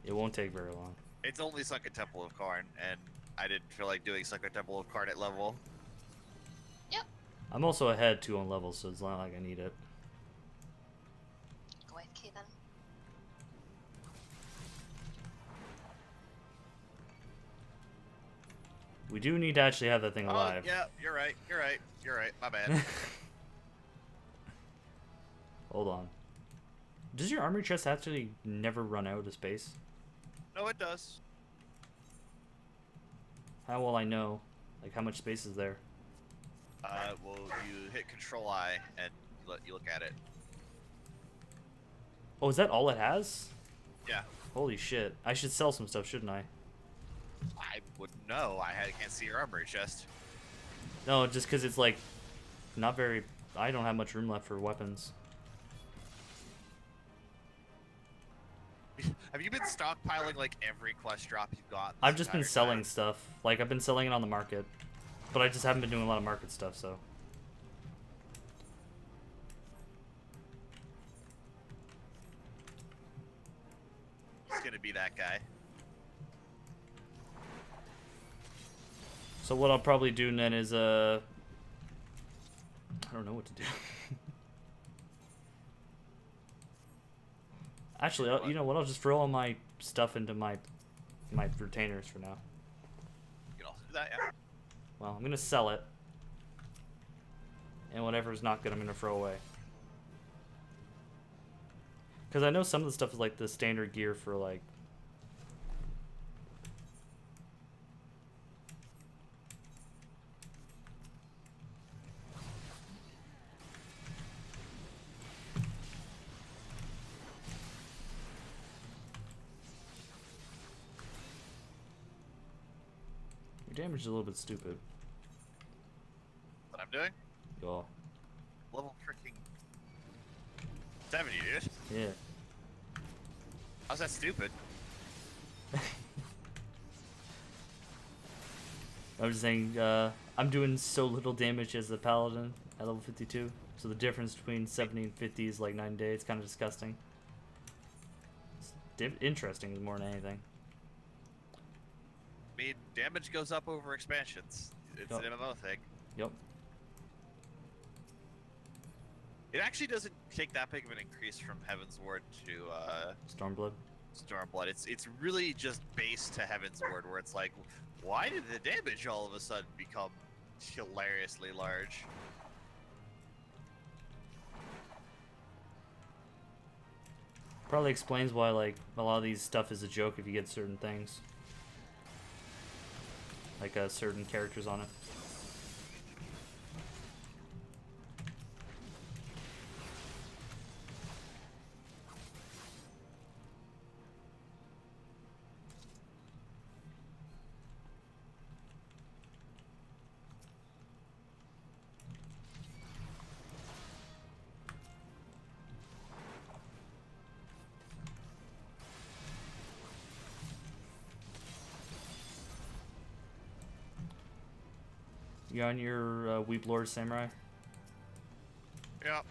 It won't take very long. It's only Sunken Temple of Karn, and I didn't feel like doing Sunken Temple of Karn at level. Yep. I'm also ahead 2 on levels, so it's not like I need it. Go AFK then. We do need to actually have that thing alive. Oh, yeah, you're right, you're right, you're right, my bad. Hold on. Does your armory chest actually never run out of space? No, it does. How will I know? Like, how much space is there? Well, you hit Control I, and you look at it. Oh, is that all it has? Yeah. Holy shit. I should sell some stuff, shouldn't I? I wouldn't know. I can't see your armory chest. No, just because it's, like, not very... I don't have much room left for weapons. Have you been stockpiling, like, every quest drop you've got? I've just been selling stuff. Like, I've been selling it on the market. But I just haven't been doing a lot of market stuff, so... He's gonna be that guy. So what I'll probably do then is, I don't know what to do. Actually, you know what? I'll just throw all my stuff into my retainers for now. You can also do that, yeah. Well, I'm gonna sell it, and whatever's not good, I'm gonna throw away. Because I know some of the stuff is like the standard gear for like. Your damage is a little bit stupid. What I'm doing? Yo. Level freaking 70, dude. Yeah. How's that stupid? I was just saying, I'm doing so little damage as the paladin at level 52. So the difference between 70 and 50 is like 9 days. It's kind of disgusting. It's interesting more than anything. I mean, damage goes up over expansions. It's an MMO thing. Yep. It actually doesn't take that big of an increase from Heavensward to Stormblood. Stormblood. It's really just base to Heavensward, where it's like, why did the damage all of a sudden become hilariously large? Probably explains why like a lot of these stuff is a joke if you get certain things. Like certain characters on it. You on your Weep Lord Samurai? Yep.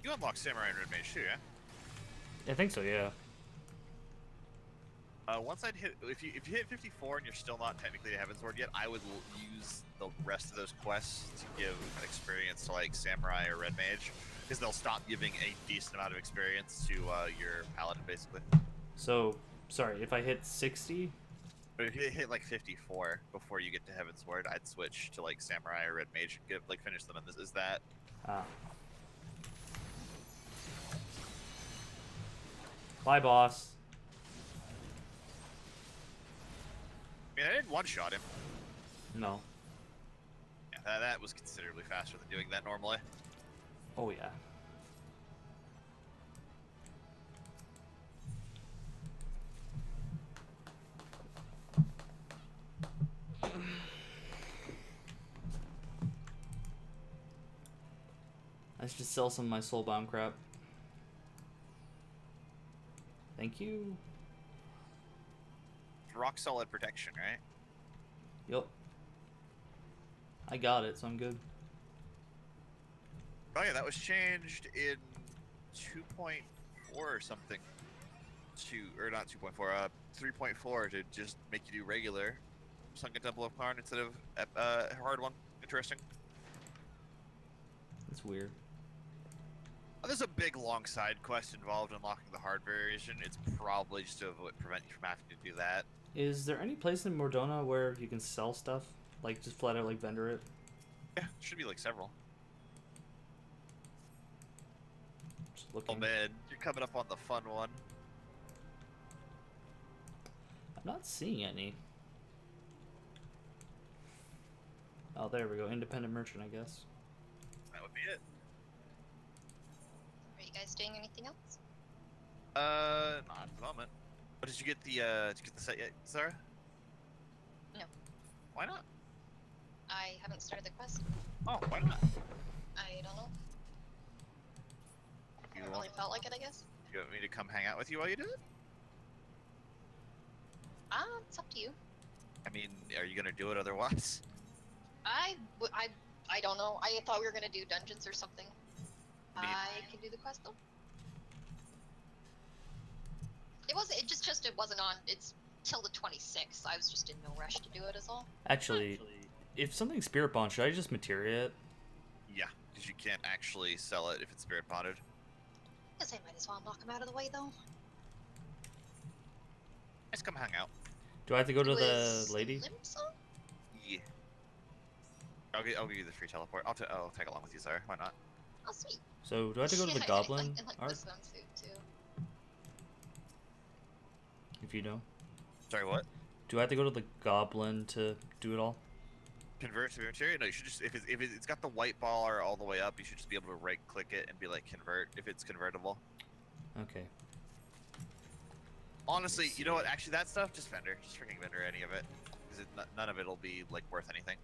You unlock Samurai and Red Mage too, yeah? I think so, yeah. Once I'd hit, if you hit 54 and you're still not technically a Heavensward yet, I would use the rest of those quests to give an experience to like Samurai or Red Mage, because they'll stop giving a decent amount of experience to your Paladin, basically. So, sorry, if I hit 60? But if you hit like 54 before you get to Heavensward, I'd switch to like Samurai or Red Mage and finish them. And this is that. Ah. Bye, boss. I mean, I didn't one-shot him. No. Yeah, that was considerably faster than doing that normally. Oh, yeah. I should sell some of my soulbound crap. Thank you. Rock solid protection, right? Yup. I got it, so I'm good. Oh yeah, that was changed in 2.4 or something. Or not 2.4, 3.4 to just make you do regular Sunken Temple of Karn instead of hard one. Interesting. That's weird. There's a big long side quest involved in unlocking the hard variation. It's probably just to prevent you from having to do that. Is there any place in Mordona where you can sell stuff? Like, just flat out, like, vendor it? Yeah, should be like several. Just looking. Oh man, you're coming up on the fun one. I'm not seeing any. Oh, there we go. Independent merchant, I guess. That would be it. Are you guys doing anything else? Not at the moment. But did you get the set yet, Sarah? No. Why not? I haven't started the quest. Oh, why not? I don't know. I You haven't want, really felt like it, I guess. you want me to come hang out with you while you do it? It's up to you. I mean, are you gonna do it otherwise? I don't know. I thought we were gonna do dungeons or something. I mean- I can do the quest though. It wasn't on. It's till the 26th. I was just in no rush to do it, is all. Actually, if something's spirit bond, should I just materia it? Yeah, because you can't actually sell it if it's spirit bonded. Guess I might as well knock him out of the way though. Just come hang out. Do I have to go to the Was lady? Limsa? Yeah. I'll give you the free teleport. I'll tag along with you, Sarah. Why not? Oh sweet. So, do I have to go to the Yeah, goblin in like arc? the swimsuit too. If you know. Sorry, what? Do I have to go to the goblin to do it all? Convert to material? No, you should just if it's got the white bar all the way up, you should just be able to right click it and be like convert if it's convertible. Okay. Honestly, you know what? Actually, that stuff just vendor, just freaking vendor any of it, because none of it'll be like worth anything.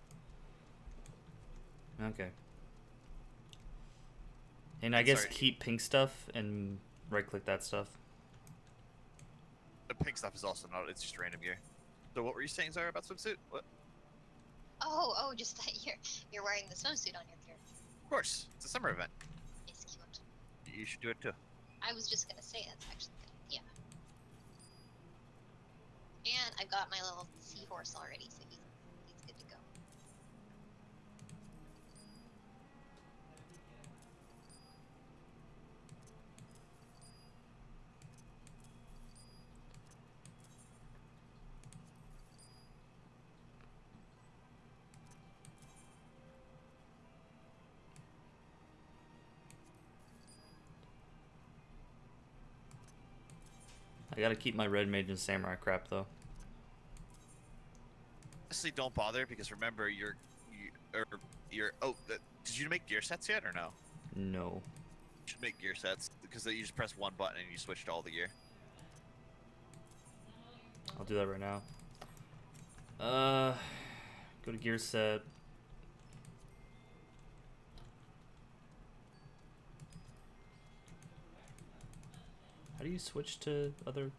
Okay. And I guess keep pink stuff and right click that stuff. The pink stuff is also not. It's just random gear. So what were you saying, Zara, about swimsuit? What? Oh, just that you're wearing the swimsuit on your character. Of course, it's a summer event. It's cute. You should do it too. I was just gonna say that's actually a good idea. And I've got my little seahorse already, so he's good to go. I gotta keep my red mage and samurai crap though. Honestly, don't bother because remember did you make gear sets yet or no? No. You should make gear sets because you just press one button and you switch to all the gear. I'll do that right now. Go to gear set. How do you switch to other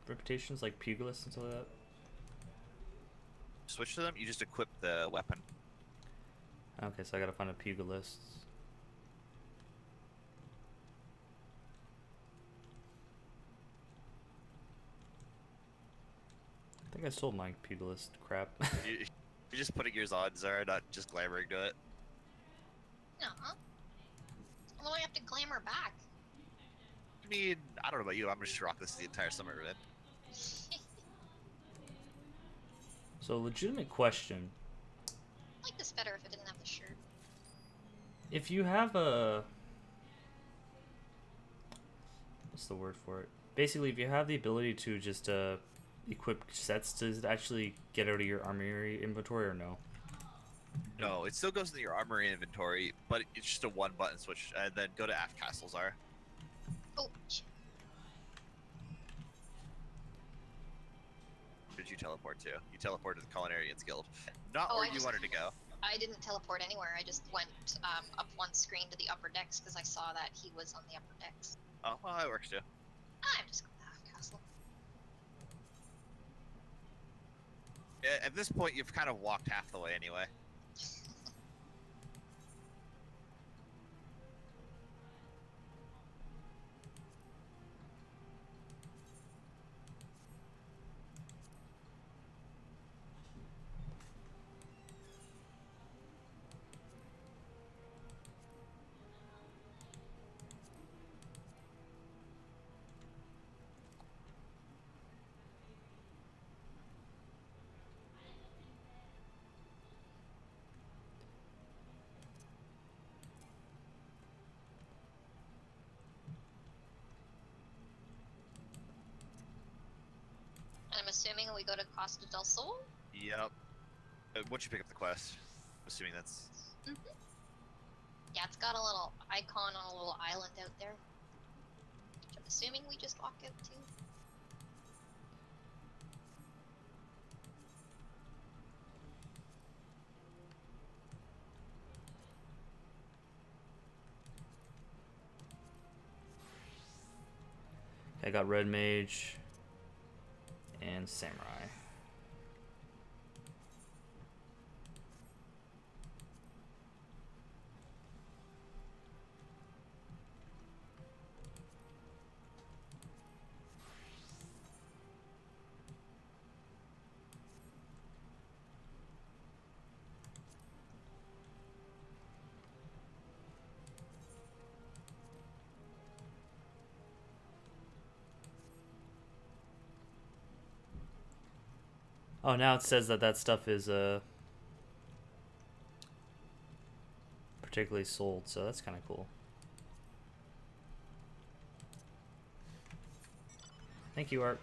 reputations like pugilists and stuff like that? Switch to them. You just equip the weapon. Okay, so I gotta find a pugilist. I think I sold my pugilist crap. You're just putting yours on, Zara, not just glamoring to it. Nuh-uh. Well, I have to glamour back. I mean, I don't know about you. I'm just rock this the entire summer event. So, legitimate question. I like this better if it didn't have the shirt. If you have a... What's the word for it? Basically, if you have the ability to just equip sets, does it actually get out of your armory inventory or no? No, it still goes into your armory inventory, but it's just a one-button switch, and then go to Aft Castle, Zara. Oh, shit. Where did you teleport to? You teleported to the Culinarians Guild. Not where you wanted to go. I didn't teleport anywhere. I just went up one screen to the upper decks because I saw that he was on the upper decks. Oh, well, that works too. I'm just going to Half Castle. At this point, you've kind of walked half the way anyway. And I'm assuming we go to Costa del Sol? Yep. Once you pick up the quest, assuming that's... Mm-hmm. Yeah, it's got a little icon on a little island out there. Which I'm assuming we just walk out to. I got red mage and samurai. Oh, now it says that that stuff is particularly sold, so that's kind of cool. Thank you, Art.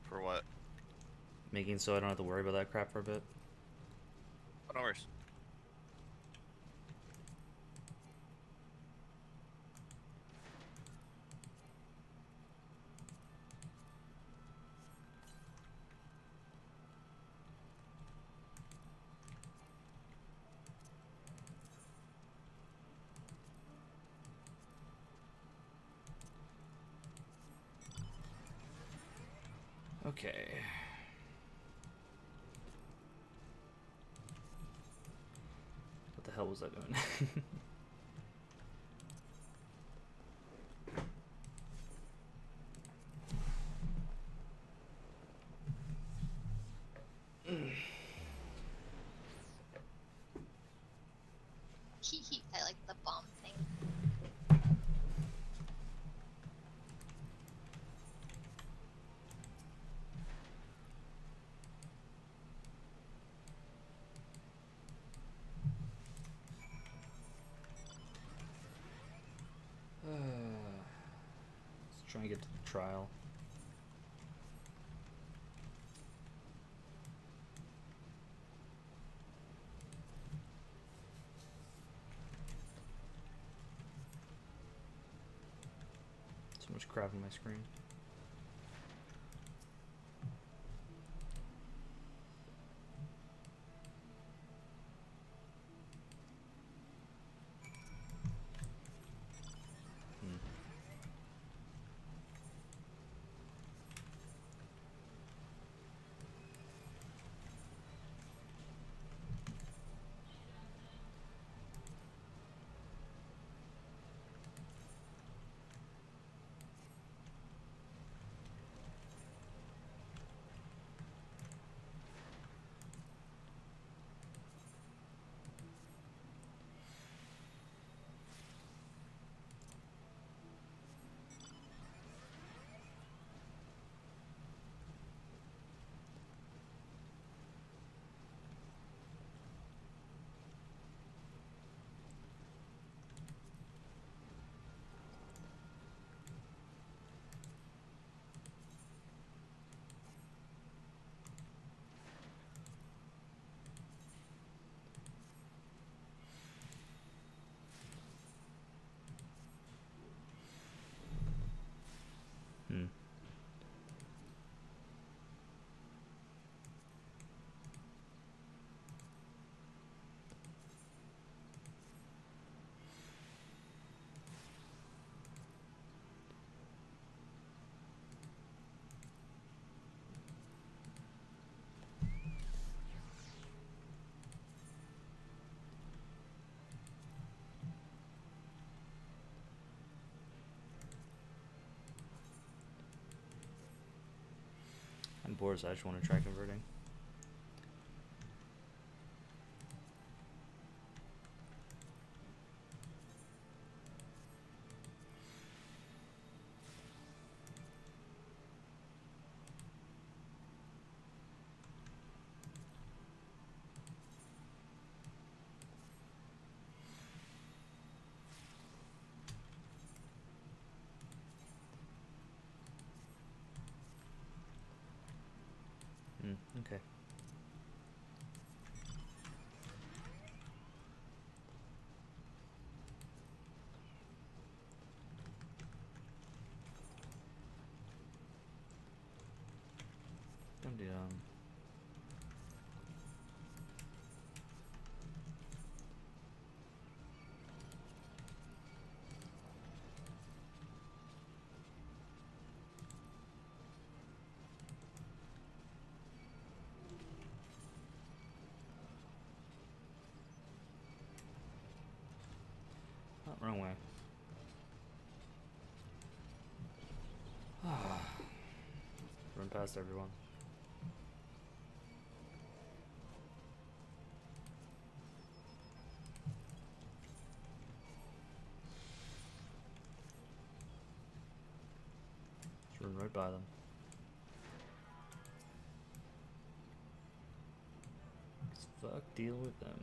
For what? making so I don't have to worry about that crap for a bit. Oh, no worries. Okay. What the hell was I doing? I like the bomb thing. Let's try and get to the trial. So much crap on my screen. I'm bored, so I just want to try converting. Okay. Dum-de-dum. Oh, wrong way. Run past everyone. Just run right by them. Fuck, deal with them.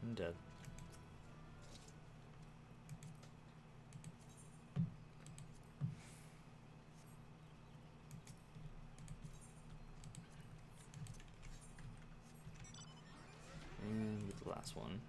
I'm dead. And get the last one.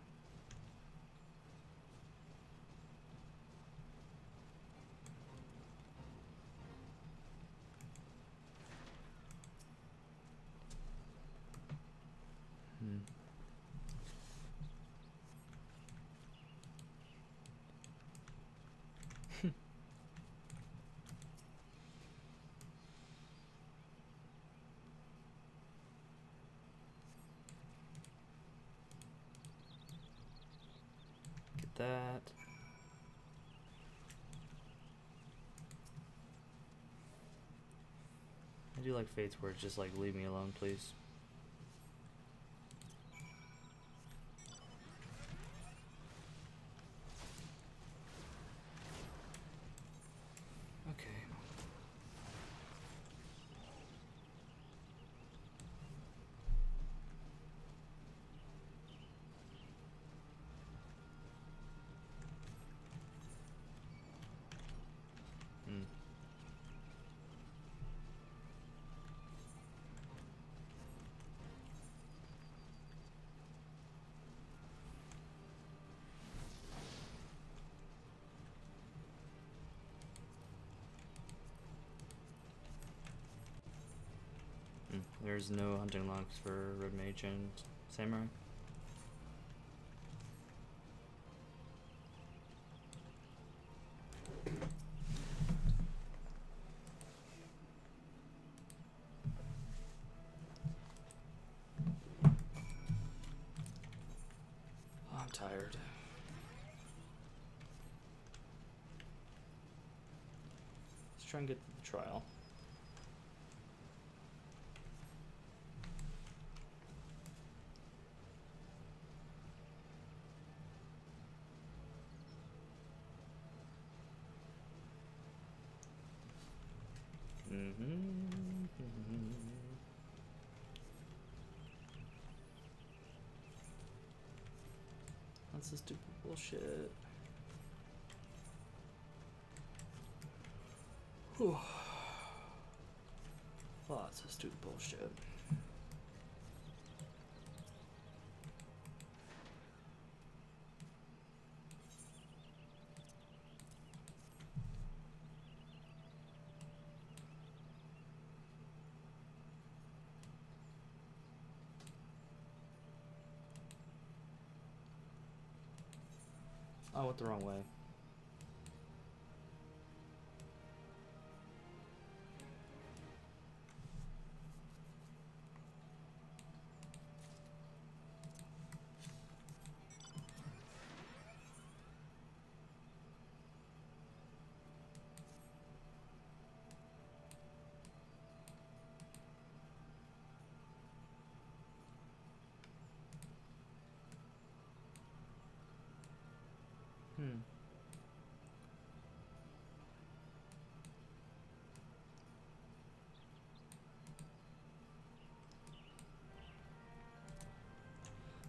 Get that. I do like fates where it's just like, leave me alone, please. Okay. There's no hunting locks for Red Mage and Samurai. Oh, I'm tired. Let's try and get to the trial. That's the stupid bullshit. Whew. Lots of stupid bullshit. I went the wrong way.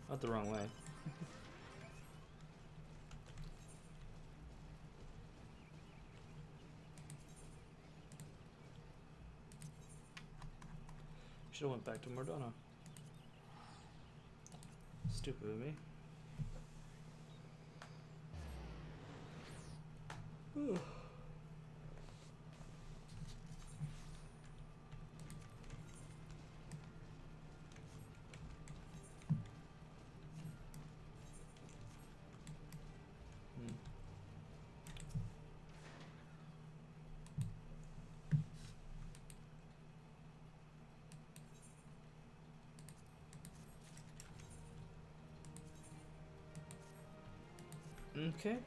Went the wrong way. Should have went back to Mordona. Stupid of me. Whew. Okay.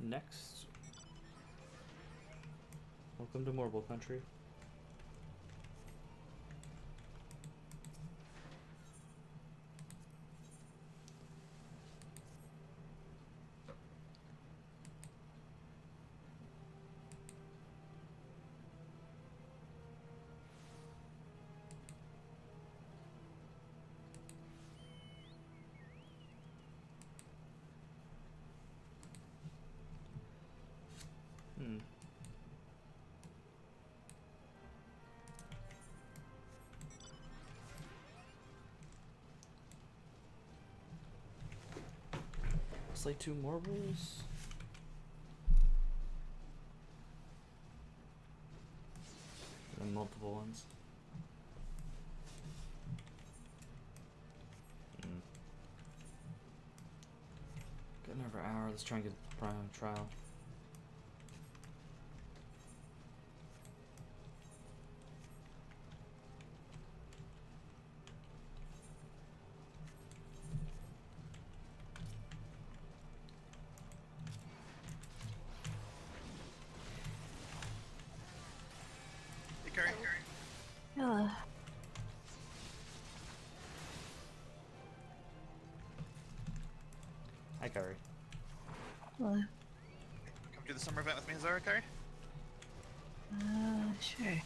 Next. Welcome to Marble Country. slay 2 more bulls. And multiple ones. Got another hour. Let's try and get the prime trial. Hello. Hi, Kari. Hello. Come do the summer event with me, Zara, Kari? Sure.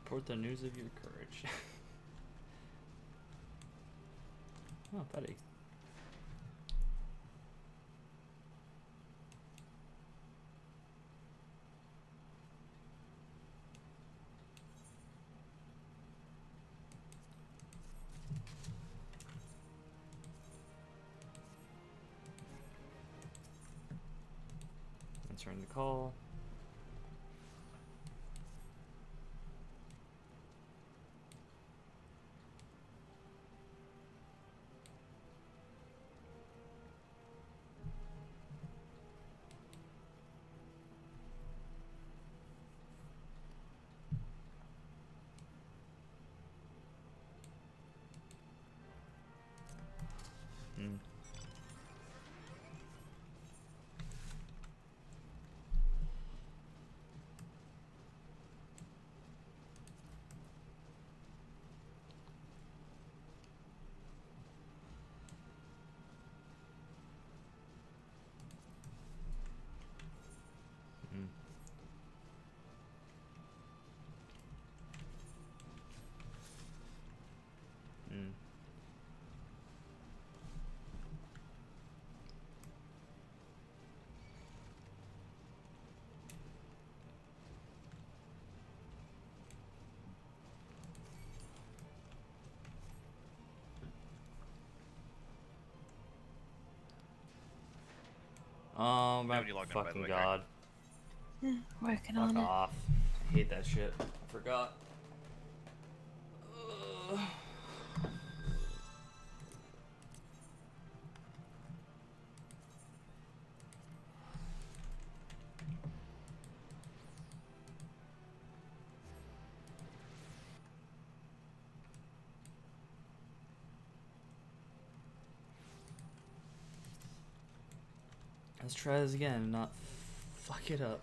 Report the news of your courage. Oh, buddy. Answering the call. Oh my fucking god. Yeah, working Fuck on off. I hate that shit. I forgot. Let's try this again and not fuck it up.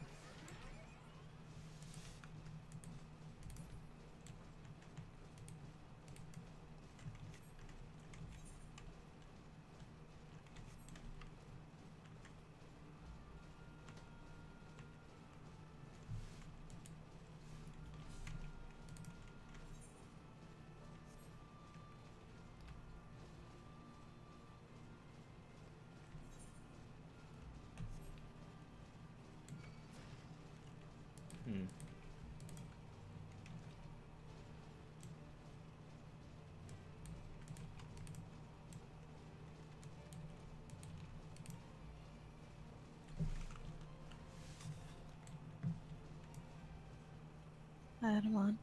I had him on. I'm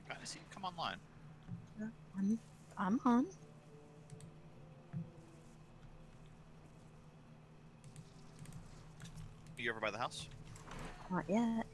trying to see you come online. I'm on. You ever by the house? Not yet.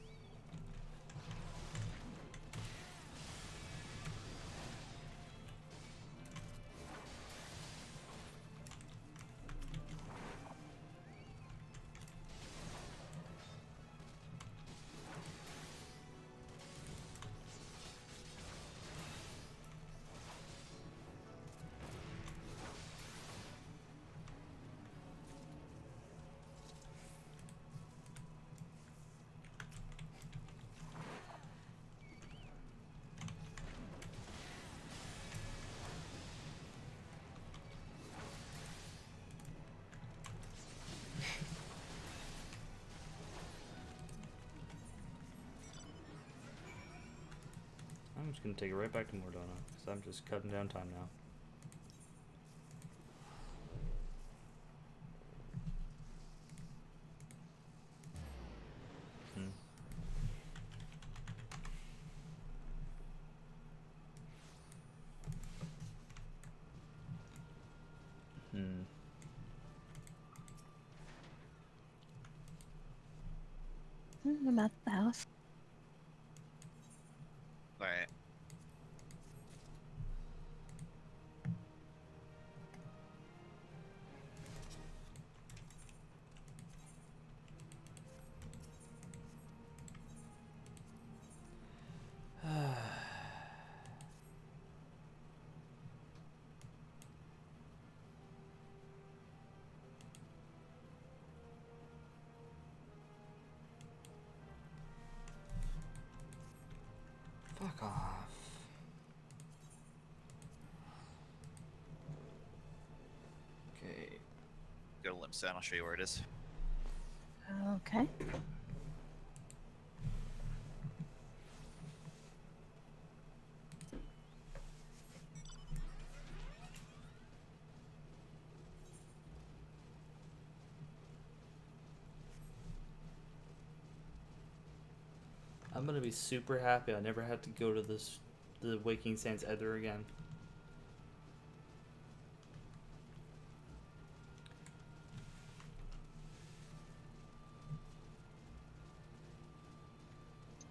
just gonna take it right back to Mordona, because I'm just cutting down time now. I'm at the house. Alright. Fuck off. Okay. Go to Limsan, I'll show you where it is. Okay. I'm gonna be super happy I never had to go to the Waking Sands ever again.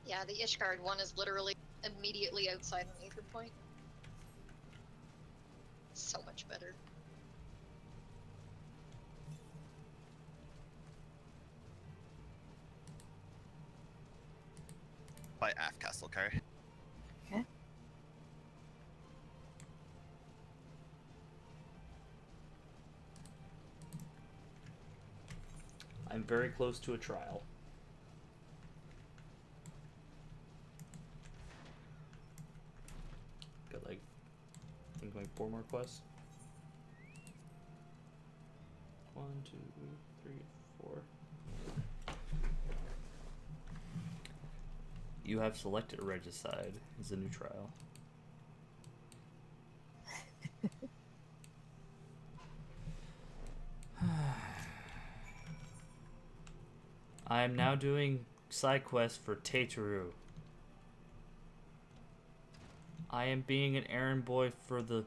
Yeah, the Ishgard one is literally immediately outside an anchor point. So much better. By Aft Castle, Carrie. Okay. I'm very close to a trial. Got like, I think like 4 more quests. 1, 2, 3, 4. You have selected Regicide as a new trial. I am now doing side quests for Teteru. I am being an errand boy for the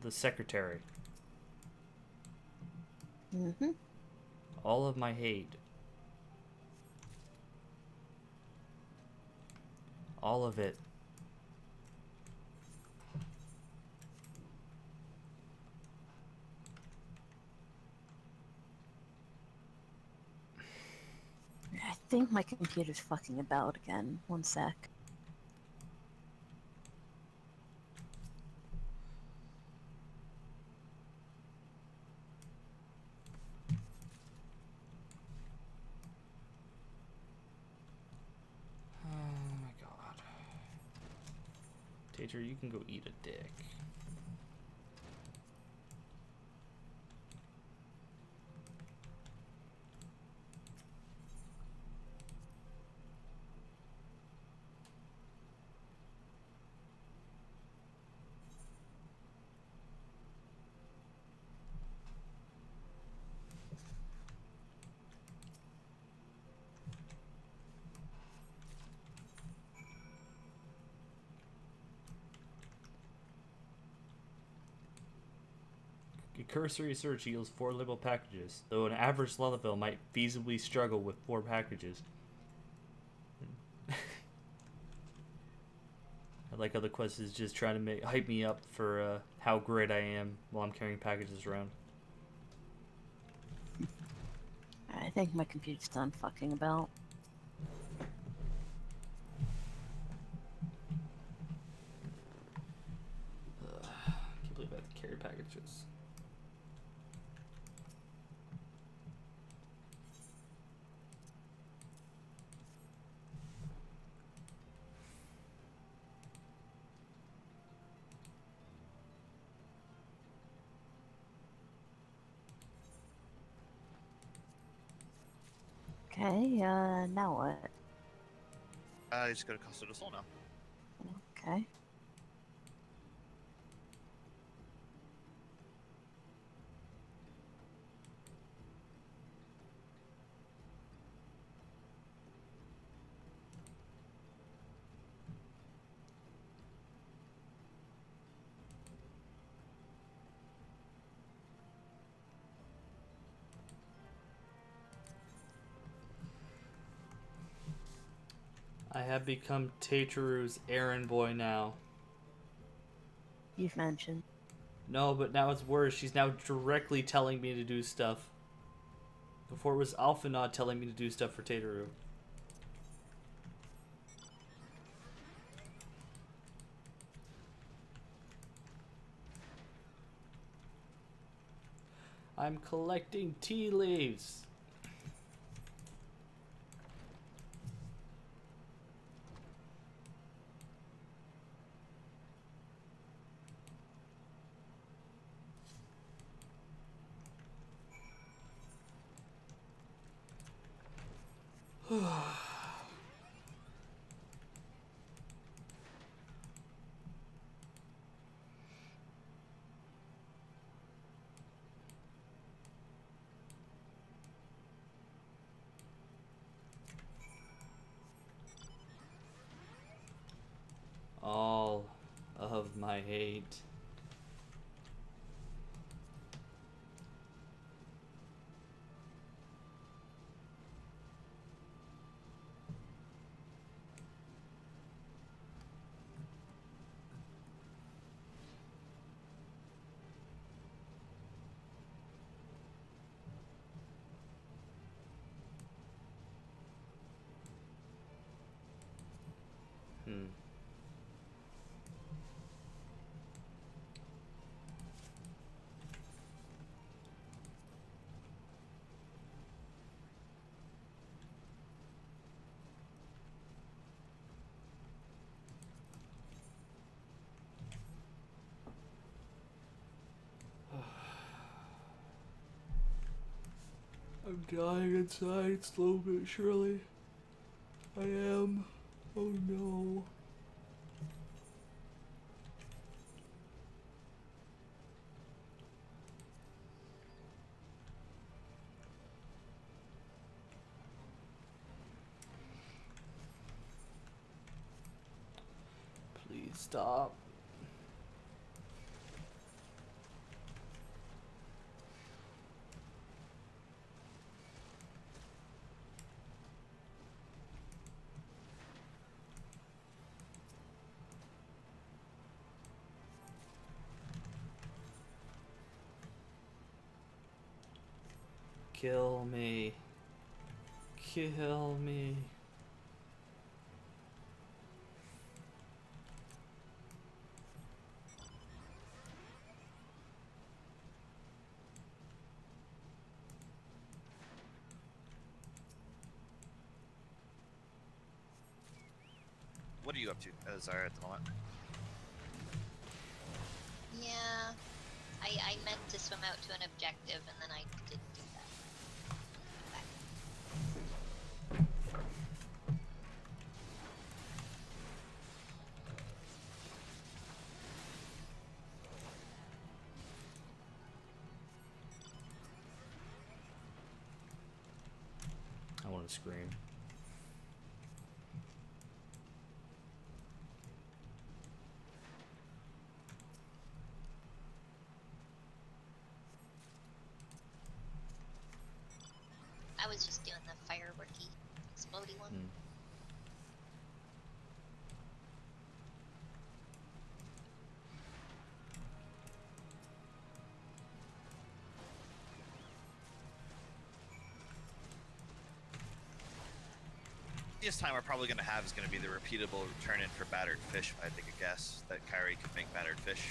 secretary. Mm-hmm. All of my hate. All of it. I think my computer's fucking about again. One sec. Oh my god. Teteru, you can go eat a dick. A cursory search yields 4 labeled packages, though an average Lalavel might feasibly struggle with 4 packages. I like how the quest is just trying to hype me up for how great I am while I'm carrying packages around. I think my computer's done fucking about. Can't believe I have to carry packages. Okay, now what? You just go to Costa del Sol now. Okay. I have become Tateru's errand boy now. You've mentioned. No, but now it's worse. She's now directly telling me to do stuff. Before it was Alpha not telling me to do stuff for Tateru. I'm collecting tea leaves. All of my hate. I'm dying inside, slow but surely. I am. Oh no. Please stop. Kill me. Kill me. What are you up to, Zara, at the moment? Yeah, I meant to swim out to an objective and then I didn't do that. I want to scream. I was just doing the fireworky, explodey one. This time we're probably going to have is going to be the repeatable return in for battered fish, if I take a guess, that Kyrie could make battered fish.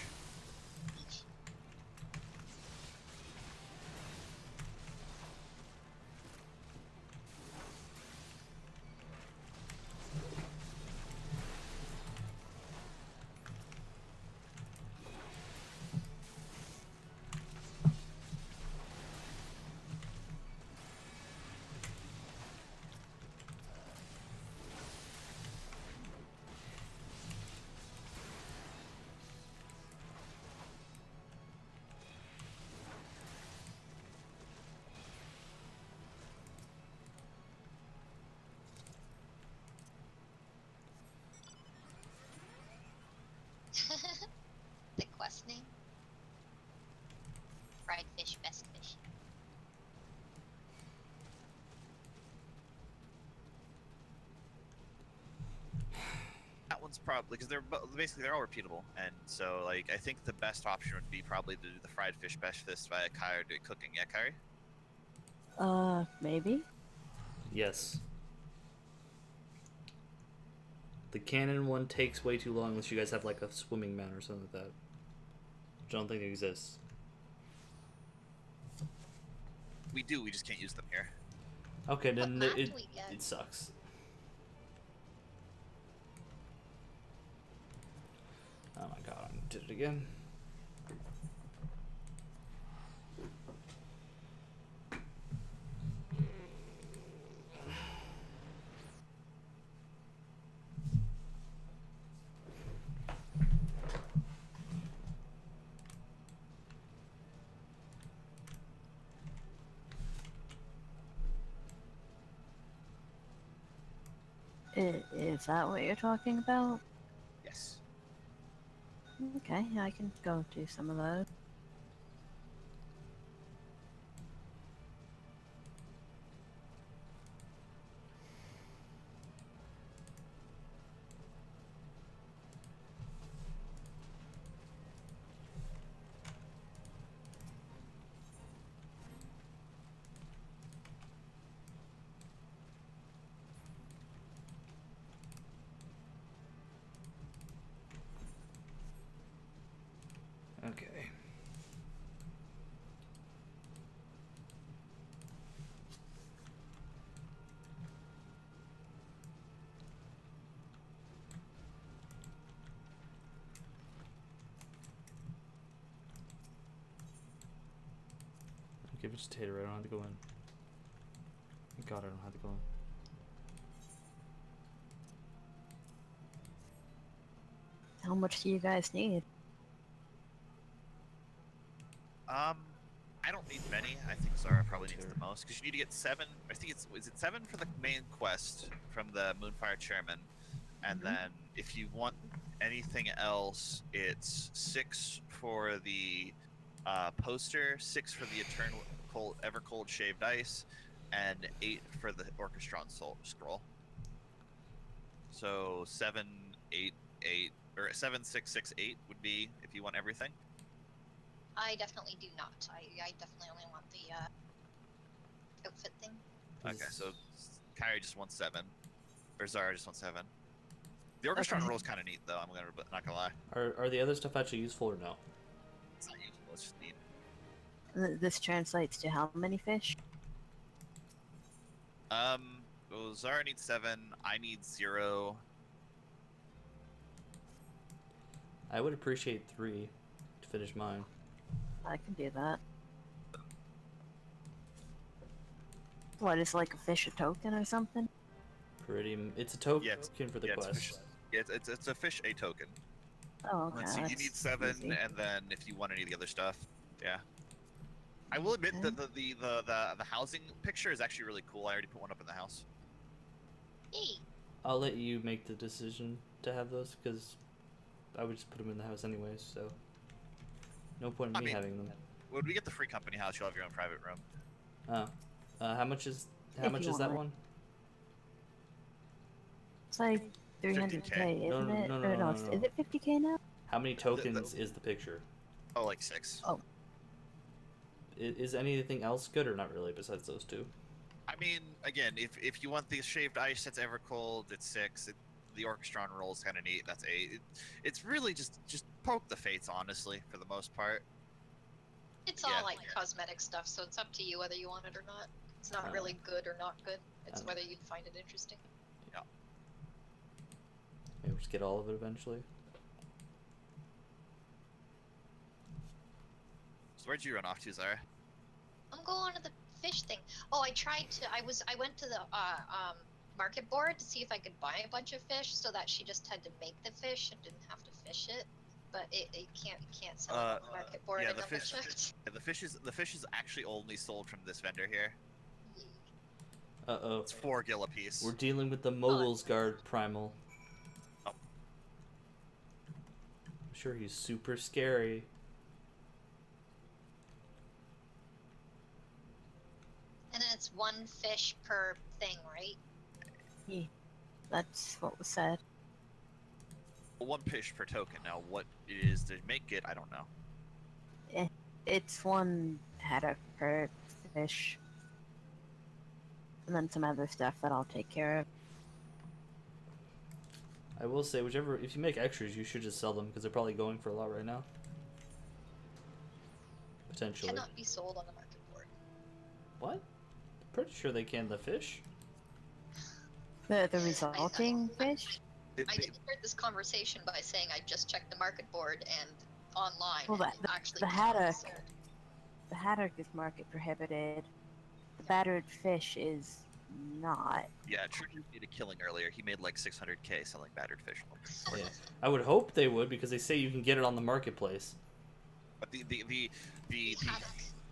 probably because basically they're all repeatable, and so like I think the best option would be probably to do the fried fish breakfast via Kyrie to cooking. Yeah, Kyrie. Maybe. Yes. The cannon one takes way too long unless you guys have like a swimming man or something like that, which I don't think exists. We do. We just can't use them here. Okay, then What map it do we get? it sucks. Oh my god, I did it again. Is that what you're talking about? Yes. Okay, I can go do some of those. Okay. Give it to Tater, I don't have to go in. Thank God I don't have to go in. How much do you guys need? I don't need many. I think Zara probably needs the most because you need to get 7. I think is it 7 for the main quest from the Moonfire Chairman, and then if you want anything else, it's 6 for the poster, 6 for the eternal cold, ever cold shaved ice, and 8 for the Orchestron scroll. So 7, 8, 8, or 7, 6, 6, 8 would be if you want everything. I definitely do not. I definitely only want the outfit thing. Okay, so Kyrie just wants 7, or Zara just wants 7. The Orchestron roll is kind of neat, though. Not gonna lie. Are the other stuff actually useful or no? It's not useful. It's just neat. This translates to how many fish? Well, Zara needs 7. I need 0. I would appreciate 3 to finish mine. I can do that. What, is like a fish a token or something? It's a token Yeah, for the quest. It's a fish a token. Oh, okay. So you need 7, easy. and then if you want any of the other stuff, yeah. I will admit that the housing picture is actually really cool. I already put one up in the house. Hey. I'll let you make the decision to have those because I would just put them in the house anyways. So no point in me having them. When we get the free company house, you'll have your own private room. Oh, how much is that one? It's like 300k, isn't it? No. Is it 50k now? How many tokens is the picture? Oh, like 6. Oh. Is anything else good or not really besides those 2? I mean, again, if you want the shaved ice that's ever cold, it's 6. The Orchestron roll is kind of neat. That's 8. It's really just poke the fates, honestly, for the most part. It's all like cosmetic stuff, so it's up to you whether you want it or not. It's not really good or not good. It's whether you'd find it interesting. Yeah. Maybe we'll just get all of it eventually. So where'd you run off to, Zara? I'm going to the fish thing. Oh, I went to the market board to see if I could buy a bunch of fish so that she just had to make the fish and didn't have to fish it. But you can't sell it on the market board. Yeah, the fish is actually only sold from this vendor here. Uh-oh. It's 4 gil a piece. We're dealing with the Mogul's Guard Primal. Oh. I'm sure he's super scary. And then it's 1 fish per thing, right? Yeah, that's what was said. 1 fish per token. Now, what it is to make it, I don't know. It's 1 haddock per fish. And then some other stuff that I'll take care of. I will say, if you make extras, you should just sell them because they're probably going for a lot right now. Potentially. Cannot be sold on the market board. What? Pretty sure they can the fish. The resulting fish? I did start this conversation by saying I just checked the market board and online. Well, and actually the cannot be haddock. sold. The haddock is market prohibited. The battered fish is not. Yeah, Trigger made a killing earlier. He made like 600k selling battered fish. Yeah. I would hope they would because they say you can get it on the marketplace. But the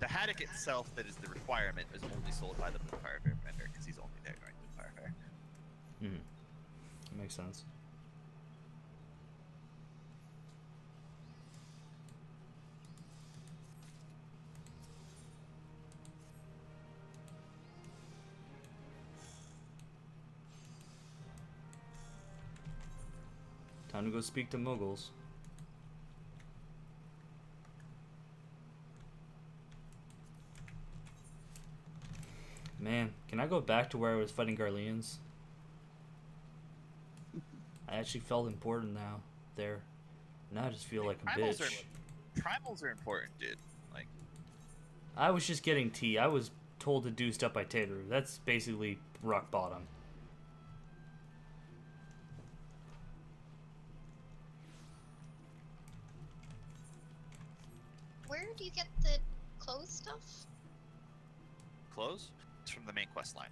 haddock itself, that is the requirement, is only sold by the Bonfire Fair vendor because he's only there during the Bonfire Fair. That makes sense. Time to go speak to Muggles. Man, can I go back to where I was fighting Garleans? I actually felt important now. There. Now I just feel like a bitch. Primals are important, dude. Like, I was just getting tea. I was told to do stuff by Tateru. That's basically rock bottom. Where do you get the clothes stuff? clothes? It's from the main quest line.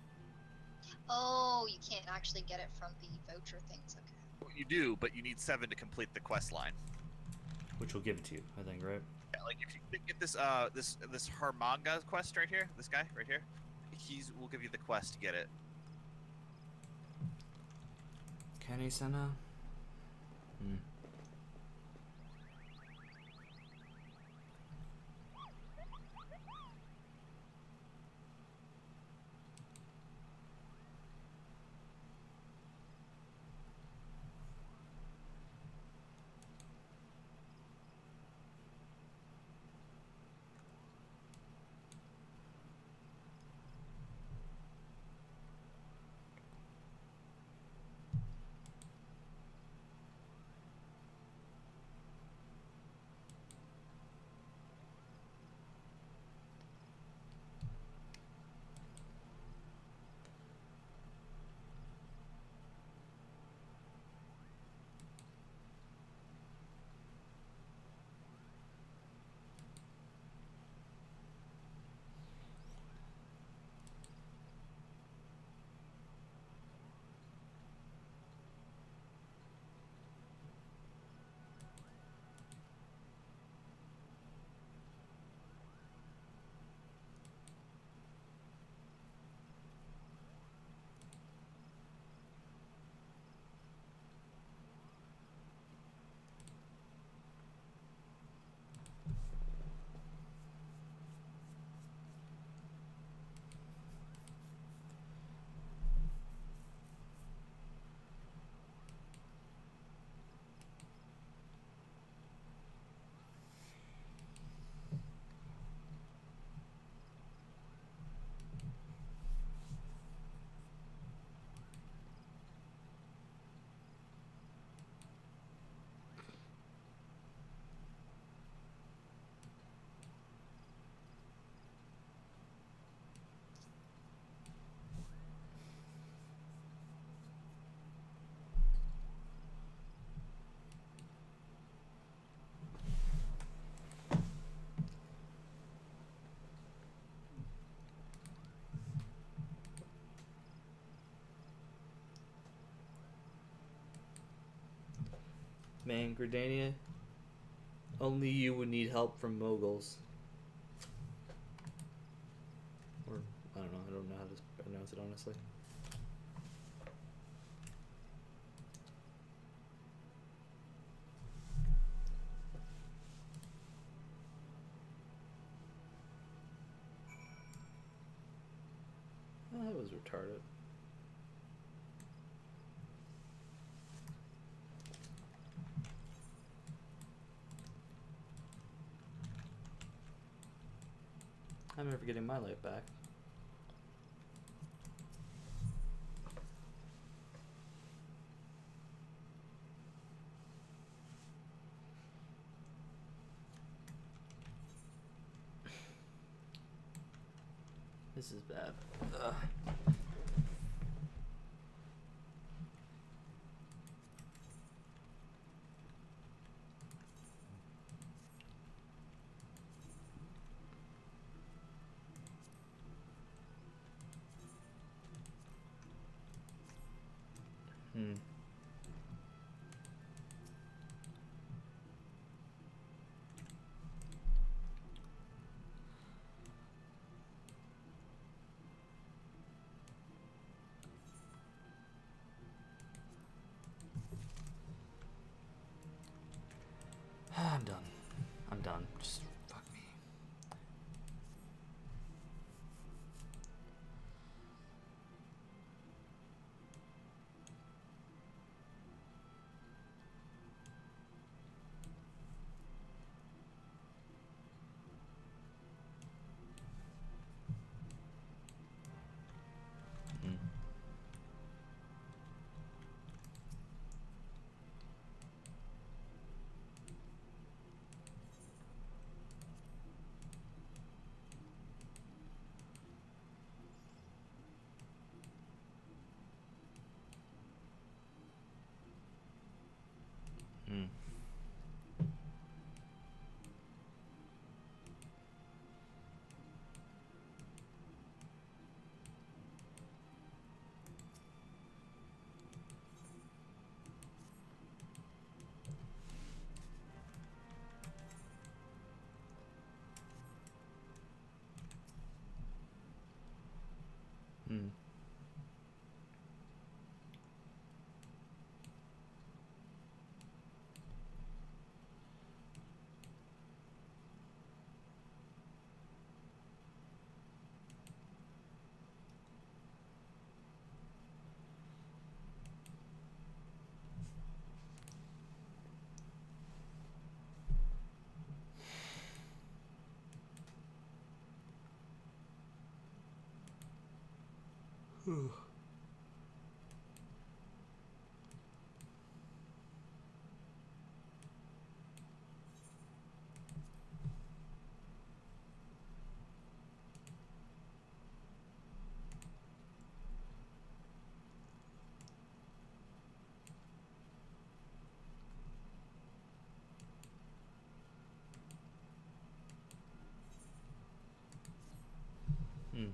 Oh, you can't actually get it from the voucher things. Okay. Well, you do, but you need 7 to complete the quest line. Which will give it to you, I think, right? Yeah, like if you get this this Harmanga quest right here, this guy right here, will give you the quest to get it. Kenny Senna? Man, Gridania, only you would need help from moguls. Or, I don't know how to pronounce it, honestly. Oh, that was retarded. I'm never getting my life back. This is bad. Ugh. Hmm. I'm done. I'm done. Just fuck me. Hmm. Hmm. Hmm. Whew. Hmm.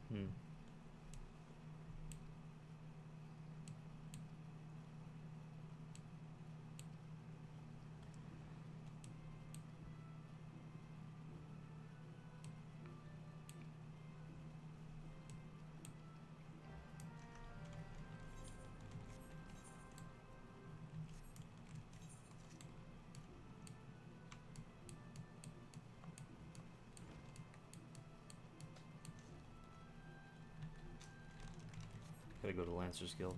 Hmm. Gotta go to Lancer's Guild.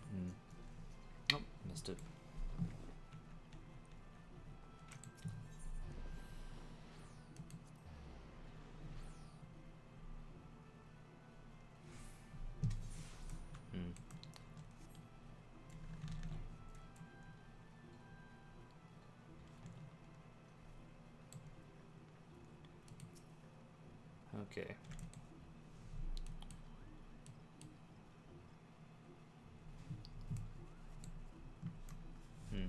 Hmm. Oh, missed it. Hmm. Okay. Hmm.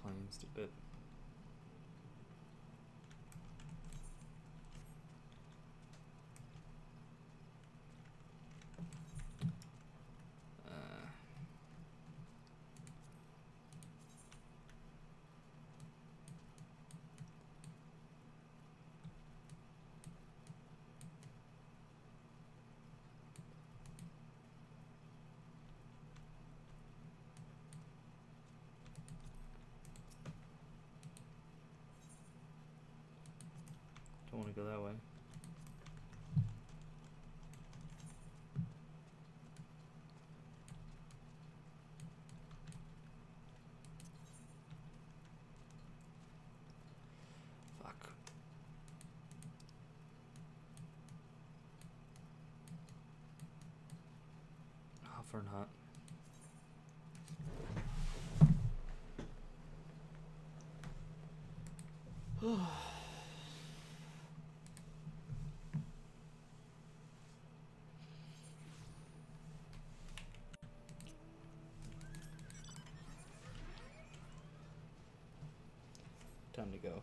playing stupid. Don't want to go that way. Fuck. Hot for not. Time to go.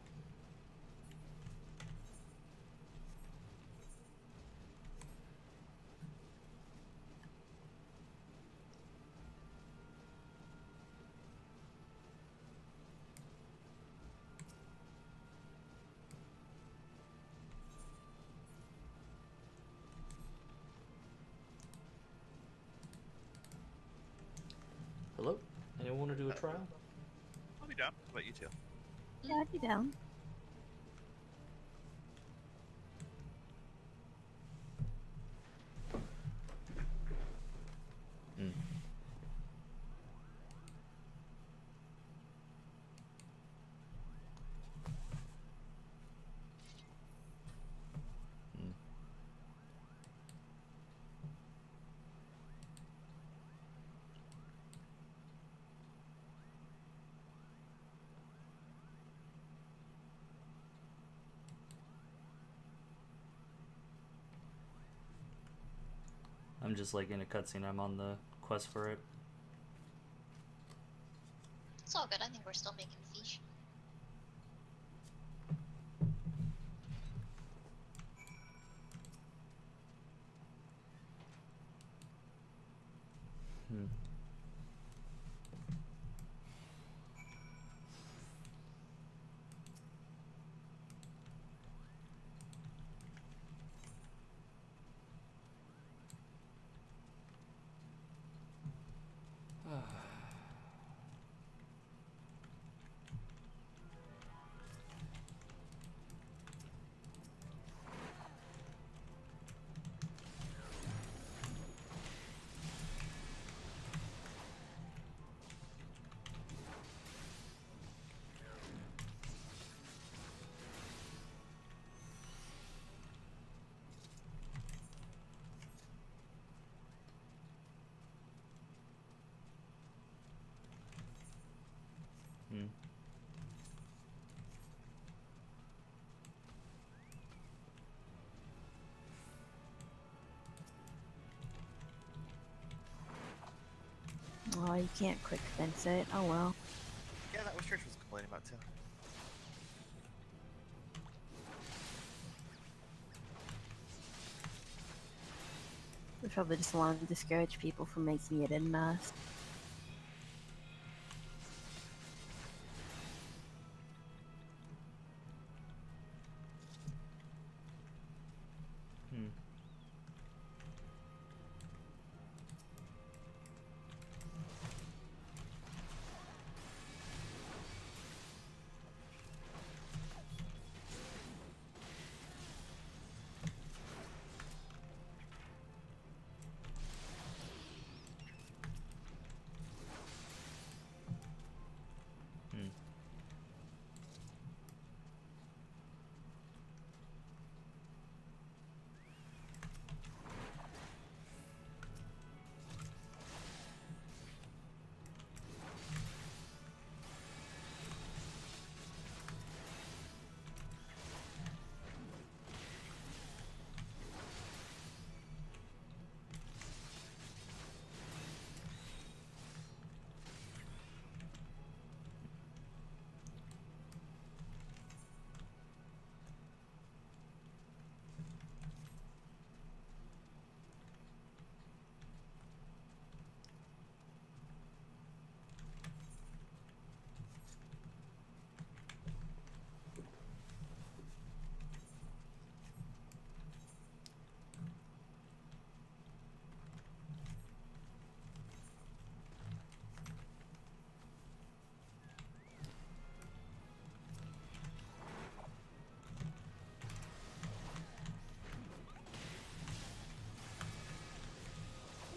Hello? Anyone want to do a trial? I'll be down. How about you two? Yeah, I'd be down. Mm. Mm. I'm just like in a cutscene. I'm on the quest for it. It's all good. I think we're still making fish. Hmm. Hmm. Oh, you can't quick fence it. Oh well. Yeah, that was Trish was complaining about too. They probably just want to discourage people from making it in mass. Hmm.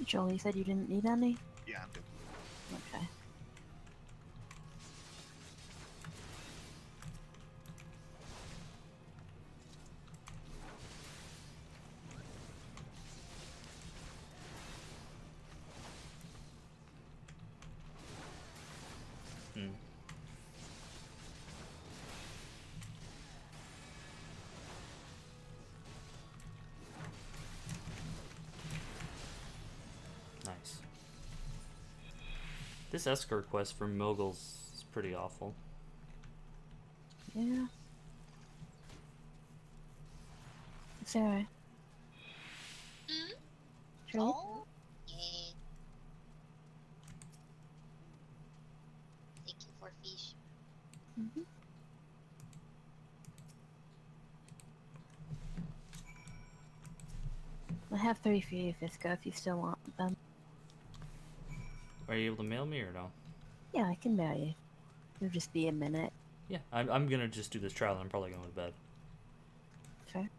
Joel, you said you didn't need any? Yeah, I'm good. Okay. Hmm. Nice. This escort quest for Moguls is pretty awful. Yeah. Sarah. Treat? Oh, yay. Thank you for fish. Mm-hmm. I have 3 for you, Fisco, if you still want them. Are you able to mail me or no? Yeah, I can mail you. It'll just be a minute. Yeah, I'm gonna just do this trial and I'm probably going to bed. Fair.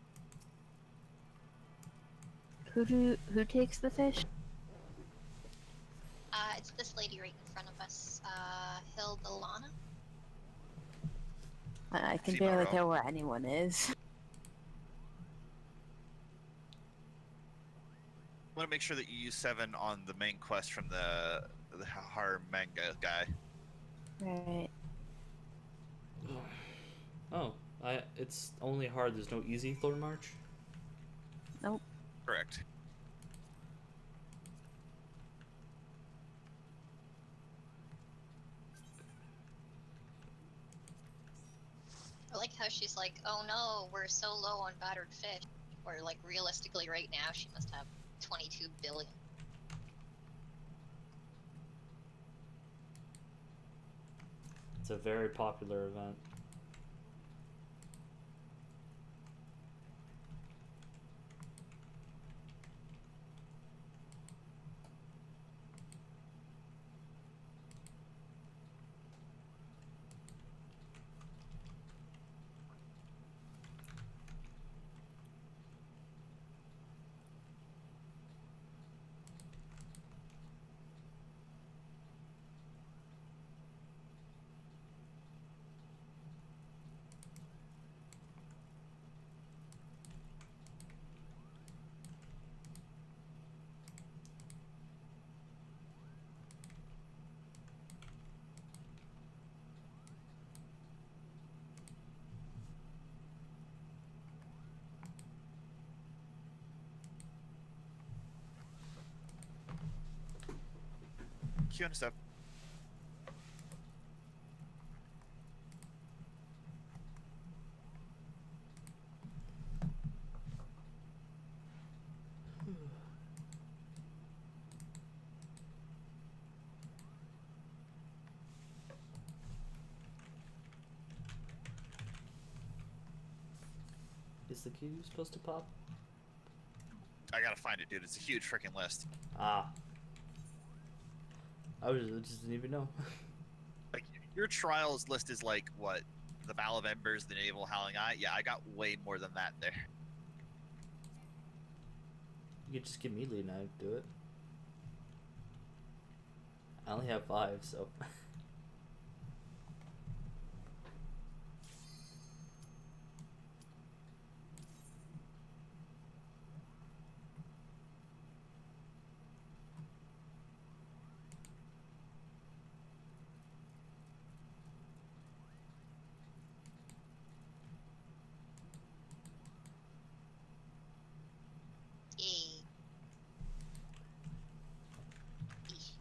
Who takes the fish? It's this lady right in front of us, Hildalana. I can See barely Monroe. tell where anyone is. I want to make sure that you use 7 on the main quest from the Har manga guy. Right. Oh, it's only hard. There's no easy Thorn March. Nope. Correct. I like how she's like, oh no, we're so low on battered fish. Or like realistically right now she must have 22 billion. It's a very popular event. Q and stuff. Is the key supposed to pop? I gotta find it, dude. It's a huge freaking list. Ah. I just didn't even know. Like, your trials list is like, what? The Vow of Embers, the Naval Howling Eye? Yeah, I got way more than that there. You could just give me lead and I'd do it. I only have 5, so. Yay. Eesh.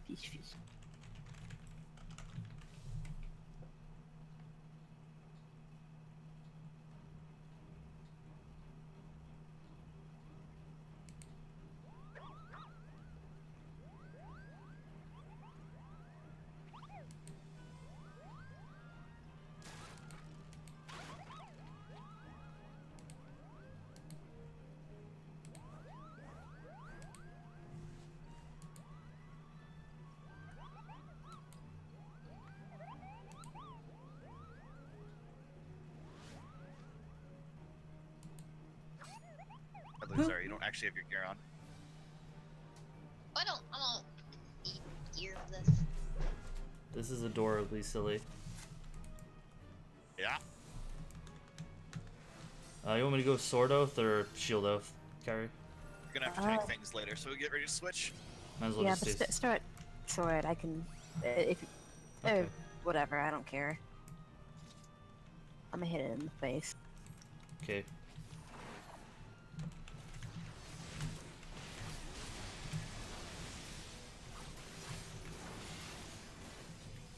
Peace. actually have your gear on. I don't need gear for this. This is adorably silly. Yeah. You want me to go sword oath or shield oath, Carrie? We're gonna have to tank things later, so we get ready to switch. Might as well Yeah, just but start sword. I can, if Okay. whatever. I don't care. I'm gonna hit it in the face. Okay.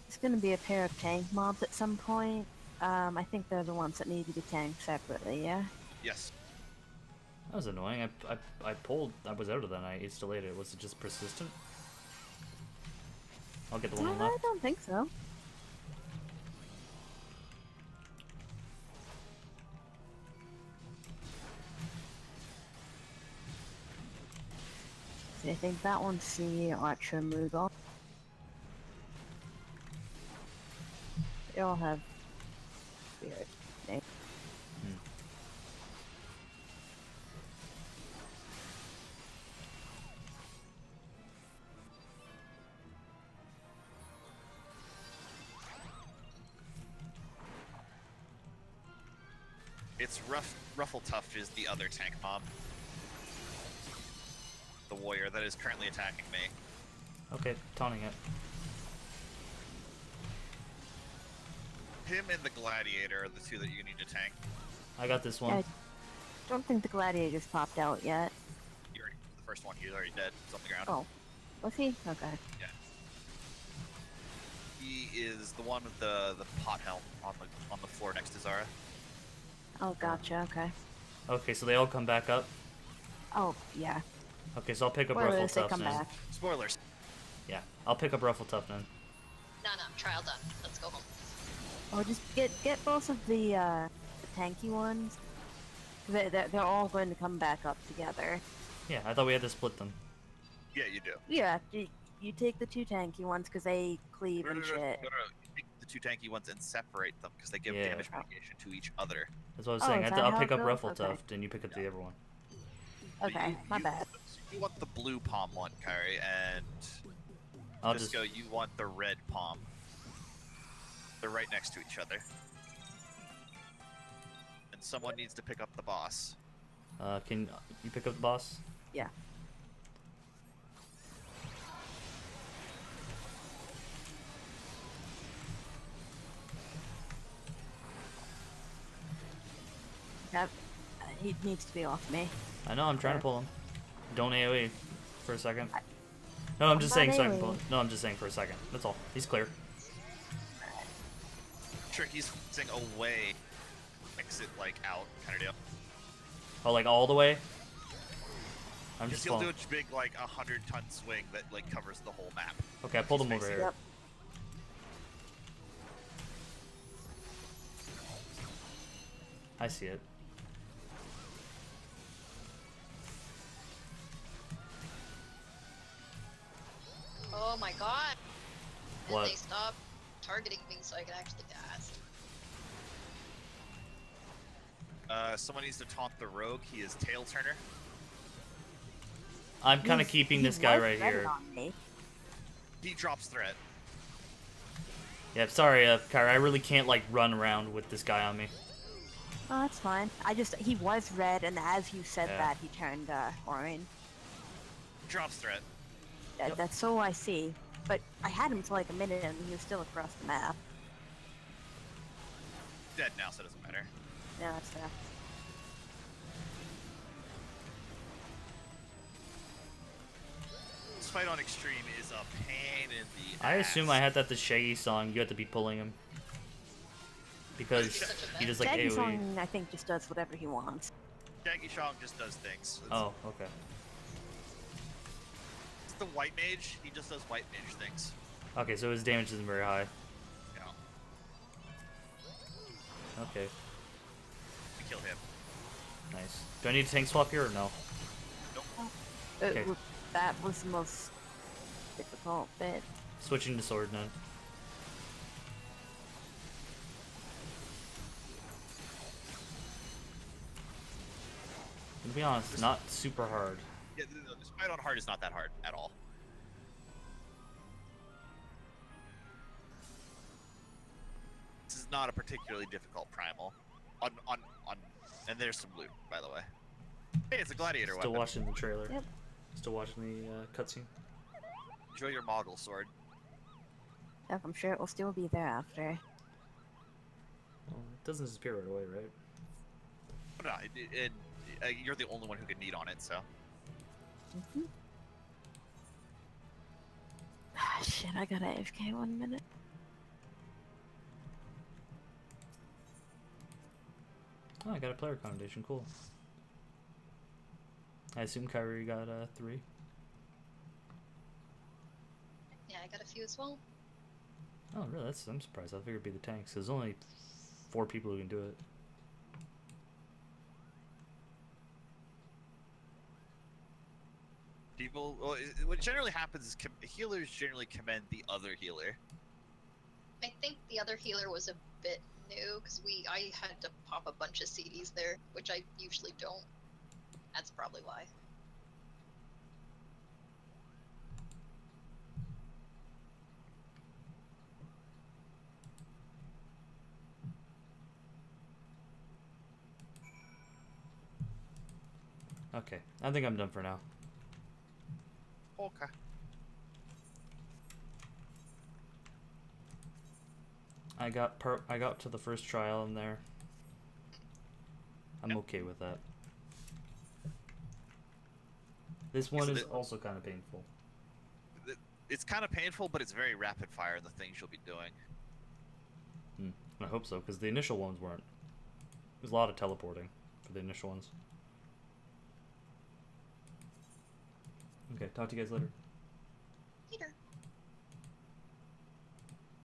It's gonna be a pair of tank mobs at some point. I think they're the ones that need to be tanked separately. Yeah. Yes. That was annoying. I pulled. I was out of that. I installed it. Was it just persistent? I'll get the one on I left. don't think so. So I think that one's the Archer Moogle. They all have weird names. It's Ruffletuft is the other tank mob. The warrior that is currently attacking me. Okay, taunting it. Him and the gladiator are the two that you need to tank. I got this one. I don't think the gladiator's popped out yet. You already, the first one, he's already dead. He's on the ground. Oh, was he? Okay. Yeah. He is the one with the pot helm on the floor next to Zara. Oh, gotcha. Okay. Okay, so they all come back up. Oh, yeah. Okay, so I'll pick up Spoilers, they Ruffletuft come then. back. Spoilers. Yeah, I'll pick up Ruffletuft then. No, trial done. Let's go home. Oh, just get both of the tanky ones. They're all going to come back up together. Yeah, I thought we had to split them. Yeah, you do. Yeah, you take the two tanky ones because they cleave and shit. No. You take the two tanky ones and separate them because they give Yeah. damage mitigation to each other. That's what I was Oh, saying. is I'll that how pick it up goes? Ruffletuft Okay. and you pick up the other one. Okay, my bad. You want the blue palm one, Kyrie, and I'll Disco, you want the red palm. They're right next to each other. And someone needs to pick up the boss. Can you pick up the boss? Yeah. That he needs to be off me. I know, I'm trying to Okay. pull him. Don't AoE for a second. No, I'm just saying so I can pull him. No, I'm just saying for a second. That's all. He's clear. Tricky's facing away, exit like out kind of deal. Oh, like all the way? I'm Because just he'll do pulling. a big like 100-ton swing that like covers the whole map. Okay, I pulled him over here. Yep. I see it. Oh my god. And What? they stopped targeting me so I could actually cast. Someone needs to taunt the rogue. He is tail turner. I'm kind of keeping this guy right here. He drops threat. Yeah, sorry, Kyra. I really can't like run around with this guy on me. Oh, that's fine. He was red, and as you said Yeah. that, he turned orange. Drops threat. That's so I see. But I had him for like a minute, and he was still across the map. Dead now, so it doesn't matter. Yeah, that's fair. This fight on extreme is a pain in the I ass. assume I had that the Shaggy song. You have to be pulling him because he does like Shaggy AoE. Song, I think, just does whatever he wants. Shaggy Shong just does things. Oh, okay. It's the white mage. He just does white mage things. Okay, so his damage isn't very high. You know, Okay, to kill him. nice. Do I need to tank swap here or no? Okay. That was the most difficult bit. Switching to sword now. To be honest, not super hard. Yeah, this fight on hard is not that hard at all. This is not a particularly difficult primal. And there's some loot, by the way. Hey, it's a gladiator Still weapon. watching the trailer. Yep. Still watching the cutscene. Enjoy your Moggle sword. Yep, I'm sure it will still be there after. Well, it doesn't disappear right away, right? No, you're the only one who can knead on it, so. Mm-hmm. Ah, shit, I got AFK 1 minute. Oh, I got a player commendation. Cool. I assume Kyrie got 3. Yeah, I got a few as well. Oh, really? I'm surprised. I figured it'd be the tanks. There's only 4 people who can do it. Well, what generally happens is healers generally commend the other healer. I think the other healer was a bit new because I had to pop a bunch of CDs there, which I usually don't. That's probably why. Okay, I think I'm done for now. Okay. I got to the first trial in there. I'm okay with that. This one is also kind of painful. It's kind of painful, but it's very rapid fire in the things you'll be doing. I hope so, because the initial ones weren't. There's a lot of teleporting for the initial ones. Okay, talk to you guys later. Later.